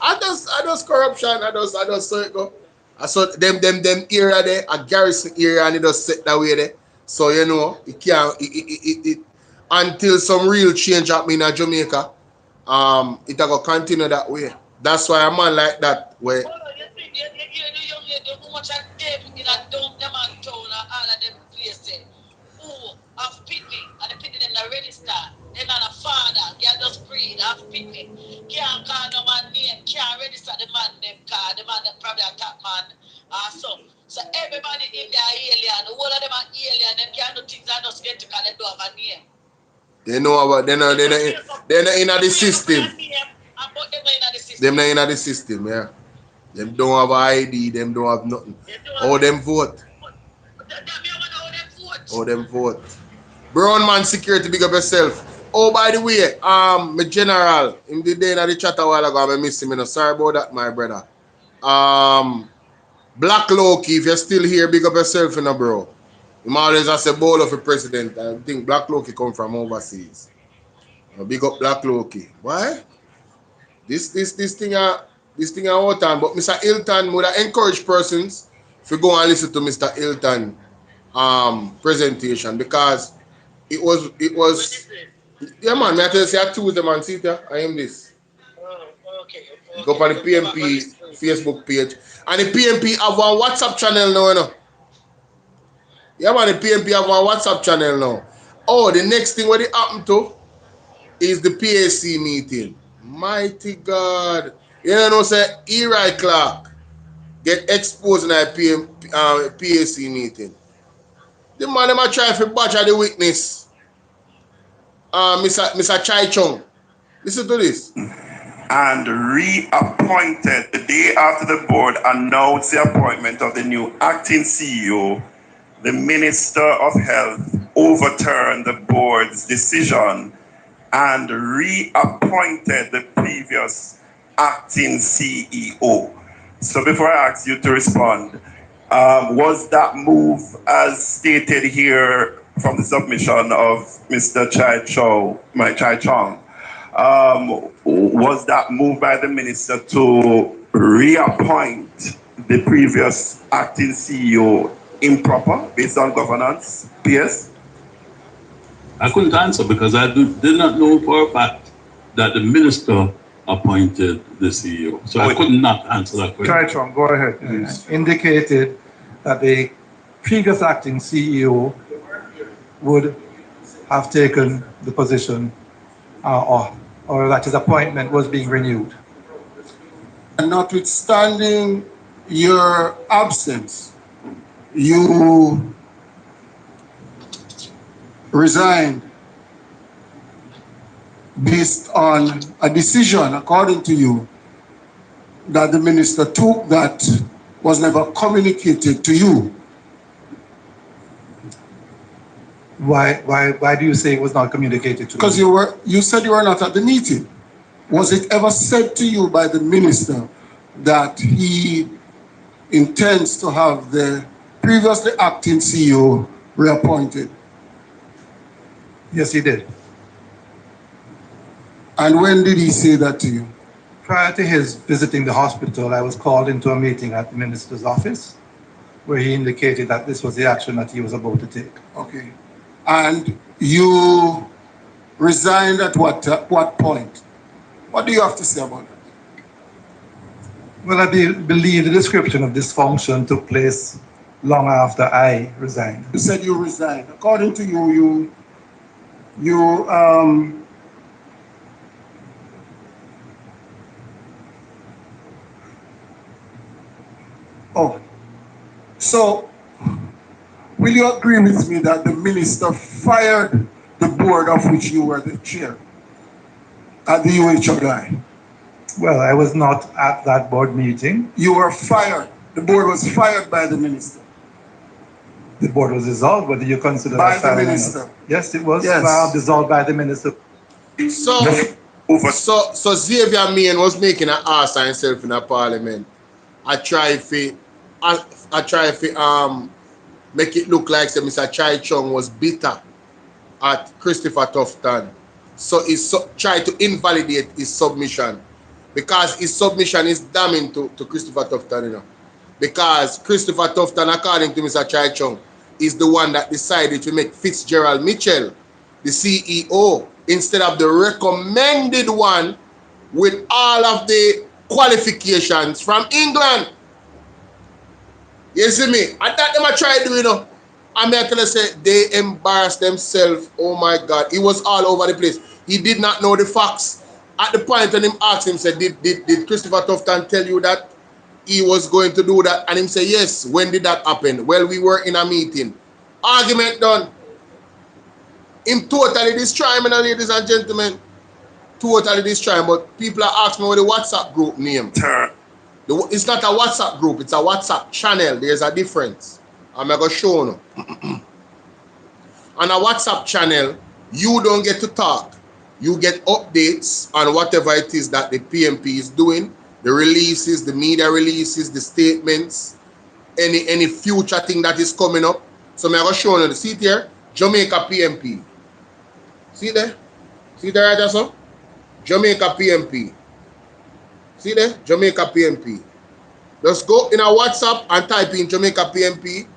I just corruption. I just so it go. I saw them area there, a garrison area, and it just set that way there. So you know, it can't it until some real change happen in Jamaica. It will continue that way. That's why a man like that way. They're not a father, they are just breed, have pity. Can't call no man name, can't register the man name card, the man that probably a top man or so. So everybody in there alien, the whole of them are alien, them can't do things that just get to call they don't have a name. They know about they're not in the system. Them not in the system, yeah. Them don't have ID, them don't have nothing. How them vote? How them vote? Brown man security, big up yourself. Oh, by the way, my general, in the day in the chat a while ago, I miss him. Sorry about that, my brother. Black Loki, if you're still here, big up yourself, bro. I'm always I say BOLO for president. I think Black Loki come from overseas. Big up Black Loki. Why? This thing out time. But Mr. Hilton would encourage persons to go and listen to Mr. Hilton presentation because it was yeah man, I tell you, I choose them and see it. I am this. Go on the PMP Facebook page. And the PMP have one WhatsApp channel now, you know. Yeah man, the PMP have one WhatsApp channel now. Oh, the next thing what it happened to is the PAC meeting. Mighty God. You know, say Eli Clark get exposed in a PAC meeting. The man them a try to badger the witness. Mr. Chai Chung. Listen to this. And reappointed the day after the board announced the appointment of the new acting CEO, the Minister of Health overturned the board's decision and reappointed the previous acting CEO. So before I ask you to respond, was that move as stated here from the submission of Mr. Chai Chong, was that move by the minister to reappoint the previous acting CEO improper based on governance? PS? I couldn't answer because I did not know for a fact that the minister appointed the CEO. So I could not answer that question. Chai Chong, go ahead. Indicated that the previous acting CEO would have taken the position or that his appointment was being renewed. And notwithstanding your absence, you resigned based on a decision, according to you, that the minister took that was never communicated to you. Why do you say it was not communicated to you? Because you said you were not at the meeting. Was it ever said to you by the minister that he intends to have the previously acting CEO reappointed? Yes, he did. And when did he say that to you? Prior to his visiting the hospital, I was called into a meeting at the minister's office where he indicated that this was the action that he was about to take. Okay. And you resigned at what point? What do you have to say about that? Well, I believe the description of this function took place long after I resigned. You said you resigned. According to you, oh, so will you agree with me that the minister fired the board of which you were the chair at the UHI? Well, I was not at that board meeting. You were fired. The board was fired by the minister. The board was dissolved. Whether you consider by that the minister? Yes, it was dissolved by the minister. So Xavier Main was making an ass of himself in the parliament. I try to make it look like Mr. Chai Chung was bitter at Christopher Tufton. So he tried to invalidate his submission because his submission is damning to Christopher Tufton, you know. Because Christopher Tufton, according to Mr. Chai Chung, is the one that decided to make Fitzgerald Mitchell the CEO instead of the recommended one with all of the qualifications from England. You see me? I thought them I tried to do, you know. I'm going to say they embarrassed themselves. Oh my God. He was all over the place. He did not know the facts. At the point when him asked him, said, did Christopher Tufton tell you that he was going to do that? And him say, yes. When did that happen? Well, we were in a meeting. Argument done. Him totally destroy me, ladies and gentlemen. Totally destroy. But people are asking me what the WhatsApp group name. It's not a WhatsApp group. It's a WhatsApp channel. There's a difference. I'm going to show you. On a WhatsApp channel, you don't get to talk. You get updates on whatever it is that the PMP is doing, the releases, the media releases, the statements, any future thing that is coming up. So I'm going to show you. See it here? Jamaica PMP. See there? See there right there, so? Jamaica PMP. See there? Jamaica PMP. Just go in our WhatsApp and type in Jamaica PMP.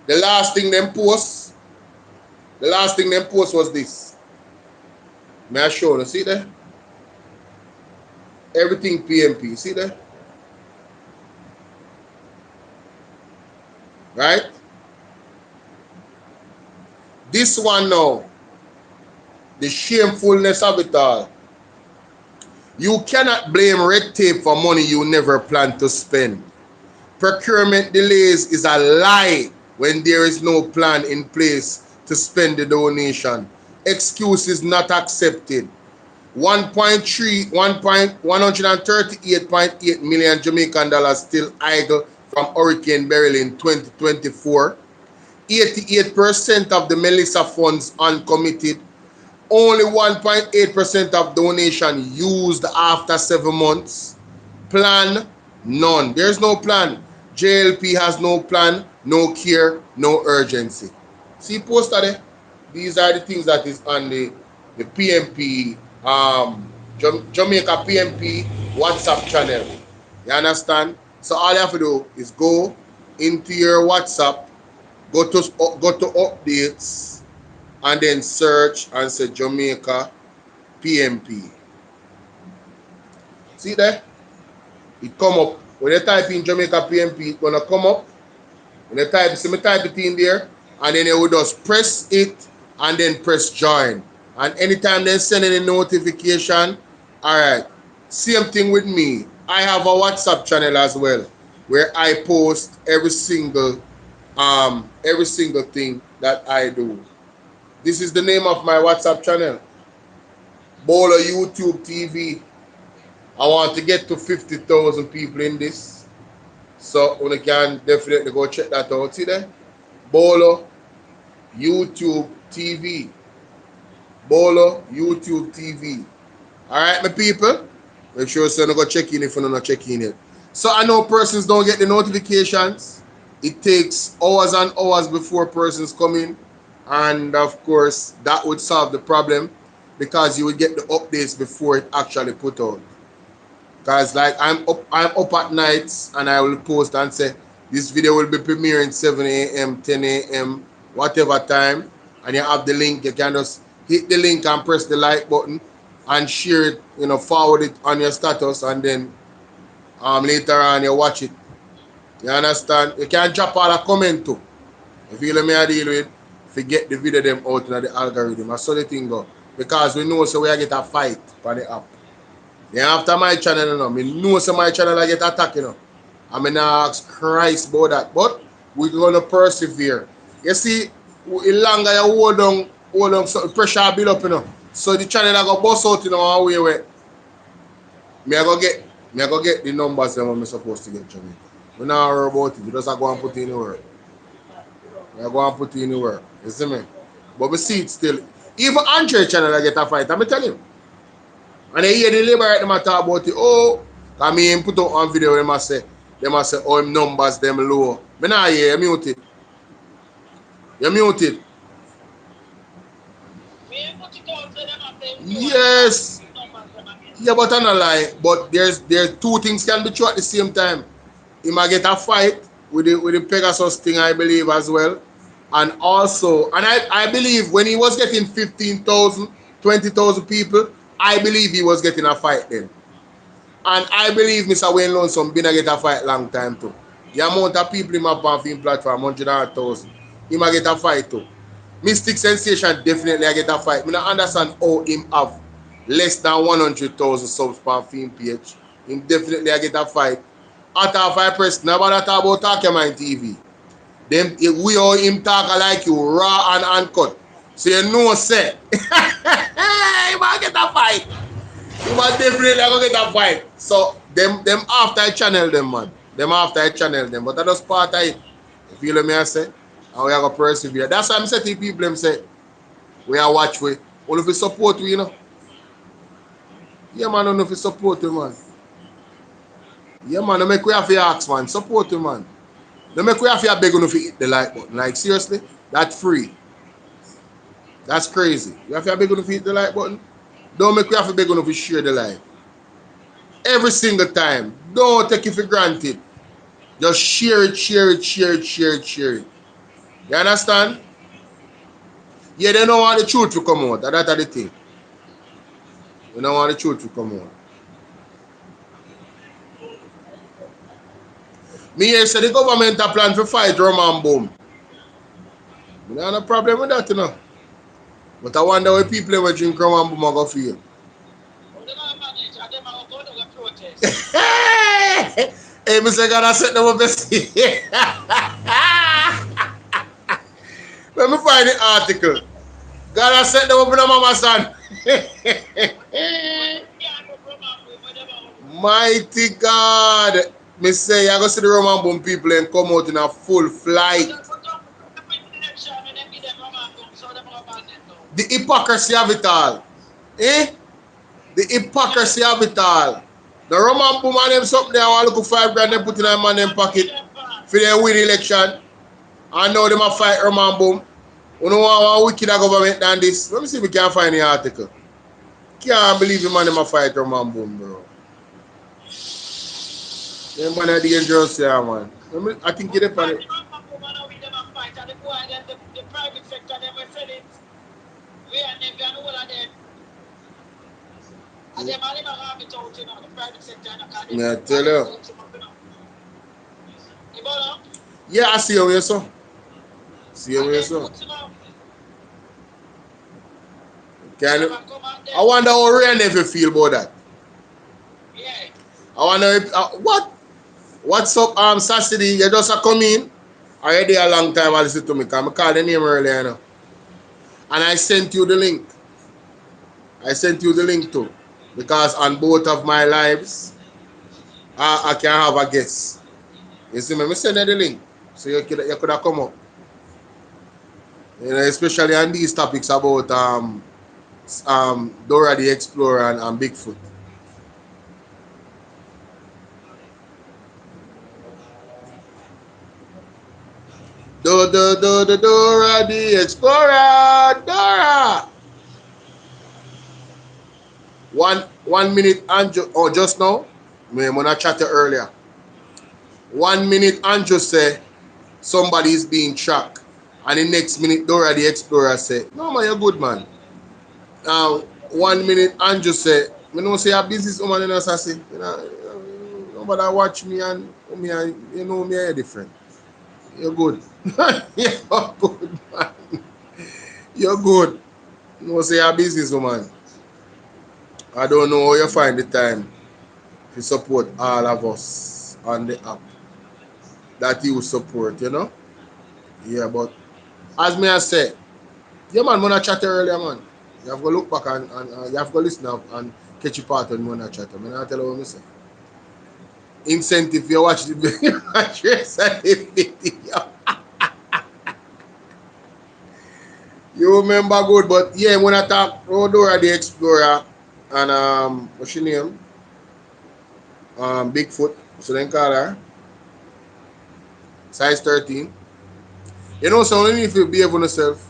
The last thing them post was this. May I show you? See there? Everything PMP. See there? Right? This one now, the shamefulness of it all. You cannot blame red tape for money you never plan to spend. Procurement delays is a lie when there is no plan in place to spend the donation. Excuse is not accepted. 138.8 million Jamaican dollars still idle from Hurricane Beryl in 2024. 88% of the Melissa funds uncommitted. Only 1.8% of donation used after 7 months. Plan, none. There's no plan. JLP has no plan, no care, no urgency. See poster there? These are the things that is on the PMP, Jamaica PMP WhatsApp channel. You understand? So all you have to do is go into your WhatsApp, go to updates, and then search and say Jamaica PMP. See there? It come up. When you type in Jamaica PMP, it's gonna come up. When you type, see me type it in there, and then you will just press it and then press join. And anytime they send any notification, all right. Same thing with me. I have a WhatsApp channel as well, where I post every single thing that I do. This is the name of my WhatsApp channel, BOLO YouTube TV. I want to get to 50,000 people in this. So you can definitely go check that out. See there? BOLO YouTube TV. BOLO YouTube TV. Alright, my people. Make sure you go check in if you're not checking it. So I know persons don't get the notifications. It takes hours and hours before persons come in. And of course, that would solve the problem because you would get the updates before it actually put out. Because like I'm up at nights and I will post and say this video will be premiering 7 a.m., 10 a.m., whatever time. And you have the link. You can just hit the link and press the like button and share it, forward it on your status, and then later on you watch it. You understand? You can drop all a comment too. If you let me deal with, forget the video them out in the algorithm. I saw the thing go. Because we know so we get a fight for the app. Then after my channel, I know so my channel I get attacked, I mean ask Christ about that. But we're gonna persevere. You see, the longer you hold on so the pressure build up, So the channel I go bust out one way where I go get the numbers that I'm supposed to get, Jamaica. We not worry about it. We just go and put in the work. I go and put in the work. You see me? But we see it still. Even Andre channel I get a fight, I'm telling you. And they hear the labor them talk about it. Oh, I mean put out one video, they must say, oh, numbers them low. Me nah hear, you muted. You muted. Yes. Yeah, but I'm not lying. But there's two things can be true at the same time. He might get a fight with the Pegasus thing, I believe, as well. And also, and I believe when he was getting 15,000, 20,000 people, I believe he was getting a fight then. And I believe Mr. Wayne Lonesome been a get a fight long time too. The amount of people in my film platform, 100,000, he might get a fight too. Mystic Sensation definitely I get a fight. I don't understand how him have less than 100,000 subs per film page. Him definitely I get a fight. After I press nobody talk about Talkman TV. Them we all him talk like you raw and uncut. So you know say he might get a fight. He might definitely gonna get a fight. So them after I channel them, man. Them after I channel them. But that was part of it. You feel me I say? And we are gonna persevere. That's why I'm saying to people them say we are watch we. All of the support we, Yeah, man, I don't know if you support him, man. Yeah, man, no make we have to ask, man. Support him, man. No make we have to beg if you hit the like button. Like, seriously? That's free. That's crazy. You have to beg if you hit the like button. Don't make we have to beg if you share the live. Every single time. Don't take it for granted. Just share it, share it, share it, share it, share it. You understand? Yeah, they don't want the truth to come out. That's the thing. They don't want the truth to come out. Me here say the government a plan to fight rum and boom. I don't have no problem with that, you know. But I wonder why people who drink rum and boom are going to feel. Hey, Mr. God, set them up best. Let me find the article. God set them up in a mama son. Mighty God. Me say, I go see the Roman boom people and come out in a full flight. The hypocrisy of it all. Eh? The hypocrisy of it all. The Roman boom and them something there, I look for $5 grand they put in a man in pocket for their win election. And now them a fight Roman boom. You know how wicked a government than this? Let me see if we can find the article. Can't believe the man them a fight Roman boom, bro. Them man are dangerous here, man. I think get up on it. The private sector never said it. We are never all of them. And them all never have it out, you know, the private sector. Yeah, I tell you. Yeah, I see how you so. See how you so. Can you? I wonder how Ray never feel about that. Yeah. I wonder if, what? What's up, Sassy? You just come in. Already a long time I listen to me because I called the name earlier, you know. And I sent you the link. I sent you the link too. Because on both of my lives, I can have a guest. You see me? I send you the link. So you could have come up. You know, especially on these topics about Dora the Explorer and Bigfoot. Dora the Explorer, Dora. 1 minute and just now, when I chatted earlier. 1 minute Andrew say somebody is being tracked, and the next minute Dora the Explorer say, "No man, you're good man." Now 1 minute Andrew say, "Me know say a businesswoman in assassin. You know, nobody watch me and you know me are different. You're good. You're good man. You're good. You know say a businesswoman. I don't know how you find the time to support all of us on the app that you support, you know? Yeah, but as me I said, yeah man, when I chat earlier, man, you have to look back and you have to listen up and catch your part when I chat. I mean, I tell you what I say. Incentive, you watch the video, watch the video. You remember good, but yeah, when I talk Dora the Explorer and what's your name? Bigfoot, so then call her. Size 13. You know, so only if you behave on yourself.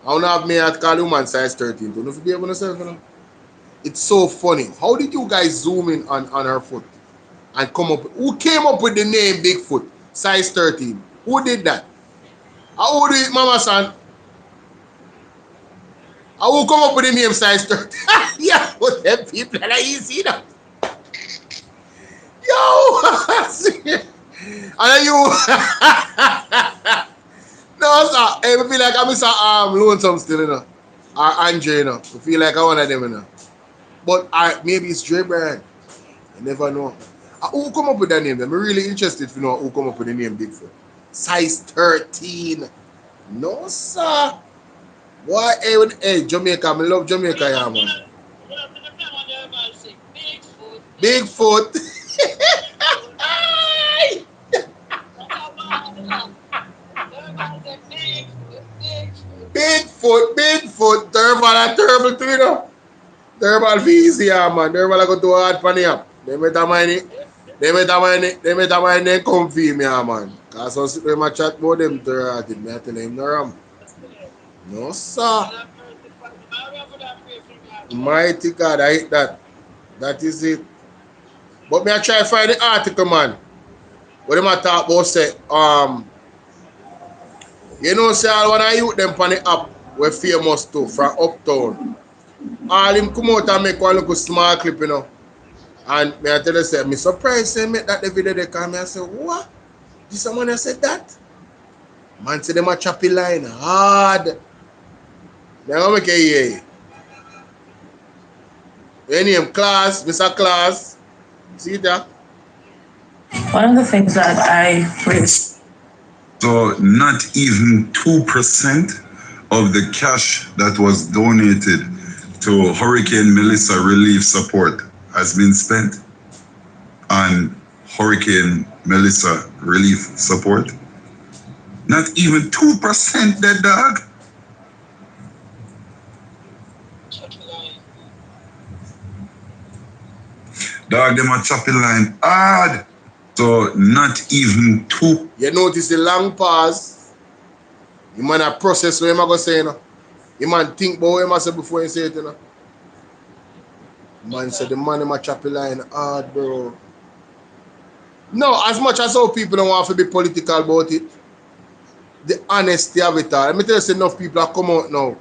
I don't have me at call human size 13. Don't know if you behave on yourself, you know. It's so funny. How did you guys zoom in on her foot and come up? Who came up with the name Bigfoot, size 13? Who did that? How did it, Mama San? Who come up with the name size 13? Yeah, but them people are easy enough. Yo! And you... No, sir. Hey, I feel like I'm Mr. Lonesome still, you know. Or Andre, you know. I feel like I one of them, you know. But maybe it's Dre Brand. I never know. Who come up with that name? I'm really interested to know who come up with the name Bigfoot. Size 13. No, sir. Boy, hey, Jamaica. I love Jamaica, yeah, man. Bigfoot. Bigfoot. Terrible and terrible too, you know. They're easy, man. They're go too hard for the app. They better mind it. They better mind they come for me, man. Because some people might chat about them to her. Me I tell them no ram. No, sir. Mighty God, I hate that. That is it. But me I try to find the article, man. What them I talk about say, you know, say all one of you them on the app we're famous too from uptown. All him come out and make one little small clip, you know. And me I tell you say, me surprised say make that the video they come me and say, what? This someone that said that? Man say them a choppy line hard. Then I make a yeah. Your name Class, Mr. Class. See that? One of the things that I raised. So not even 2% of the cash that was donated to Hurricane Melissa relief support has been spent on Hurricane Melissa relief support. Not even 2%, dead dog. Dog, them a choppy line hard. So not even 2. You notice the long pause. You man a process what you go say, you know. You man think about what you say before you say it, you know. Man said the man in my choppy line hard, bro. No, as much as how people don't want to be political about it, the honesty of it all. Let me tell you, enough people have come out now.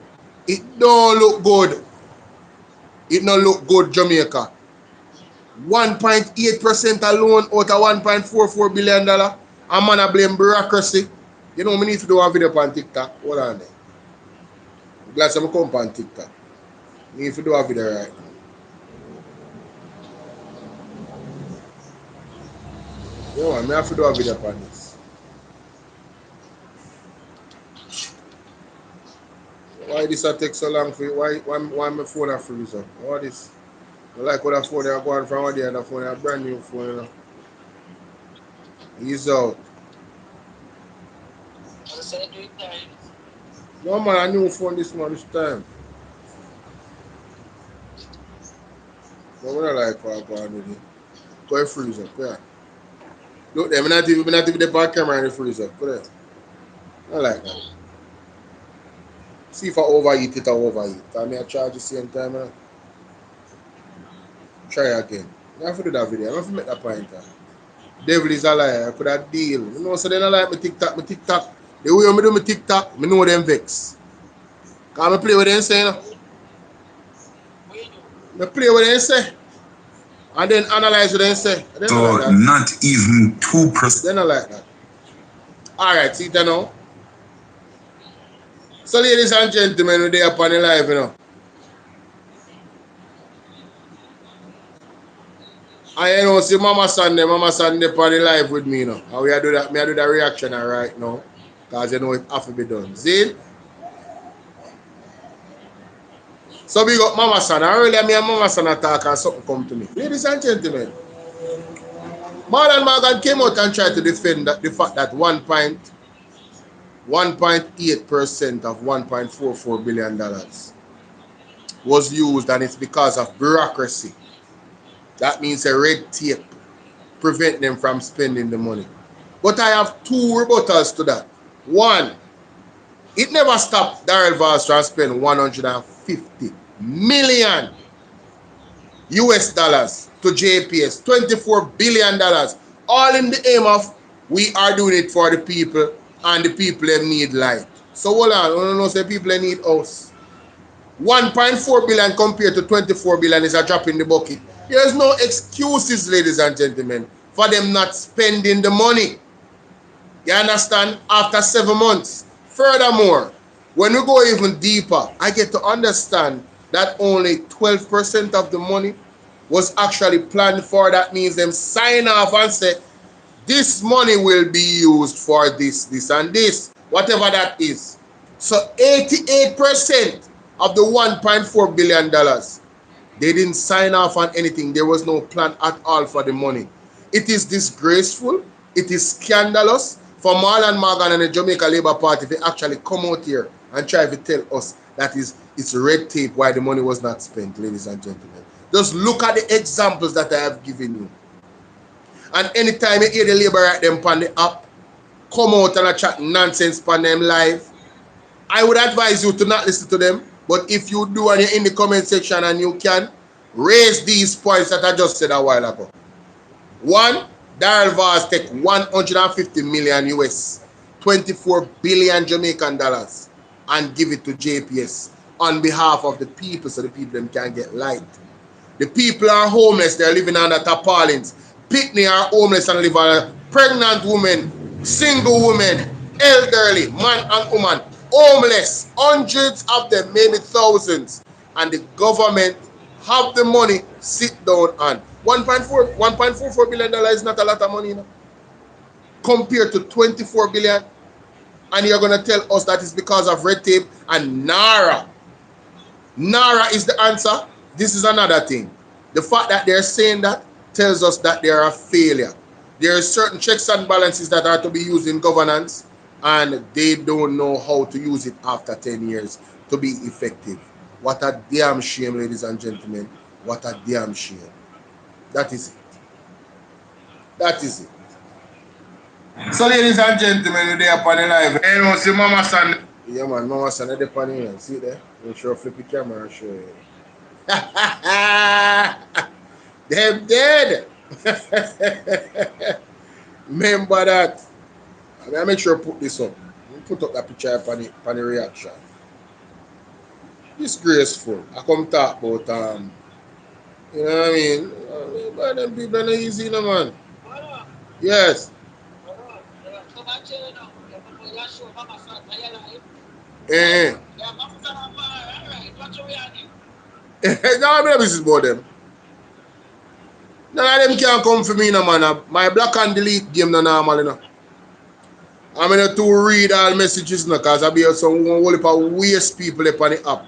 It don't look good. It don't look good, Jamaica. 1.8% alone out of $1.44 billion. A man a blame bureaucracy. You know, we need to do a video on TikTok. Hold on there. I'm glad I'm come on TikTok. We need to do a video right now. You know, I have to do a video on this. Why this take so long for you? Why my phone a freeze up? What this? I like what that phone I go on from one day and that phone a brand new phone, you know. He's out. No man, a new phone this time. But what I like what I go on with it. Go and freeze up, yeah. Look there, I'm not even the back camera and the freeze up. Go there. I like that. See if I overeat it or overeat. I may charge the same time. You know? Try again. I have to do that video. I have to make that point. Devil is a liar. I could have deal. You know, so they don't like my TikTok. The way I do my TikTok, I know them vex. Because I play with them say, you know. I play with them say. And then analyze what them say. So like not even 2%. They don't like that. Alright, see that now. So ladies and gentlemen, we are upon the live, you know. And you know, see Mama Sunday upon the live with me, you know. And we are do that, I do that reaction right now. Because you know it have to be done. See? So we got Mama Son. Earlier me and Mama Son talk and something come to me. Ladies and gentlemen, Marlon Morgan came out and tried to defend the fact that 1.8% of $1.44 billion was used, and it's because of bureaucracy. That means a red tape prevent them from spending the money. But I have two rebuttals to that. One, it never stopped Darrell Valls from spending 150 million US dollars to JPS, $24 billion, all in the aim of we are doing it for the people and the people that need light. So hold on, I don't know, say people that need us. 1.4 billion compared to 24 billion is a drop in the bucket. There's no excuses, ladies and gentlemen, for them not spending the money. You understand? After 7 months. Furthermore, when we go even deeper, I get to understand that only 12% of the money was actually planned for. That means them sign off and say, this money will be used for this, this, and this, whatever that is. So 88% of the $1.4 billion, they didn't sign off on anything. There was no plan at all for the money. It is disgraceful. It is scandalous for Marlon Morgan and the Jamaica Labour Party to actually come out here and try to tell us that is It's red tape why the money was not spent, ladies and gentlemen. Just look at the examples that I have given you. And anytime you hear the labor right them on the app, come out and chat nonsense on them live, I would advise you to not listen to them. But if you do and you're in the comment section and you can, raise these points that I just said a while ago. One, Daryl Vaz take 150 million US, 24 billion Jamaican dollars, and give it to JPS on behalf of the people so the people them can get light. The people are homeless, they're living under tarpaulins. Picnic are homeless and live on pregnant women, single women, elderly, man and woman, homeless, hundreds of them, maybe thousands. And the government have the money, sit down and $1.44 billion is not a lot of money, you know, compared to 24 billion. And you're going to tell us that it's because of red tape and NARA. NARA is the answer. This is another thing. The fact that they're saying that tells us that they are a failure. There are certain checks and balances that are to be used in governance, and they don't know how to use it after 10 years to be effective. What a damn shame, ladies and gentlemen. What a damn shame. That is it. That is it. So, ladies and gentlemen, we're up on the live. You know, see Mama San. Yeah, man, Mama San is up on the see there? Make sure I flip the camera and show you. Them dead. Remember that. I make sure I put this up. Put up that picture upon the reaction. Disgraceful. I come talk about you know what I mean? But them people are not easy, no man. Yes. Eh. No, I mean, this is about them. None of them can come for me, no man. My block and delete game no normal, you know. I'm going to read all messages now because I be some whole heap of waste people up on the app.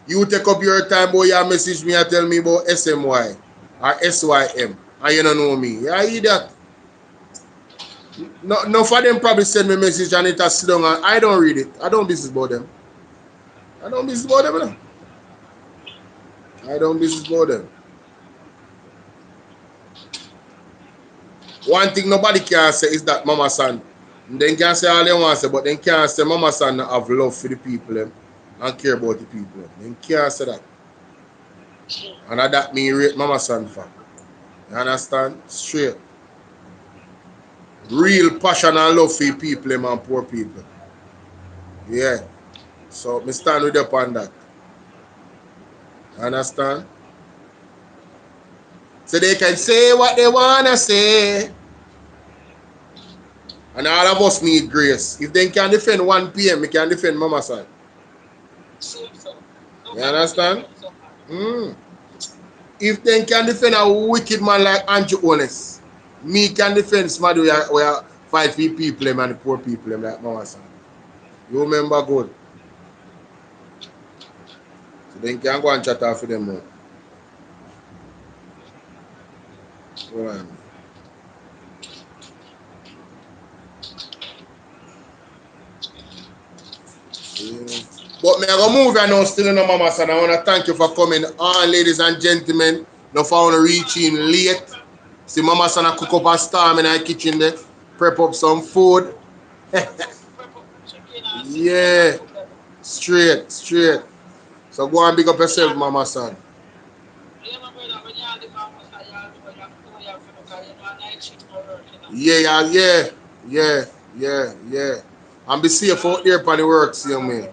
You take up your time, boy, you message me and tell me about SMY or SYM and you don't know me. Yeah, I hear that. No for them probably send me a message and it has sit down and I don't read it. I don't business about them. I don't business about them, you know. I don't business about them. One thing nobody can say is that Mama San. They can say all they want to say, but they can't say Mama San have love for the people and care about the people. They can't say that. And that me rate Mama San for. You understand? Straight. Real passion and love for people and poor people. Yeah. So me stand with up on that. You understand? So they can say what they wanna say. And all of us need grace. If they can defend 1 PM, we can defend Mama San. You understand? If they can defend a wicked man like Andrew Honest, me can defend somebody where fight for people and the poor people like Mama San. You remember good. So they can go and chat off for them now. Go on. But me I go move and now still in the Mama San. I want to thank you for coming on, ladies and gentlemen. Now if I want to reach in late, see Mama San cook up a storm in the kitchen there, prep up some food. Yeah, straight. So go and big up yourself, Mama San. Yeah. And be safe out there for the work, see me.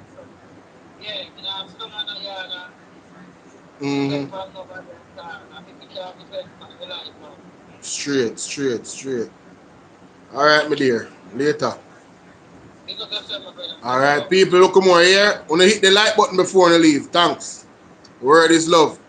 Straight. All right, my dear. Later. All right, people, look more here. Wanna hit the like button before you leave. Thanks. Word is love.